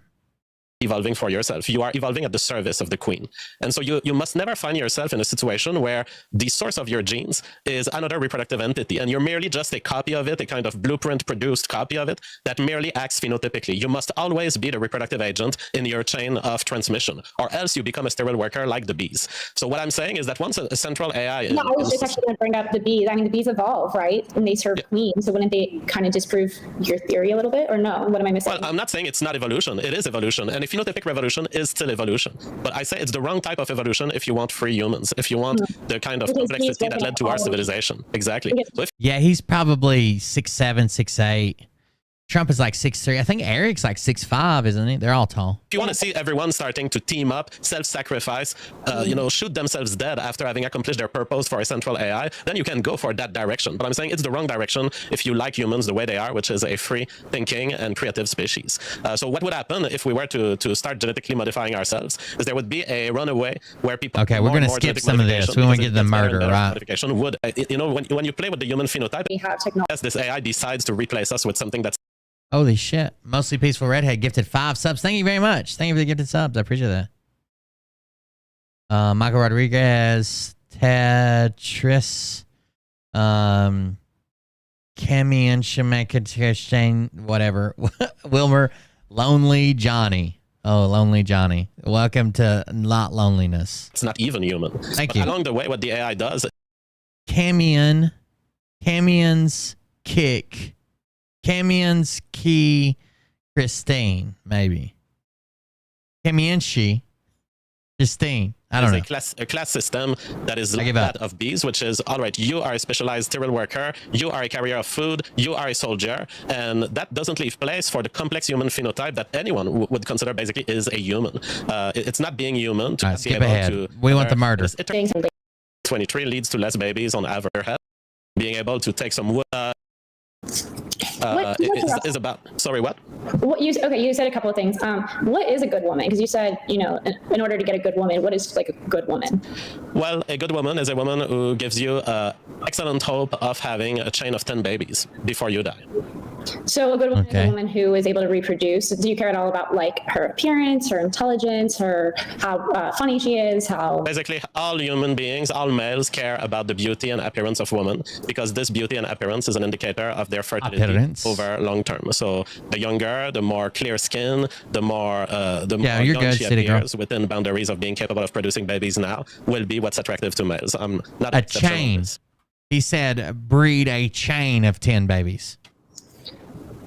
Evolving for yourself. You are evolving at the service of the queen. And so you must never find yourself in a situation where the source of your genes is another reproductive entity, and you're merely just a copy of it, a kind of blueprint produced copy of it that merely acts phenotypically. You must always be the reproductive agent in your chain of transmission, or else you become a sterile worker like the bees. So what I'm saying is that once a central AI... No, I was just actually going to bring up the bees. I mean, the bees evolve, right? And they serve queens. So wouldn't they kind of disprove your theory a little bit, or no? What am I missing? Well, I'm not saying it's not evolution. It is evolution. And a phenotypic revolution is still evolution. But I say it's the wrong type of evolution if you want free humans, if you want the kind of complexity that led to our civilization. Exactly. So if Yeah, he's probably 6'7", 6'8". Trump is like 6'3". I think Eric's like 6'5", isn't he? They're all tall. you want to see everyone starting to team up, self-sacrifice, shoot themselves dead after having accomplished their purpose for a central AI, then you can go for that direction. But I'm saying it's the wrong direction if you like humans the way they are, which is a free thinking and creative species. So what would happen if we were to start genetically modifying ourselves is there would be a runaway where people... Okay, we're going to skip some of this. We want to get the murder, right? Modification would, when you play with the human phenotype, as this AI decides to replace us with something that's... Holy shit. Mostly Peaceful Redhead gifted 5 subs. Thank you very much. Thank you for the gifted subs. I appreciate that. Michael Rodriguez, Tetris, Cami and Shemeka, whatever. Wilmer, Lonely Johnny. Oh, Lonely Johnny. Welcome to Not Loneliness. It's not even human. Thank you. Along the way, what the AI does... Camion's Kick. Camion's Key, Christine, maybe. Camienshi, Christine. I don't know. A class system that is like that of bees, which is, all right, you are a specialized sterile worker, you are a carrier of food, you are a soldier, and that doesn't leave place for the complex human phenotype that anyone would consider basically is a human. It's not being human to skip ahead. We want the murder. 23 leads to less babies on average. Being able to take some wood... is about sorry what you said a couple of things. What is a good woman? Because you said, in order to get a good woman, what is like a good woman? Well, a good woman is a woman who gives you excellent hope of having a chain of 10 babies before you die. So a good woman is a woman who is able to reproduce. Do you care at all about like her appearance, her intelligence, how funny she is, how... Basically, all human beings, all males care about the beauty and appearance of women because this beauty and appearance is an indicator of their fertility over long term. So the younger, the more clear skin, the more young she appears within boundaries of being capable of producing babies now will be what's attractive to males. I'm not a chain. He said breed a chain of 10 babies.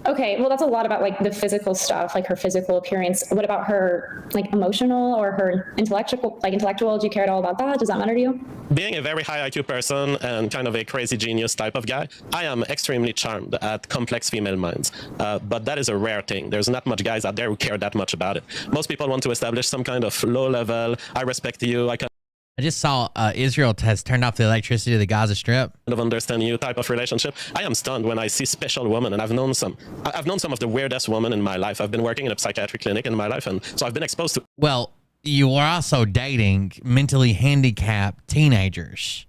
Okay, well, that's a lot about like the physical stuff, like her physical appearance. What about her like emotional or her intellectual? Do you care at all about that? Does that matter to you? Being a very high IQ person and kind of a crazy genius type of guy, I am extremely charmed at complex female minds. But that is a rare thing. There's not much guys out there who care that much about it. Most people want to establish some kind of low level, I respect you, I just saw Israel has turned off the electricity to the Gaza Strip. Of understand you type of relationship. I am stunned when I see special women, and I've known some of the weirdest women in my life. I've been working in a psychiatric clinic in my life, and so I've been exposed to... Well, you are also dating mentally handicapped teenagers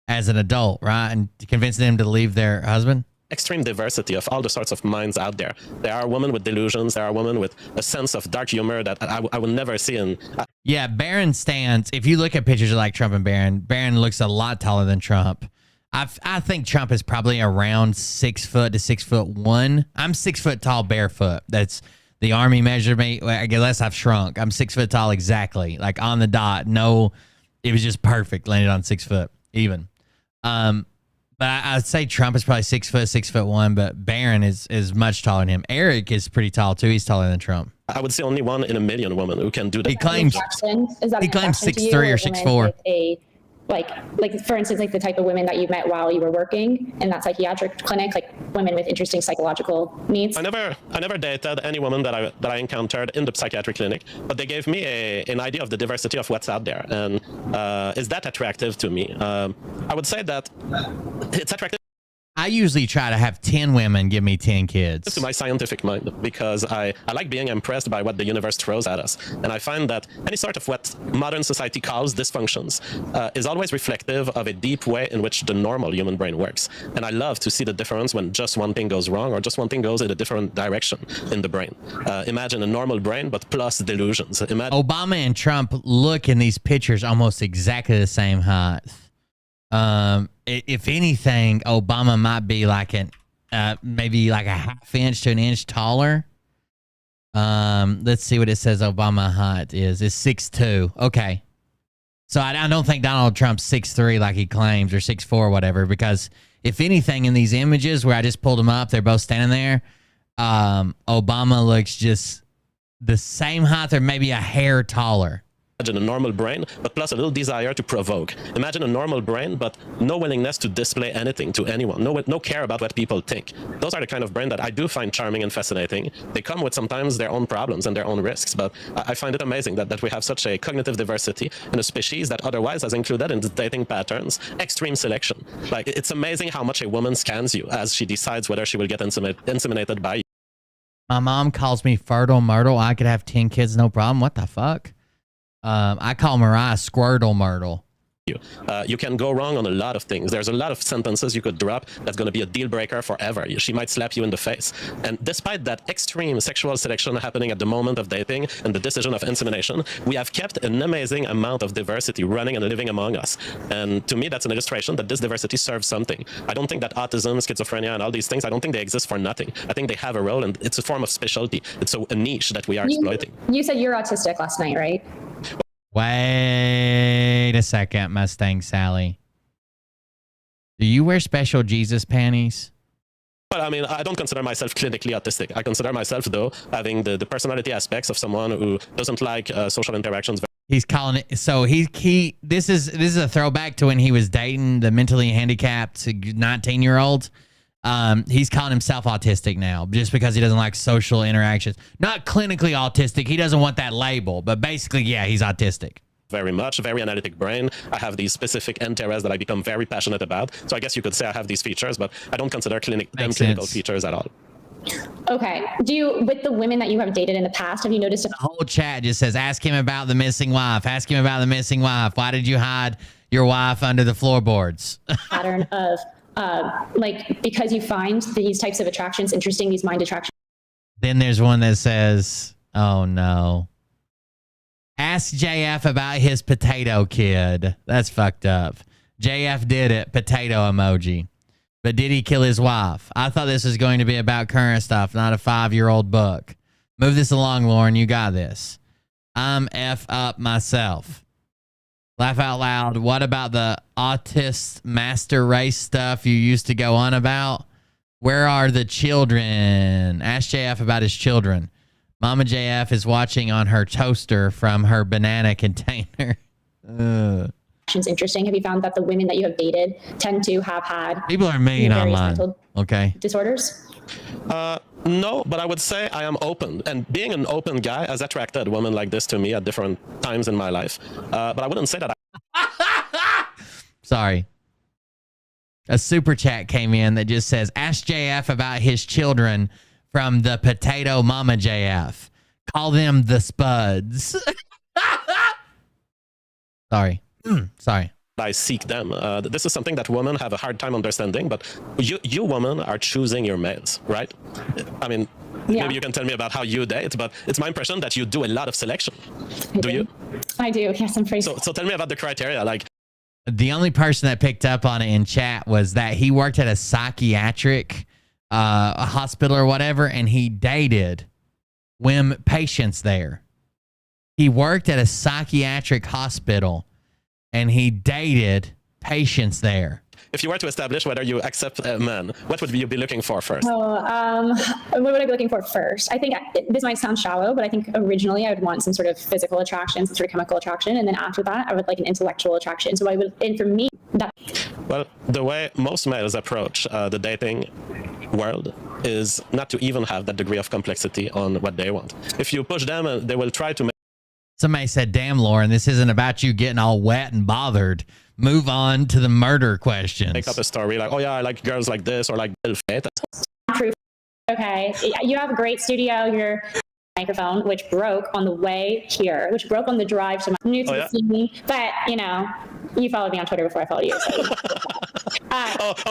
as an adult, right? And convincing them to leave their husband? Extreme diversity of all the sorts of minds out there. There are women with delusions. There are women with a sense of dark humor that I will never see in... Yeah, Barron stands... If you look at pictures of like Trump and Barron looks a lot taller than Trump. I think Trump is probably around 6 foot to 6'1". I'm 6 foot tall barefoot. That's the army measured me. I guess I've shrunk. I'm 6 foot tall exactly, like on the dot. No, it was just perfect. Landed on 6 foot even. But I'd say Trump is probably 6 foot, 6'1", but Barron is much taller than him. Eric is pretty tall too. He's taller than Trump. I would say only 1 in a million women who can do that. He claims 6'3" or 6'4". Like for instance, like the type of women that you met while you were working in that psychiatric clinic, like women with interesting psychological needs. I never dated any woman that I encountered in the psychiatric clinic, but they gave me an idea of the diversity of what's out there, and is that attractive to me? I would say that it's attractive. I usually try to have 10 women give me 10 kids. To my scientific mind, because I like being impressed by what the universe throws at us. And I find that any sort of what modern society calls dysfunctions is always reflective of a deep way in which the normal human brain works. And I love to see the difference when just one thing goes wrong or just one thing goes in a different direction in the brain. Imagine a normal brain, but plus delusions. Obama and Trump look in these pictures almost exactly the same height. If anything, Obama might be like maybe like a ½ inch to an inch taller. Let's see what it says Obama height is. It's 6'2". Okay. So I don't think Donald Trump's 6'3" like he claims, or 6'4", or whatever, because if anything in these images where I just pulled them up, they're both standing there. Obama looks just the same height or maybe a hair taller. Imagine a normal brain, but plus a little desire to provoke. Imagine a normal brain, but no willingness to display anything to anyone. No care about what people think. Those are the kind of brain that I do find charming and fascinating. They come with sometimes their own problems and their own risks, but I find it amazing that we have such a cognitive diversity in a species that otherwise has included in the dating patterns extreme selection. Like, it's amazing how much a woman scans you as she decides whether she will get inseminated by you. My mom calls me fertile myrtle. I could have 10 kids, no problem. What the fuck? I call Mariah Squirtle Myrtle. You can go wrong on a lot of things. There's a lot of sentences you could drop that's going to be a deal breaker forever. She might slap you in the face. And despite that extreme sexual selection happening at the moment of dating and the decision of insemination, we have kept an amazing amount of diversity running and living among us. And to me, that's an illustration that this diversity serves something. I don't think that autism, schizophrenia, and all these things, I don't think they exist for nothing. I think they have a role, and it's a form of specialty. It's a niche that we are exploiting. You said you're autistic last night, right? Wait a second, Mustang Sally. Do you wear special Jesus panties? Well, I mean, I don't consider myself clinically autistic. I consider myself, though, having the personality aspects of someone who doesn't like social interactions. He's calling it. So this is a throwback to when he was dating the mentally handicapped 19-year-old. He's calling himself autistic now just because he doesn't like social interactions. Not clinically autistic. He doesn't want that label, but basically, yeah, he's autistic. Very much, very analytic brain. I have these specific interests that I become very passionate about. So I guess you could say I have these features, but I don't consider clinical features at all. Okay. With the women that you have dated in the past, have you noticed the whole chat just says, ask him about the missing wife. Ask him about the missing wife. Why did you hide your wife under the floorboards? Pattern of because you find these types of attractions interesting, these mind attractions. Then there's one that says, oh no. Ask JF about his potato kid. That's fucked up. JF did it. Potato emoji. But did he kill his wife? I thought this was going to be about current stuff, not a 5-year-old book. Move this along, Lauren. You got this. I'm F up myself. Laugh out loud. What about the autist master race stuff you used to go on about? Where are the children? Ask JF about his children. Mama JF is watching on her toaster from her banana container. Interesting. Have you found that the women that you have dated tend to have had people are mean online? Okay. Disorders? No, but I would say I am open, and being an open guy has attracted women like this to me at different times in my life. But I wouldn't say that. Sorry. A super chat came in that just says, ask JF about his children from the potato mama JF. Call them the spuds. Sorry. Sorry. I seek them. This is something that women have a hard time understanding, but you women are choosing your males, right? I mean, maybe you can tell me about how you date, but it's my impression that you do a lot of selection. Do you? I do. Yes, I'm pretty. So tell me about the criteria. Like, the only person that picked up on it in chat was that he worked at a psychiatric a hospital or whatever, and he dated women patients there. He worked at a psychiatric hospital, and he dated patients there. If you were to establish whether you accept a man, what would you be looking for first? What would I be looking for first? I think this might sound shallow, but I think originally I would want some sort of physical attraction, some sort of chemical attraction, and then after that, I would like an intellectual attraction. So and for me, that. Well, the way most males approach the dating world is not to even have that degree of complexity on what they want. If you push them, they will try to make. Somebody said, damn, Lauren, this isn't about you getting all wet and bothered. Move on to the murder questions. Make up a story like, oh yeah, I like girls like this, or like True. Okay. You have a great studio. Your microphone, which broke on the way here, which broke on the drive to my new to the scene. But, you followed me on Twitter before I followed you. So.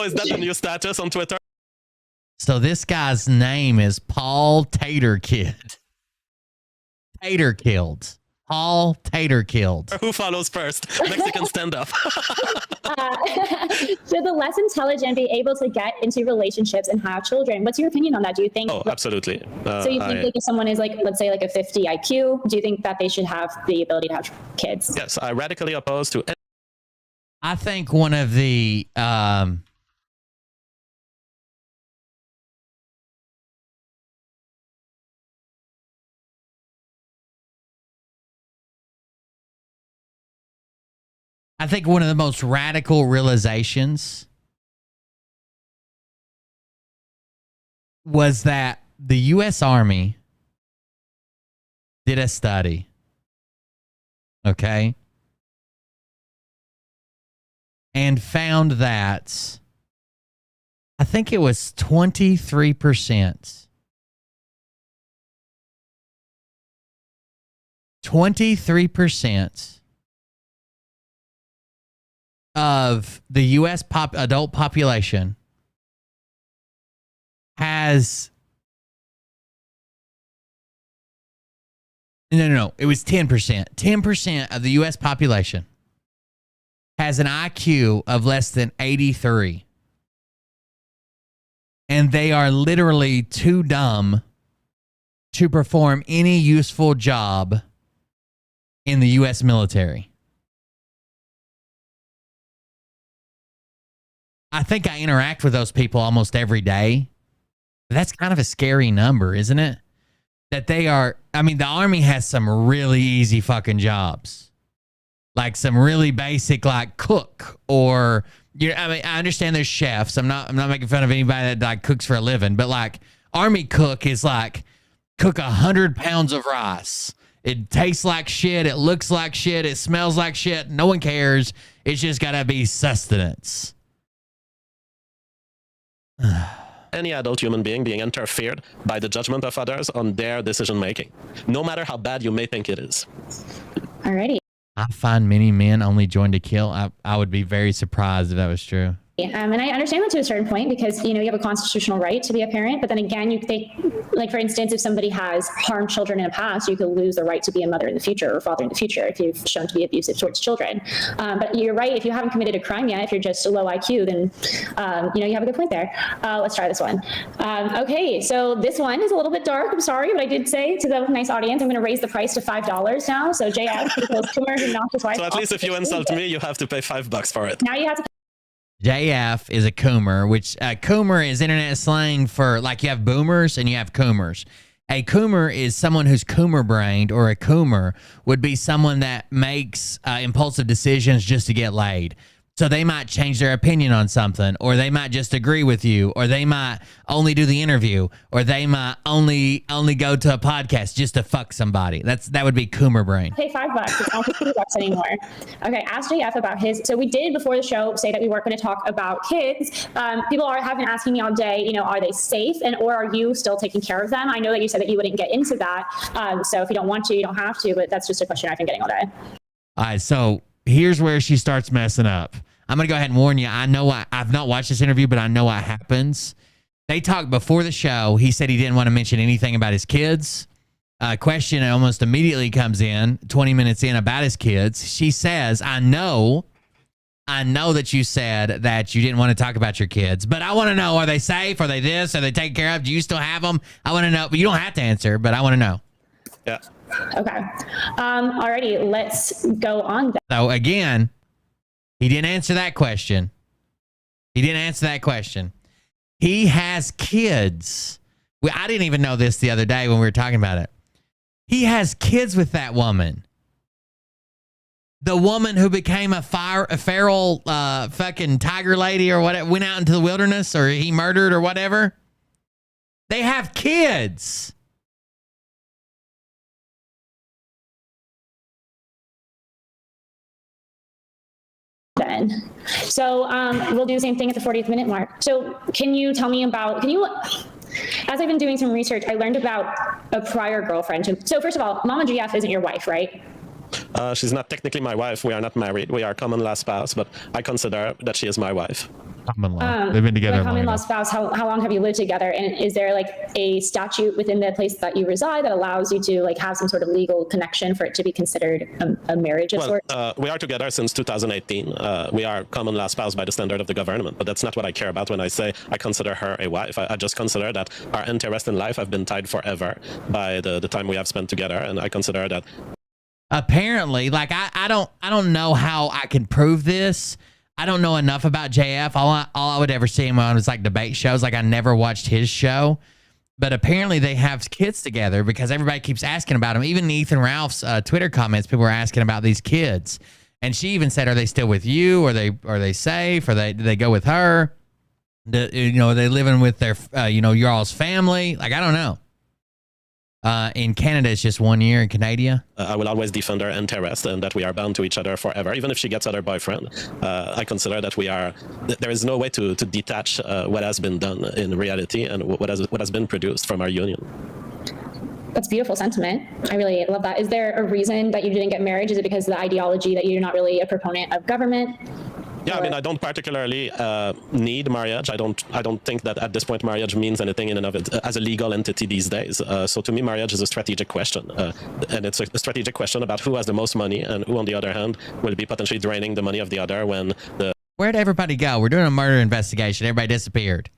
Is that the new status on Twitter? So this guy's name is Paul Tater Kid. Tater Killed. Paul Tater Killed. Who follows first? Mexican stand-up. Should the less intelligent be able to get into relationships and have children? What's your opinion on that? Do you think? Oh, absolutely. So you think if someone is let's say a 50 IQ, do you think that they should have the ability to have kids? Yes, I radically oppose to. I think one of the I think one of the most radical realizations was that the U.S. Army did a study, okay, and found that I think it was 23%. 23% of the U.S. adult population has... No. It was 10%. 10% of the U.S. population has an IQ of less than 83. And they are literally too dumb to perform any useful job in the U.S. military. I think I interact with those people almost every day. But that's kind of a scary number, isn't it? That they are, I mean, the Army has some really easy fucking jobs. Like some really basic, like cook or, I mean, I understand there's chefs. I'm not making fun of anybody that like cooks for a living, but like Army cook is like cook 100 pounds of rice. It tastes like shit. It looks like shit. It smells like shit. No one cares. It's just got to be sustenance. Any adult human being interfered by the judgment of others on their decision making, no matter how bad you may think it is. Alrighty. I find many men only join to kill. I would be very surprised if that was true. And I understand that to a certain point because, you know, you have a constitutional right to be a parent. But then again, like, for instance, if somebody has harmed children in the past, you could lose the right to be a mother in the future or father in the future if you've shown to be abusive towards children. But you're right. If you haven't committed a crime yet, if you're just a low IQ, then, you know, you have a good point there. Let's try this one. Okay, so this one is a little bit dark. I'm sorry, but I did say to the nice audience, I'm going to raise the price to $5 now. So JF, because Kumar who knocked his wife. So at least if you insult me, you have to pay $5 for it. Now you have to. JF is a coomer, which coomer is internet slang for, like, you have boomers and you have coomers. A coomer is someone who's coomer-brained, or a coomer would be someone that makes impulsive decisions just to get laid. So they might change their opinion on something, or they might just agree with you, or they might only do the interview, or they might only go to a podcast just to fuck somebody. That would be coomer brain. Pay $5. It's not $50 anymore. Okay, ask JF about his. So we did before the show say that we weren't going to talk about kids. People have been asking me all day, you know, are they safe, or are you still taking care of them? I know that you said that you wouldn't get into that. So if you don't want to, you don't have to. But that's just a question I've been getting all day. All right, so here's where she starts messing up. I'm going to go ahead and warn you. I know I've not watched this interview, but I know what happens. They talked before the show. He said he didn't want to mention anything about his kids. A question almost immediately comes in, 20 minutes in, about his kids. She says, I know that you said that you didn't want to talk about your kids, but I want to know, are they safe? Are they this? Are they taken care of? Do you still have them? I want to know. But you don't have to answer, but I want to know. Yeah. Okay. Alrighty, let's go on. So again, he didn't answer that question. He has kids. I didn't even know this the other day when we were talking about it. He has kids with that woman. The woman who became a feral fucking tiger lady or whatever, went out into the wilderness, or he murdered or whatever. They have kids. Then. So we'll do the same thing at the 40th minute mark. So can you tell me about, as I've been doing some research, I learned about a prior girlfriend. So first of all, Mama GF isn't your wife, right? She's not technically my wife. We are not married. We are common law spouse, but I consider that she is my wife. Common law. They've been together. Common law spouse. How long have you lived together? And is there like a statute within the place that you reside that allows you to like have some sort of legal connection for it to be considered a marriage of sorts? We are together since 2018. We are common law spouse by the standard of the government, but that's not what I care about when I say I consider her a wife. I just consider that our interests in life have been tied forever by the time we have spent together, and I consider that. Apparently, like I don't know how I can prove this. I don't know enough about JF. All I would ever see him on was like debate shows. Like I never watched his show, but apparently they have kids together because everybody keeps asking about him. Even Ethan Ralph's Twitter comments, people were asking about these kids. And she even said, "Are they still with you? Are they safe? Do they go with her? Are they living with their your all's family? Like, I don't know." In Canada, it's just 1 year. In Canada, I will always defend her interest and that we are bound to each other forever. Even if she gets other boyfriend, I consider that there is no way to detach what has been done in reality and what has been produced from our union. That's beautiful sentiment. I really love that. Is there a reason that you didn't get married? Is it because of the ideology that you're not really a proponent of government? Yeah, I mean, I don't particularly need marriage. I don't think that at this point marriage means anything in and of it as a legal entity these days. So to me, marriage is a strategic question, and it's a strategic question about who has the most money and who, on the other hand, will be potentially draining the money of the other when the. Where'd everybody go? We're doing a murder investigation. Everybody disappeared.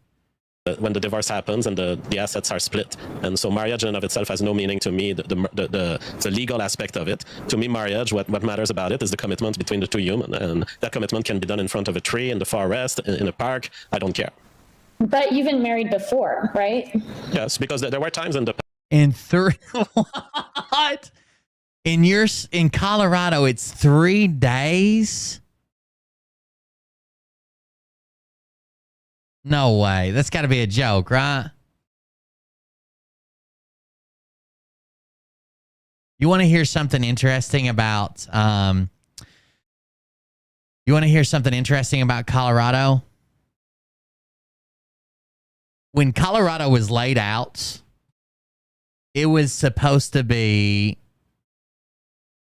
When the divorce happens and the assets are split. And so marriage in and of itself has no meaning to me, the legal aspect of it. To me, marriage, what matters about it is the commitment between the two humans. And that commitment can be done in front of a tree, in the forest, in a park. I don't care. But you've been married before, right? Yes, because there were times in the what? In Colorado, it's 3 days? No way. That's got to be a joke, right? You want to hear something interesting about Colorado? When Colorado was laid out, it was supposed to be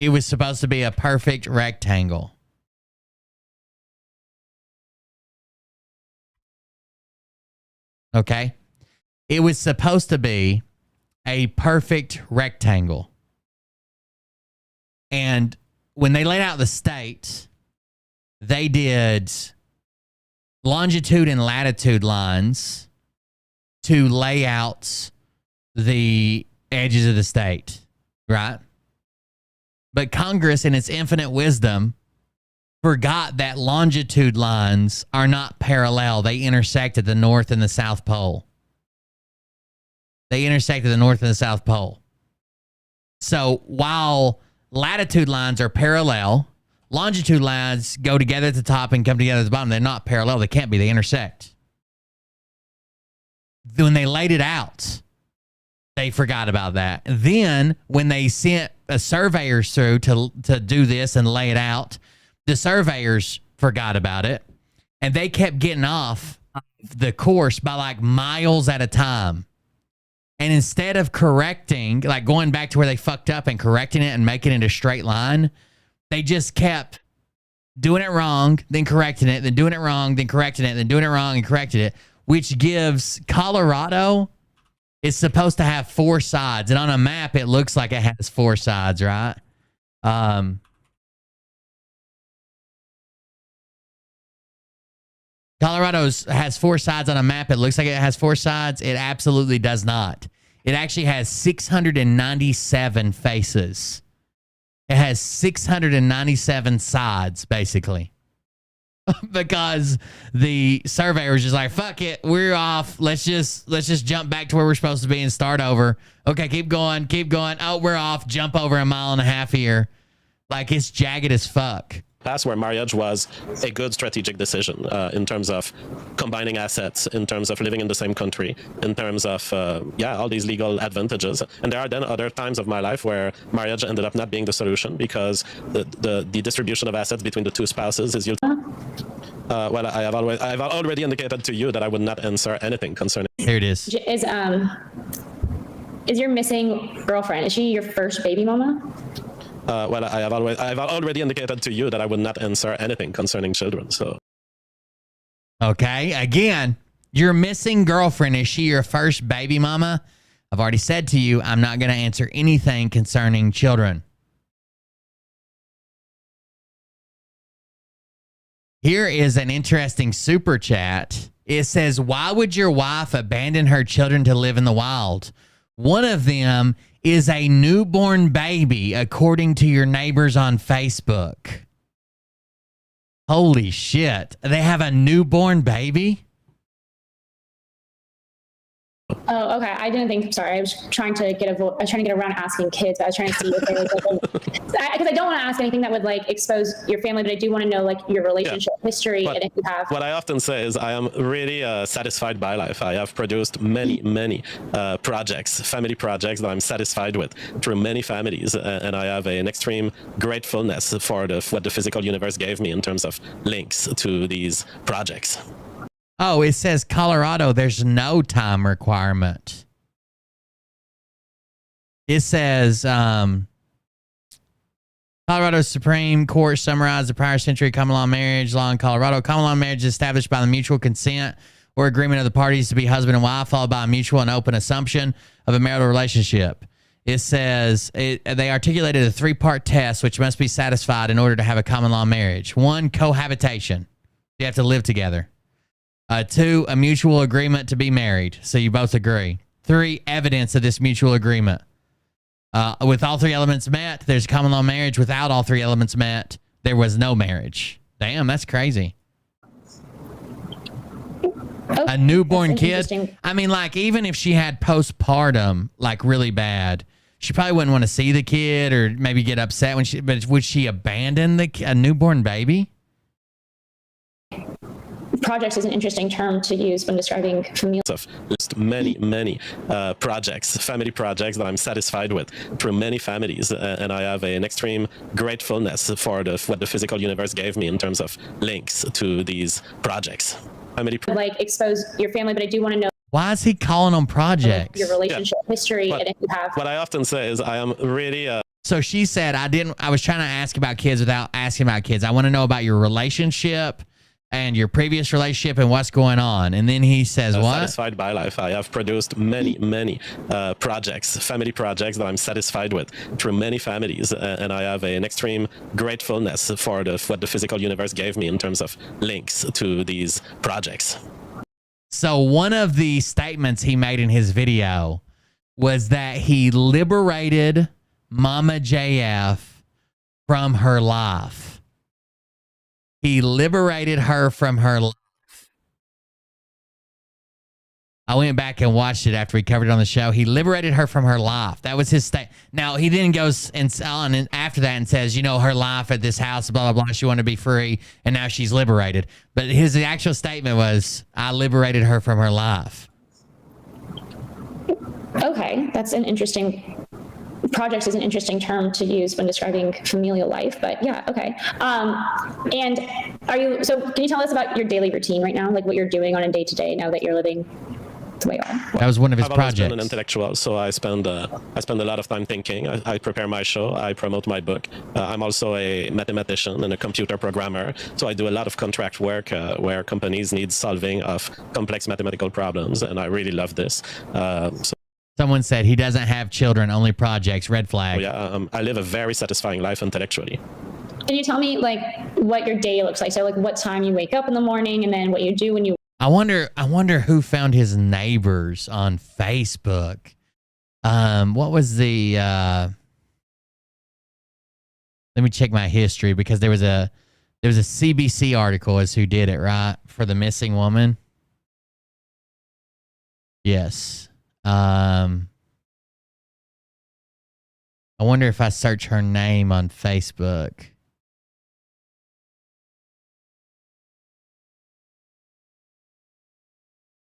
a perfect rectangle. Okay? It was supposed to be a perfect rectangle. And when they laid out the state, they did longitude and latitude lines to lay out the edges of the state, right? But Congress, in its infinite wisdom, forgot that longitude lines are not parallel. They intersect at the North and the South Pole. So while latitude lines are parallel, longitude lines go together at the top and come together at the bottom. They're not parallel. They can't be. They intersect. When they laid it out, they forgot about that. Then when they sent a surveyor through to do this and lay it out, the surveyors forgot about it, and they kept getting off the course by like miles at a time. And instead of correcting, like going back to where they fucked up and correcting it and making it a straight line, they just kept doing it wrong, then correcting it, then doing it wrong, then correcting it, then doing it wrong and correcting it, which gives Colorado, it's supposed to have 4 sides. And on a map, it looks like it has 4 sides, right? Colorado has 4 sides on a map. It looks like it has 4 sides. It absolutely does not. It actually has 697 faces. It has 697 sides, basically. Because the surveyor was just like, fuck it, we're off. Let's just jump back to where we're supposed to be and start over. Okay, keep going. Oh, we're off. Jump over 1.5 miles here. Like, it's jagged as fuck. Past where marriage was a good strategic decision in terms of combining assets, in terms of living in the same country, in terms of, all these legal advantages. And there are then other times of my life where marriage ended up not being the solution because the distribution of assets between the two spouses is usually... well, I've already indicated to you that I would not answer anything concerning... Here it is. Is your missing girlfriend, is she your first baby mama? Well, I've already indicated to you that I would not answer anything concerning children. So, okay, again, your missing girlfriend, is she your first baby mama? I've already said to you, I'm not going to answer anything concerning children. Here is an interesting super chat. It says, why would your wife abandon her children to live in the wild? One of them is a newborn baby, according to your neighbors on Facebook. Holy shit. They have a newborn baby? Oh, okay. I didn't think. Sorry, I was trying to get I was trying to get around to asking kids. I was trying to see if there was because I don't want to ask anything that would like expose your family, but I do want to know like your relationship history and if you have. What I often say is I am really satisfied by life. I have produced many projects, family projects that I'm satisfied with through many families, and I have an extreme gratefulness for what the physical universe gave me in terms of links to these projects. Oh, it says Colorado, there's no time requirement. It says Colorado Supreme Court summarized the prior century common law marriage law in Colorado. Common law marriage is established by the mutual consent or agreement of the parties to be husband and wife, followed by a mutual and open assumption of a marital relationship. It says they articulated a three-part test which must be satisfied in order to have a common law marriage. 1, cohabitation. You have to live together. 2, a mutual agreement to be married. So you both agree. 3, evidence of this mutual agreement. With all 3 elements met, there's common law marriage. Without all 3 elements met, there was no marriage. Damn, that's crazy. Oh, a newborn kid. I mean, like, even if she had postpartum, like really bad, she probably wouldn't want to see the kid or maybe get upset when but would she abandon a newborn baby? Projects is an interesting term to use when describing familial. Many projects, family projects that I'm satisfied with through many families, and I have an extreme gratefulness for what the physical universe gave me in terms of links to these projects. Like expose your family, but I do want to know. Why is he calling them projects? Your relationship history, and if you have. What I often say is I am really. So she said, I was trying to ask about kids without asking about kids. I want to know about your relationship and your previous relationship and what's going on. And then he says, what? Satisfied by life. I have produced many projects, family projects that I'm satisfied with through many families, and I have an extreme gratefulness for what the physical universe gave me in terms of links to these projects. So one of the statements he made in his video was that he liberated Mama JF from her life. He liberated her from her life. I went back and watched it after he covered it on the show. He liberated her from her life. That was his state. Now, he then goes on and after that and says, you know, her life at this house, blah, blah, blah. She wanted to be free, and now she's liberated. But his actual statement was, I liberated her from her life. Okay, that's an interesting. Projects is an interesting term to use when describing familial life, but yeah, okay. And can you tell us about your daily routine right now, like what you're doing on a day-to-day now that you're living the way you are? That was one of his I've always projects. been an intellectual, so I spend a lot of time thinking. I prepare my show, I promote my book. I'm also a mathematician and a computer programmer, so I do a lot of contract work where companies need solving of complex mathematical problems, and I really love this. Someone said he doesn't have children, only projects. Red flag. I live a very satisfying life intellectually. Can you tell me like what your day looks like? So like what time you wake up in the morning and then what you do when you. I wonder who found his neighbors on Facebook. What was the? Let me check my history because there was a CBC article as who did it, right, for the missing woman. Yes. I wonder if I search her name on Facebook.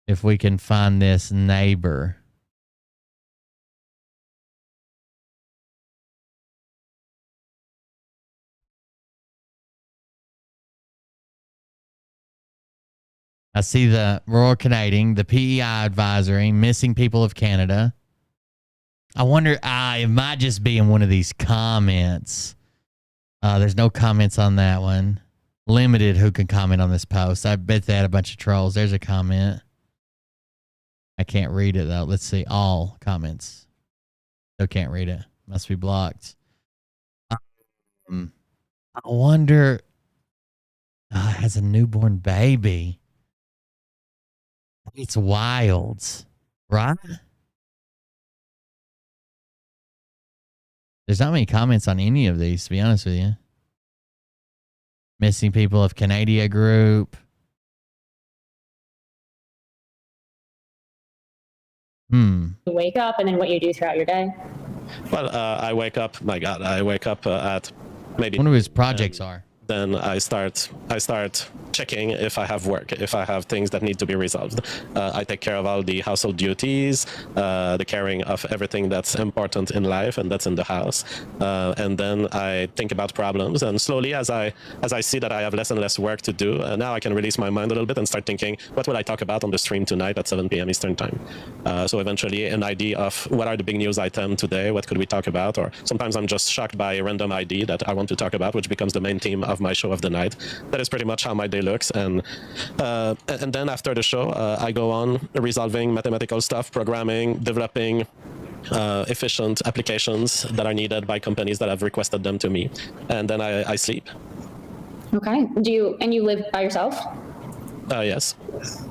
If we can find this neighbor. I see the Royal Canadian, the PEI advisory, missing people of Canada. I wonder, it might just be in one of these comments. There's no comments on that one. Limited who can comment on this post. I bet they had a bunch of trolls. There's a comment. I can't read it, though. Let's see. All comments. Still can't read it. Must be blocked. I wonder, it has a newborn baby. It's wild, right? There's not many comments on any of these, to be honest with you. Missing people of Canada group. You wake up and then what you do throughout your day? Well, I wake up. My God, I wake up at maybe. One of his projects are. Then I start checking if I have work, if I have things that need to be resolved. I take care of all the household duties, the caring of everything that's important in life and that's in the house. And then I think about problems. And slowly, as I see that I have less and less work to do, now I can release my mind a little bit and start thinking, what will I talk about on the stream tonight at 7 p.m. Eastern time? So eventually, an idea of what are the big news items today? What could we talk about? Or sometimes I'm just shocked by a random idea that I want to talk about, which becomes the main theme of my show of the night. That is pretty much how my day looks. And then after the show, I go on resolving mathematical stuff, programming, developing efficient applications that are needed by companies that have requested them to me. And then I sleep. Okay. You live by yourself? Yes.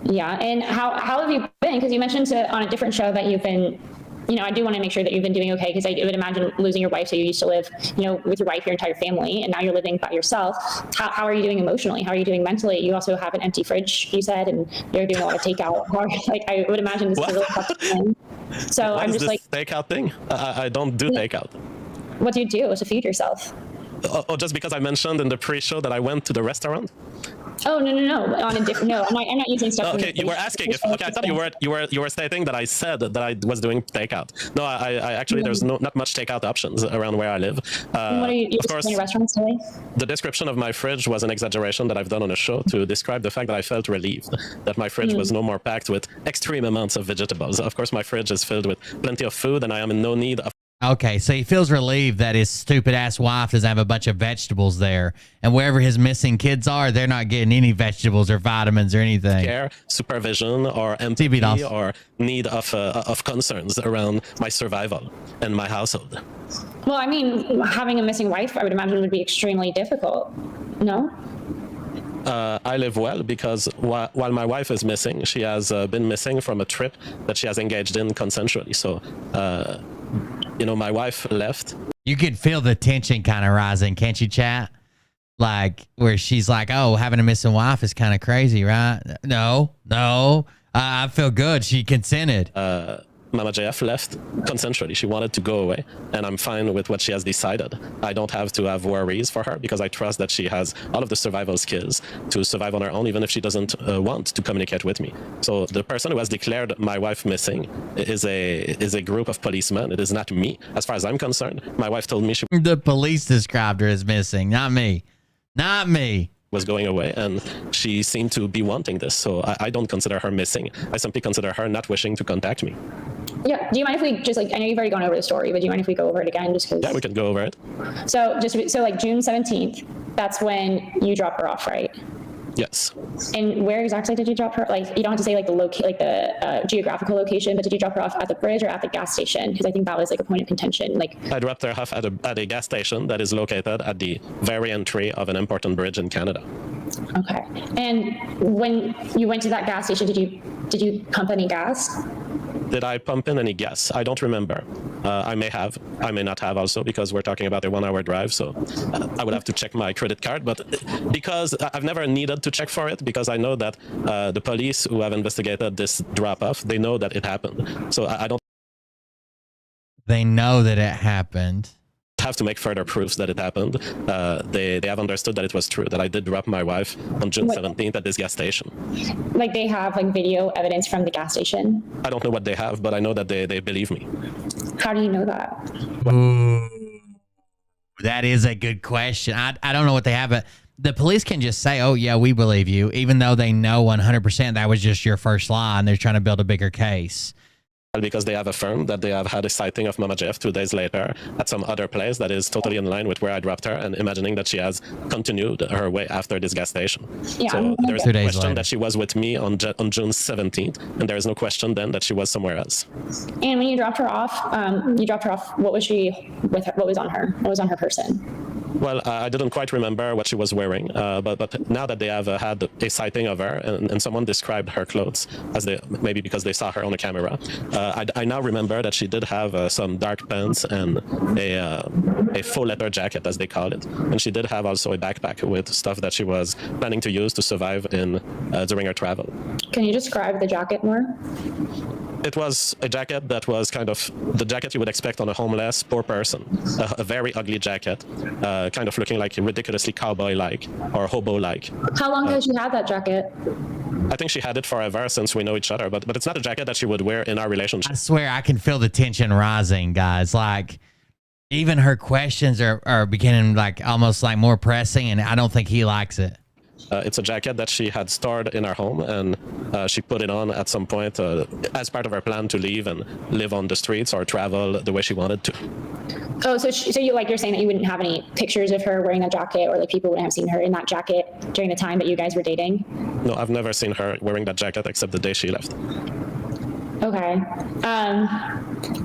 Yeah. And how have you been? Because you mentioned on a different show that you've been, I do want to make sure that you've been doing okay, because I would imagine losing your wife. So you used to live, with your wife, your entire family, and now you're living by yourself. How are you doing emotionally? How are you doing mentally? You also have an empty fridge, you said, and you're doing a lot of takeout. Like, I would imagine this is a really tough thing. So what I'm just like, takeout thing? I don't do takeout. What do you do to feed yourself? Oh, just because I mentioned in the pre-show that I went to the restaurant? Oh, no. On a different, no, I'm not using stuff. Okay, you were asking if, okay, I thought you were stating that I said that I was doing takeout. No, I actually, there's not much takeout options around where I live. What are you of course, restaurants today? The description of my fridge was an exaggeration that I've done on a show to describe the fact that I felt relieved that my fridge was no more packed with extreme amounts of vegetables. Of course, my fridge is filled with plenty of food, and I am in no need of. Okay, so he feels relieved that his stupid-ass wife doesn't have a bunch of vegetables there. And wherever his missing kids are, they're not getting any vegetables or vitamins or anything. Care, supervision, or empathy, or need of concerns around my survival and my household. Well, I mean, having a missing wife, I would imagine, would be extremely difficult. No? I live well because while my wife is missing, she has been missing from a trip that she has engaged in consensually. So, my wife left. You could feel the tension kind of rising, can't you, chat? Like, where she's like, oh, having a missing wife is kind of crazy, right? No. I feel good. She consented. Mama JF left consensually. She wanted to go away, and I'm fine with what she has decided. I don't have to have worries for her because I trust that she has all of the survival skills to survive on her own, even if she doesn't want to communicate with me. So the person who has declared my wife missing is a group of policemen. It is not me. As far as I'm concerned, my wife told me the police described her as missing, not me. Not me. Was going away, and she seemed to be wanting this. So I don't consider her missing. I simply consider her not wishing to contact me. Yeah. Do you mind if we just, I know you've already gone over the story, but do you mind if we go over it again? Just because. Yeah, we can go over it. So like June 17th, that's when you drop her off, right? Yes. And where exactly did you drop her? Like, you don't have to say like the geographical location, but did you drop her off at the bridge or at the gas station? Because I think that was like a point of contention. Like, I dropped her off at a gas station that is located at the very entry of an important bridge in Canada. Okay. And when you went to that gas station, did you pump any gas? Did I pump in any gas? I don't remember. I may have. I may not have also, because we're talking about a 1-hour drive. So I would have to check my credit card. But because I've never needed to check for it, because I know that the police who have investigated this drop-off, they know that it happened. So I don't. They know that it happened. Have to make further proofs that it happened. They have understood that it was true, that I did drop my wife on June 17th at this gas station. Like, they have like video evidence from the gas station? I don't know what they have, but I know that they believe me. How do you know that? Ooh, that is a good question. I don't know what they have, but the police can just say, oh, yeah, we believe you, even though they know 100% that was just your first lie and they're trying to build a bigger case. Because they have affirmed that they have had a sighting of Mama Jeff 2 days later at some other place that is totally in line with where I dropped her, and imagining that she has continued her way after this gas station. Yeah, so there's no question that she was with me on June 17th, and there is no question then that she was somewhere else. And when you dropped her off, what was she with her, what was on her? What was on her person? Well, I didn't quite remember what she was wearing, but now that they have had a sighting of her and someone described her clothes, maybe because they saw her on the camera, I now remember that she did have some dark pants and a faux leather jacket, as they call it, and she did have also a backpack with stuff that she was planning to use to survive during her travel. Can you describe the jacket more? It was a jacket that was kind of the jacket you would expect on a homeless, poor person. A very ugly jacket, kind of looking like ridiculously cowboy-like or hobo-like. How long has she had that jacket? I think she had it forever since we know each other, but it's not a jacket that she would wear in our relationship. I swear I can feel the tension rising, guys. Like, even her questions are beginning like almost like more pressing, and I don't think he likes it. It's a jacket that she had stored in her home, and she put it on at some point as part of her plan to leave and live on the streets or travel the way she wanted to. Oh, so you're saying that you wouldn't have any pictures of her wearing a jacket, or like people wouldn't have seen her in that jacket during the time that you guys were dating? No, I've never seen her wearing that jacket except the day she left. Okay.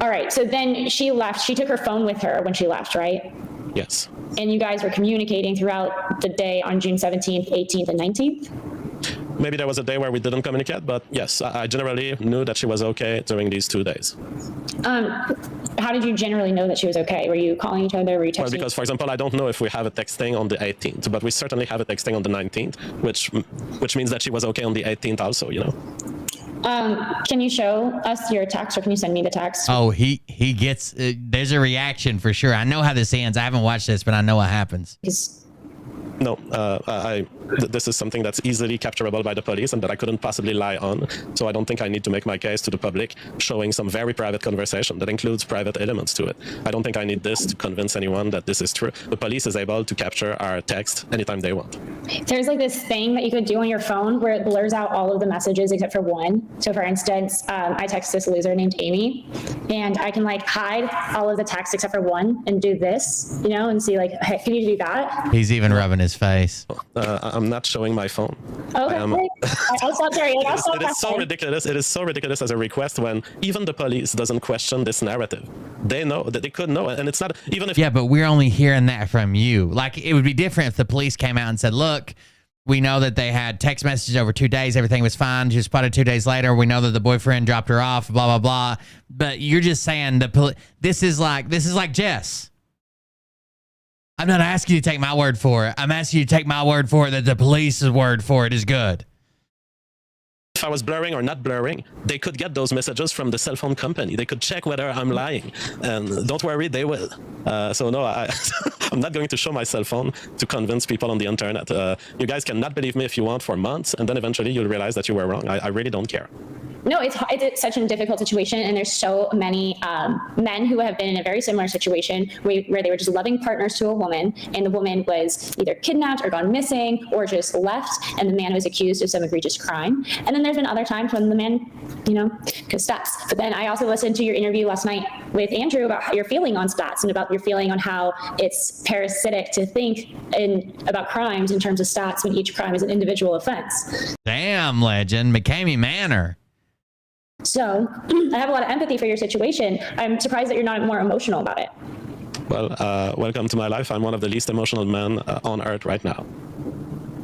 All right. So then she left. She took her phone with her when she left, right? Yes. And you guys were communicating throughout the day on June 17th, 18th, and 19th? Maybe there was a day where we didn't communicate, but yes, I generally knew that she was okay during these 2 days. How did you generally know that she was okay? Were you calling each other? Were you texting? Well, because, for example, I don't know if we have a texting on the 18th, but we certainly have a texting on the 19th, which means that she was okay on the 18th also, you know? Can you show us your text, or can you send me the text? Oh, he gets, there's a reaction for sure. I know how this ends. I haven't watched this, but I know what happens. No, this is something that's easily capturable by the police and that I couldn't possibly lie on. So I don't think I need to make my case to the public showing some very private conversation that includes private elements to it. I don't think I need this to convince anyone that this is true. The police is able to capture our text anytime they want. There's like this thing that you could do on your phone where it blurs out all of the messages except for one. So for instance, I text this loser named Amy, and I can like hide all of the text except for one and do this, you know, and see like, hey, can you do that? He's even rubbing his face. I'm not showing my phone. Okay. I'll stop there. It is so ridiculous. It is so ridiculous as a request when even the police doesn't question this narrative. They know that they could know, and it's not even if. Yeah, but we're only hearing that from you. Like, it would be different if the police came out and said, "Look, we know that they had text messages over 2 days. Everything was fine. She was spotted 2 days later. We know that the boyfriend dropped her off. Blah blah blah." But you're just saying this is like Jess. I'm not asking you to take my word for it. I'm asking you to take my word for it that the police's word for it is good. If I was blurring or not blurring, they could get those messages from the cell phone company. They could check whether I'm lying. And don't worry, they will. So no, I'm not going to show my cell phone to convince people on the internet. You guys can not believe me if you want for months, and then eventually you'll realize that you were wrong. I really don't care. No, it's such a difficult situation, and there's so many men who have been in a very similar situation where they were just loving partners to a woman, and the woman was either kidnapped or gone missing or just left, and the man was accused of some egregious crime. And then there's been other times when the man, you know, could stats. But then I also listened to your interview last night with Andrew about how you're feeling on stats and about your feeling on how it's parasitic to think about crimes in terms of stats when each crime is an individual offense. Damn, legend. McCamey Manor. So I have a lot of empathy for your situation. I'm surprised that you're not more emotional about it. Well, welcome to my life. I'm one of the least emotional men on earth right now.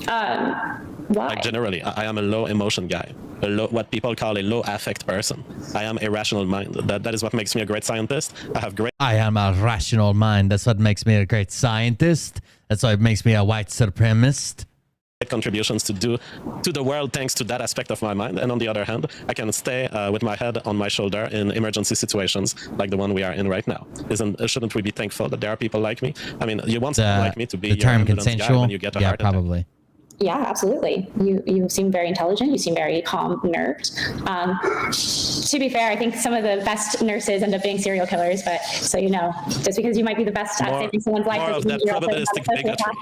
Why? Like generally, I am a low emotion guy, what people call a low affect person. I am a rational mind. That is what makes me a great scientist. I am a rational mind. That's what makes me a great scientist. That's what makes me a white supremacist. Contributions to do to the world thanks to that aspect of my mind, and on the other hand, I can stay with my head on my shoulder in emergency situations like the one we are in right now. Shouldn't we be thankful that there are people like me? I mean, you want someone like me to be the term ambulance consensual guy when you get a heart attack. Probably. Yeah, absolutely. You seem very intelligent. You seem very calm, nerved. To be fair, I think some of the best nurses end up being serial killers, but so you know, just because you might be the best at saving someone's life. More of that probabilistic bigotry.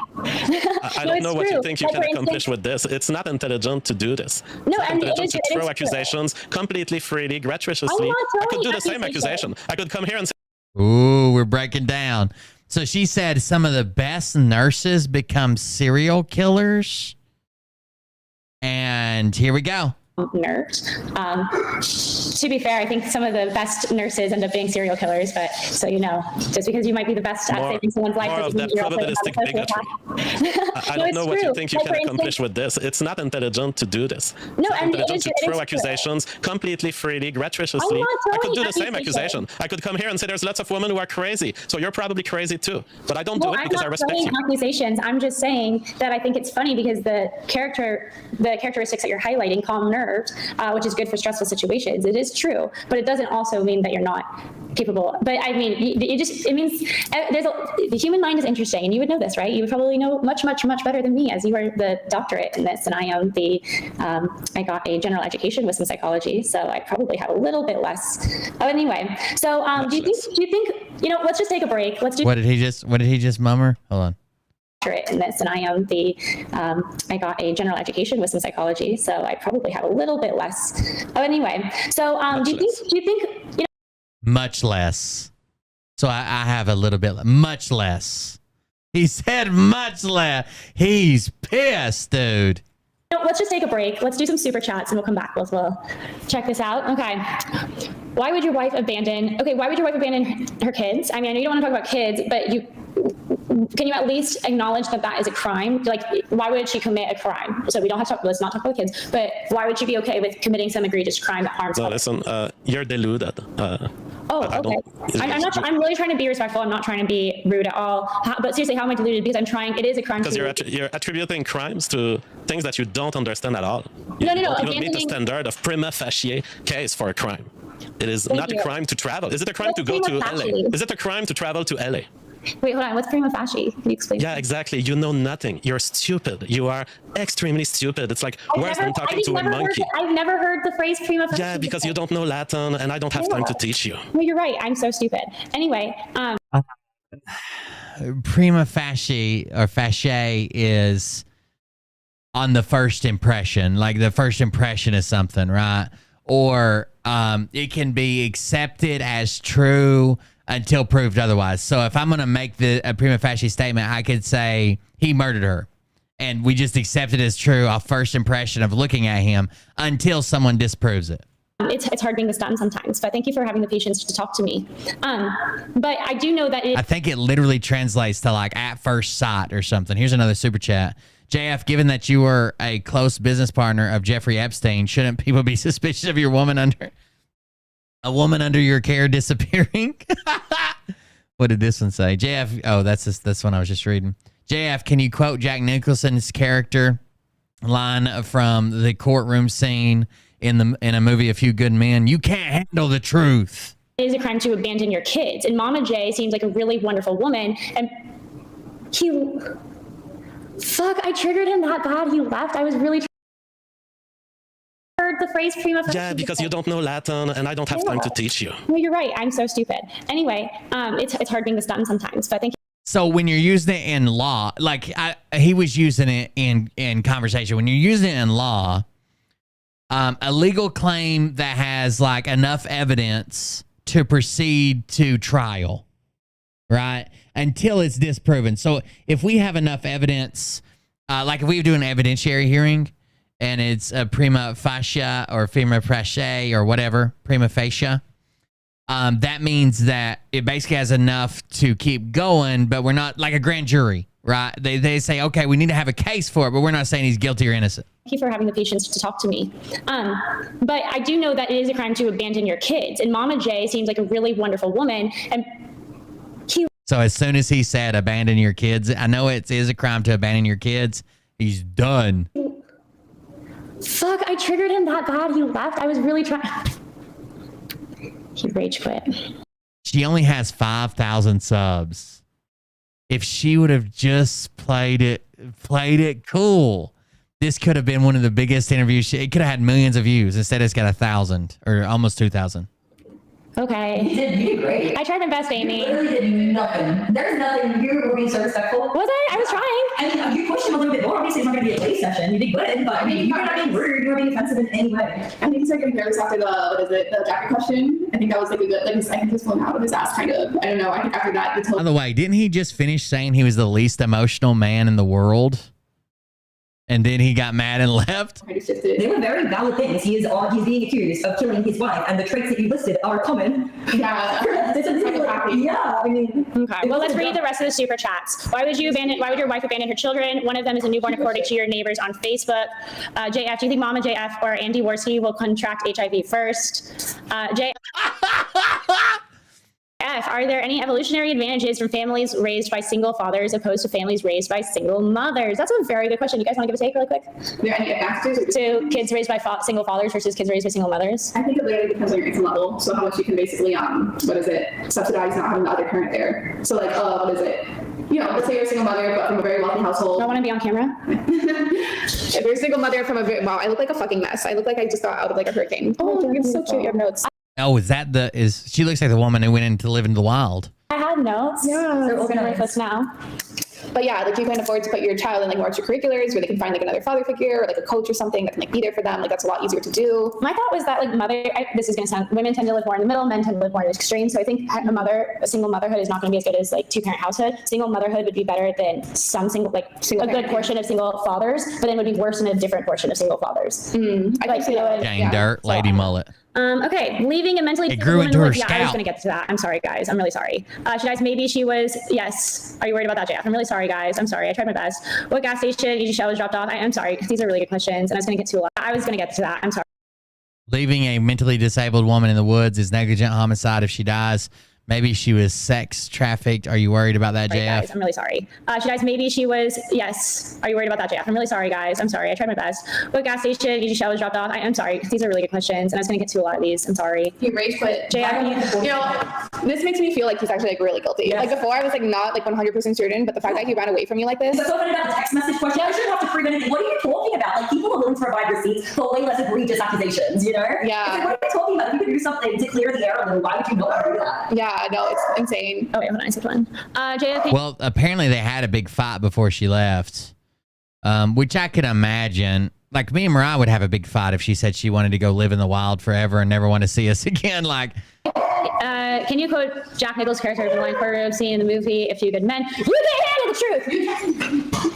I don't know what you think you can accomplish with this. It's not intelligent to do this. No, it's intelligent to throw accusations completely freely, gratuitously. I could do the same accusation. I could come here and say, "Ooh, we're breaking down." So she said some of the best nurses become serial killers. And here we go. Nerved. To be fair, I think some of the best nurses end up being serial killers, but so you know, just because you might be the best at saving someone's life. More of that probabilistic bigotry. I don't know what you think you can accomplish with this. It's not intelligent to do this. No, it's intelligent to throw accusations completely freely, gratuitously. I could do the same accusation. I could come here and say there's lots of women who are crazy, so you're probably crazy too. But I don't do it because I respect you. Accusations. I'm just saying that I think it's funny because the characteristics that you're highlighting, calm, nerve, nerves, which is good for stressful situations. It is true, but it doesn't also mean that you're not capable. But I mean, it means the human mind is interesting, and you would know this, right? You would probably know much better than me, as you are the doctorate in this, and I am I got a general education with some psychology, so I probably have a little bit less. Oh, anyway, so do you think let's just take a break. Let's do. What did he just mummer? Hold on. In this, and I am I got a general education with some psychology, so I probably have a little bit less. Oh, anyway, so do you think much less? So I have a little bit much less. He said much less. He's pissed, dude. Let's just take a break. Let's do some super chats, and we'll come back. We'll check this out. Okay. Why would your wife abandon her kids? I mean, I know you don't want to talk about kids, but can you at least acknowledge that is a crime? Like, why would she commit a crime? So we don't have to let's not talk about kids, but why would she be okay with committing some egregious crime that harms others? Listen, you're deluded. Okay. I'm really trying to be respectful. I'm not trying to be rude at all. But seriously, how am I deluded? Because I'm trying. It is a crime. Because you're attributing crimes to things that you don't understand at all. No. You don't meet the standard of prima facie case for a crime. It is not a crime to travel. Is it a crime to go to LA? Is it a crime to travel to LA? Wait, hold on. What's prima facie? Can you explain? Yeah, exactly. You know nothing. You're stupid. You are extremely stupid. It's like worse than talking to a monkey. I've never heard the phrase prima facie. Yeah, because you don't know Latin, and I don't have time to teach you. No, you're right. I'm so stupid. Anyway, prima facie or facie is on the first impression. Like the first impression is something, right? Or it can be accepted as true until proved otherwise. So if I'm going to make a prima facie statement, I could say he murdered her, and we just accept it as true, our first impression of looking at him, until someone disproves it. It's hard being this done sometimes, but thank you for having the patience to talk to me. But I do know that I think it literally translates to like at first sight or something. Here's another super chat. JF, given that you were a close business partner of Jeffrey Epstein, shouldn't people be suspicious of your woman under your care disappearing? What did this one say? JF, oh, that's one I was just reading. JF, can you quote Jack Nicholson's character line from the courtroom scene in a movie A Few Good Men? You can't handle the truth. It is a crime to abandon your kids. And Mama J seems like a really wonderful woman. And I triggered him that bad. He left. I was really heard the phrase prima facie. Yeah, because you don't know Latin, and I don't have time to teach you. No, you're right. I'm so stupid. Anyway, it's hard being this done sometimes, but thank you. So when you're using it in law, like he was using it in conversation. When you're using it in law, a legal claim that has like enough evidence to proceed to trial, right? Until it's disproven. So if we have enough evidence, like if we do an evidentiary hearing and it's a prima facie or prima facie or whatever, prima facie, that means that it basically has enough to keep going, but we're not like a grand jury, right? They say, okay, we need to have a case for it, but we're not saying he's guilty or innocent. Thank you for having the patience to talk to me. But I do know that it is a crime to abandon your kids. And Mama J seems like a really wonderful woman. And so as soon as he said abandon your kids, I know it is a crime to abandon your kids. He's done. I triggered him that bad. He left. I was really trying. He rage quit. She only has 5,000 subs. If she would have just played it cool, this could have been one of the biggest interviews. It could have had millions of views. Instead, it's got 1,000 or almost 2,000. Okay. You did great. I tried my best, Amy. You literally did nothing. There's nothing. You were being so respectful. Was I? I was trying. I mean, you pushed him a little bit more. Obviously, it's not going to be a play session. You did good, but I mean, you were not being rude. You were being offensive in any way. I think he's like embarrassed after the jacket question. I think that was like a good, I think he's pulling out of his ass kind of. I don't know. I think after that, By the way, didn't he just finish saying he was the least emotional man in the world? And then he got mad and left? They were very valid things. He's being accused of killing his wife, and the traits that you listed are common. Yeah. Yeah, I mean. Okay. Well, let's read the rest of the super chats. Why would your wife abandon her children? One of them is a newborn, according to your neighbors on Facebook. JF, do you think Mama JF or Andy Worski will contract HIV first? JF, JF, are there any evolutionary advantages from families raised by single fathers opposed to families raised by single mothers? That's a very good question. You guys want to give a take really quick? Are there any advantages to kids raised by single fathers versus kids raised by single mothers? I think it literally depends on your income level. So how much you can basically, subsidize not having the other parent there. So like, let's say you're a single mother, but from a very wealthy household. I want to be on camera. If you're a single mother from a very, wow, I look like a fucking mess. I look like I just got out of like a hurricane. Oh, it's so cute. You have notes. Oh, she looks like the woman who went in to live in the wild. I had notes. Yeah. They're organized with now. But yeah, like you can afford to put your child in like more extracurriculars where they can find like another father figure or like a coach or something that can like be there for them. Like that's a lot easier to do. My thought was that like this is going to sound, women tend to live more in the middle, men tend to live more in the extreme. So I think a single motherhood is not going to be as good as like 2-parent household. Single motherhood would be better than a good portion of single fathers, but then would be worse than a different portion of single fathers. Gang dirt, lady mullet. Okay, leaving a mentally it grew into her scalp. I was going to get to that. I'm sorry, guys. I'm really sorry. Maybe she was, yes. Are you worried about that, JF? I'm really sorry, guys. I'm sorry. I tried my best. What gas station did you was dropped off? I'm sorry. These are really good questions, and I was going to get to a lot. I was going to get to that. I'm sorry. Leaving a mentally disabled woman in the woods is negligent homicide if she dies. Maybe she was sex trafficked. Are you worried about that, JF? Guys, I'm really sorry. Maybe she was, yes. Are you worried about that, JF? I'm really sorry, guys. I'm sorry. I tried my best. What gas station did you was dropped off? I'm sorry. These are really good questions, and I was going to get to a lot of these. I'm sorry. He rage quit. JF, this makes me feel like he's actually like really guilty. Yes. Like before, I was like not like 100% certain, but the fact that he ran away from you like this. So about the text message question, I shouldn't have to prove anything. What are you talking about? Like people are willing to provide receipts for way less egregious accusations, you know? Yeah. It's like, what are you talking about? If you could do something to clear the air a little, why would you not do that? Yeah, no, it's insane. Oh, wait, hold on, I said one. JF. Well, apparently they had a big fight before she left, which I could imagine. Like me and Mariah would have a big fight if she said she wanted to go live in the wild forever and never want to see us again. Like, can you quote Jack Nichol's character from the line courtroom scene in the movie "If You Good Men"? You can't handle the truth.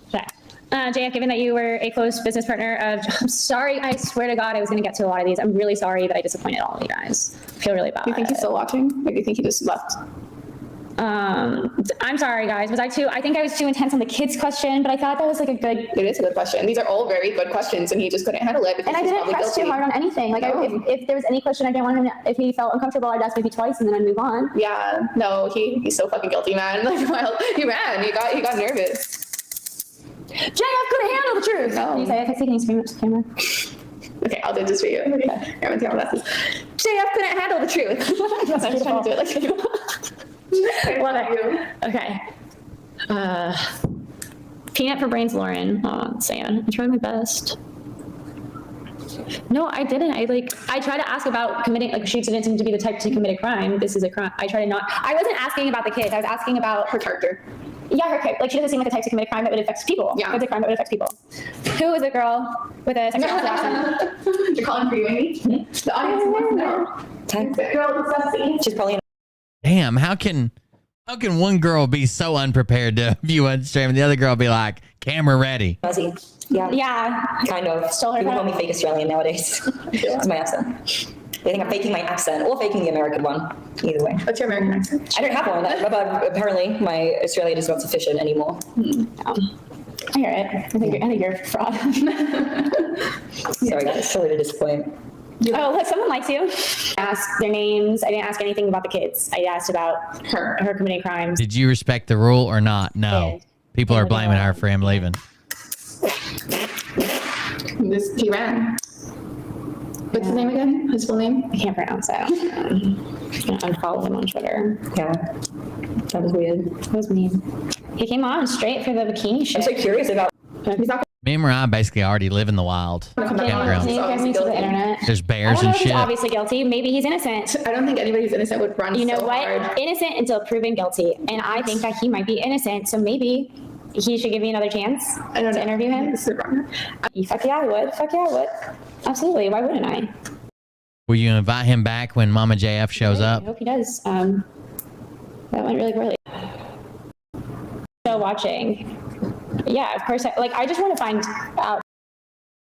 Okay. JF, given that you were a close business partner of, I'm sorry, I swear to God, I was going to get to a lot of these. I'm really sorry that I disappointed all of you guys. I feel really bad. Do you think he's still watching? Or do you think he just left? I'm sorry, guys. I think I was too intense on the kids question, but I thought that was like it is a good question. These are all very good questions, and he just couldn't handle it. And I didn't press too hard on anything. Like, if there was any question I didn't want him, if he felt uncomfortable, I'd ask maybe twice, and then I'd move on. Yeah, no, he's so fucking guilty, man. Like, well, he ran. He got nervous. JF couldn't handle the truth. No. Can you say it? Can you scream it to the camera? Okay, I'll do this for you. Okay. I'm gonna take my glasses. JF couldn't handle the truth. Yes, I'm just trying to do it like you. Love it. Okay. Peanut for brains, Lauren. Oh, Sam. I tried my best. No, I didn't. I tried to ask about committing, like she didn't seem to be the type to commit a crime. This is a crime. I wasn't asking about the kids. I was asking about her character. Yeah, her character. Like she doesn't seem like the type to commit a crime that would affect people. Yeah. It's a crime that would affect people. Who is the girl with a sexual accent? You're calling for you, Amy? The audience wants to know. Girl with sexy. She's probably damn, how can one girl be so unprepared to view on stream and the other girl be like, camera ready? Fuzzy. Yeah, kind of. Stole her. People call me fake Australian nowadays. It's my accent. They think I'm faking my accent or faking the American one. Either way. What's your American accent? I don't have one, but apparently my Australian is not sufficient anymore. I hear it. I think you're a fraud. Sorry guys, sorry to disappoint. Oh, look, someone likes you. Ask their names. I didn't ask anything about the kids. I asked about her committing crimes. Did you respect the rule or not? No. People are blaming her for him leaving. He ran. What's his name again? His full name? I can't pronounce it. I'm gonna unfollow him on Twitter. Yeah. That was weird. That was mean. He came on straight for the bikini shit. I'm so curious about. Me and Mariah basically already live in the wild. Campground. There's bears and shit. He's obviously guilty. Maybe he's innocent. I don't think anybody who's innocent would run. You know so what? Hard. Innocent until proven guilty, and I think that he might be innocent. So maybe he should give me another chance to interview him. Fuck yeah, I would. Fuck yeah, I would. Absolutely. Why wouldn't I? Will you invite him back when Mama JF shows up? I hope he does. That went really poorly. Still watching. Yeah, of course. I just want to find out.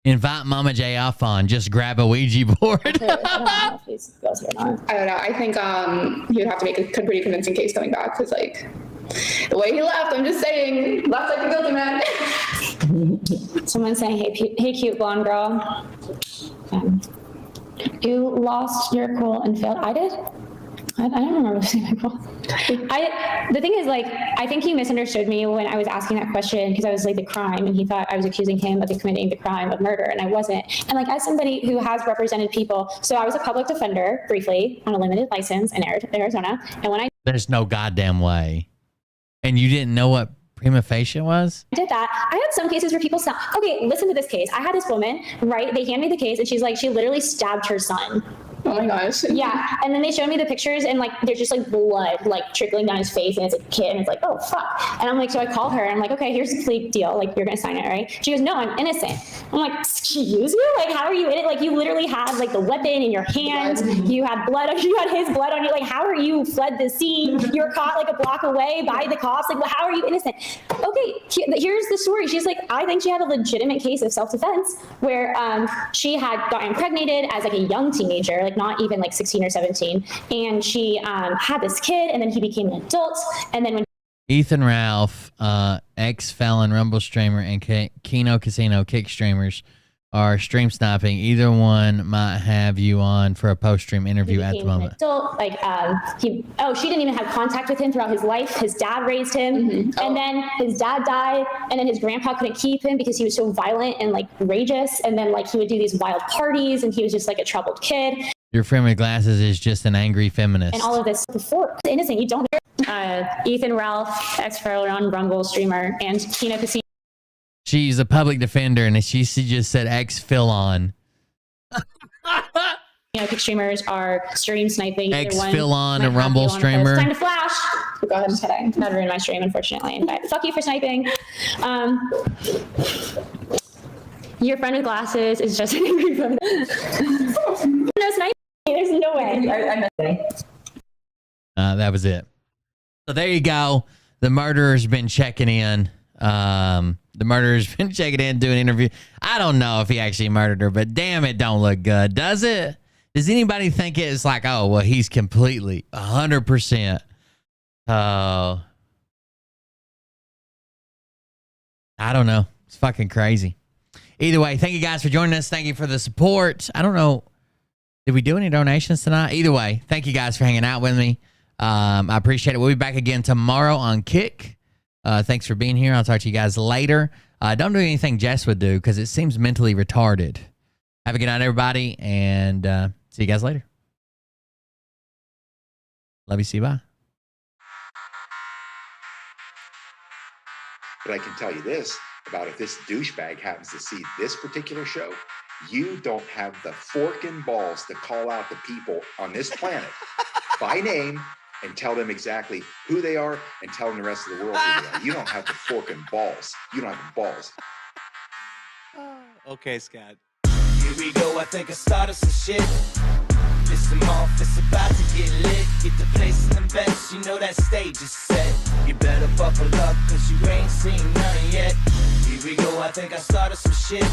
Invite Mama JF on. Just grab a Ouija board. I don't know if he's guilty or not. I don't know. I think he would have to make a pretty convincing case coming back because, like, the way he left, I'm just saying, left like a guilty man. Someone's saying, hey, cute blonde girl. You lost your cool and failed. I did? I don't remember saying my goal. The thing is, like, I think he misunderstood me when I was asking that question because I was like the crime, and he thought I was accusing him of committing the crime of murder, and I wasn't. And like, as somebody who has represented people, so I was a public defender briefly on a limited license in Arizona, and when I There's no goddamn way. And you didn't know what prima facie was? did that, I had some cases where people sound, okay, listen to this case. I had this woman, right? They handed me the case, and she's like, she literally stabbed her son. Oh my gosh. Yeah. And then they showed me the pictures, and like there's just like blood like trickling down his face, and it's a kid, and it's like, oh fuck. And I'm like, so I call her and I'm like, okay, here's the plea deal, like you're gonna sign it, right? She goes, no, I'm innocent. I'm like, excuse you? Like, how are you in it? Like, you literally had like the weapon in your hand, you had blood, you had his blood on you. Like, how are you fled the scene? You were caught like a block away by the cops. Like, well, how are you innocent? Okay, here's the story. She's like, I think she had a legitimate case of self-defense where she had gotten impregnated as like a young teenager, like not even like 16 or 17, and she had this kid, and then he became an adult, and then when Ethan Ralph, ex-felon Rumble streamer and Keno Casino kick streamers are stream sniping. Either one might have you on for a post-stream interview at the moment. Adult, like she didn't even have contact with him throughout his life. His dad raised him, and then his dad died, and then his grandpa couldn't keep him because he was so violent and like rageous, and then like he would do these wild parties, and he was just like a troubled kid. Your friend with glasses is just an angry feminist. And all of this before innocent, you don't. Ethan Ralph, ex-felon Rumble streamer, and Keno Casino. She's a public defender, and she just said ex-felon. Streamers are stream sniping. Ex-felon, a Rumble streamer. Time to flash. Go ahead. I'm kidding. That ruined my stream, unfortunately. But fuck you for sniping. Your friend with glasses is just an angry feminist. No sniping. There's no way. That was it. So there you go. The murderer's been checking in. The murderer's been checking in, doing an interview. I don't know if he actually murdered her, but damn, it don't look good, does it? Does anybody think it's like, oh, well, he's completely 100%? I don't know. It's fucking crazy. Either way, thank you guys for joining us. Thank you for the support. I don't know. Did we do any donations tonight? Either way, thank you guys for hanging out with me. I appreciate it. We'll be back again tomorrow on Kick. Thanks for being here. I'll talk to you guys later. Don't do anything Jess would do because it seems mentally retarded. Have a good night, everybody, and see you guys later. Love you. See you. Bye. But I can tell you this about if this douchebag happens to see this particular show, you don't have the forking balls to call out the people on this planet by name and tell them exactly who they are and tell them the rest of the world who they are. You don't have the forking balls. You don't have the balls. Okay, Scott. Here we go, I think I started some shit. Listen off, it's about to get lit. Get the place in the best, you know that stage is set. You better buckle up, cause you ain't seen none yet. Here we go, I think I started some shit.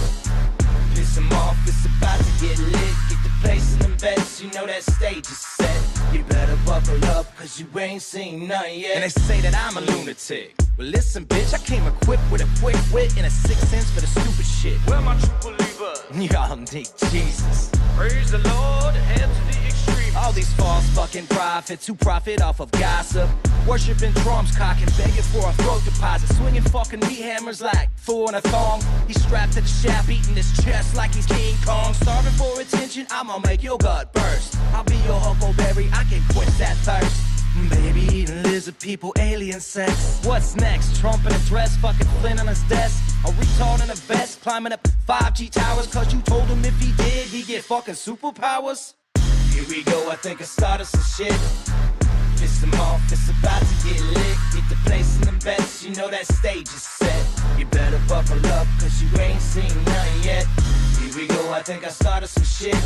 Piss them off, it's about to get lit. Get the place in the best, you know that stage is set. You better buckle up, cause you ain't seen none yet. And they say that I'm a lunatic. Well, listen, bitch, I came equipped with a quick wit and a 6th sense for the stupid shit. Where my true believer? Y'all need Jesus. Praise the Lord, head to the extreme. All these false fucking prophets who profit off of gossip. Worshipping drums, cocking, begging for a throat deposit. Swinging fucking meat hammers like four in a thong. He's strapped to the shaft, beating his chest like he's King Kong. Starving for attention, I'ma make your gut burst. I'll be your huckleberry, I can quench that thirst. Baby eating lizard people, alien sex. What's next? Trump in a dress, fucking Flynn on his desk. A retard in a vest, climbing up 5G towers. Cause you told him if he did, he'd get fucking superpowers. Here we go, I think I started some shit. Piss them off, it's about to get lit. Get the place in the best, you know that stage is set. You better buckle up, cause you ain't seen none yet. Here we go, I think I started some shit.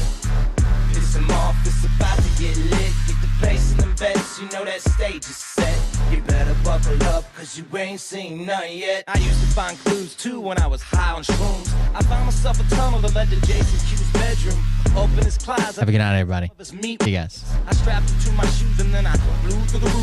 Piss them off, it's about to get lit. Get the place in the best, you know that stage is set. You better buckle up, cause you ain't seen none yet. I used to find clues too when I was high on shrooms. I found myself a tunnel that led to Jason Q's bedroom. Open his closet. Have a good night, everybody. See you guys. I strapped him to my shoes and then I blew through the roof.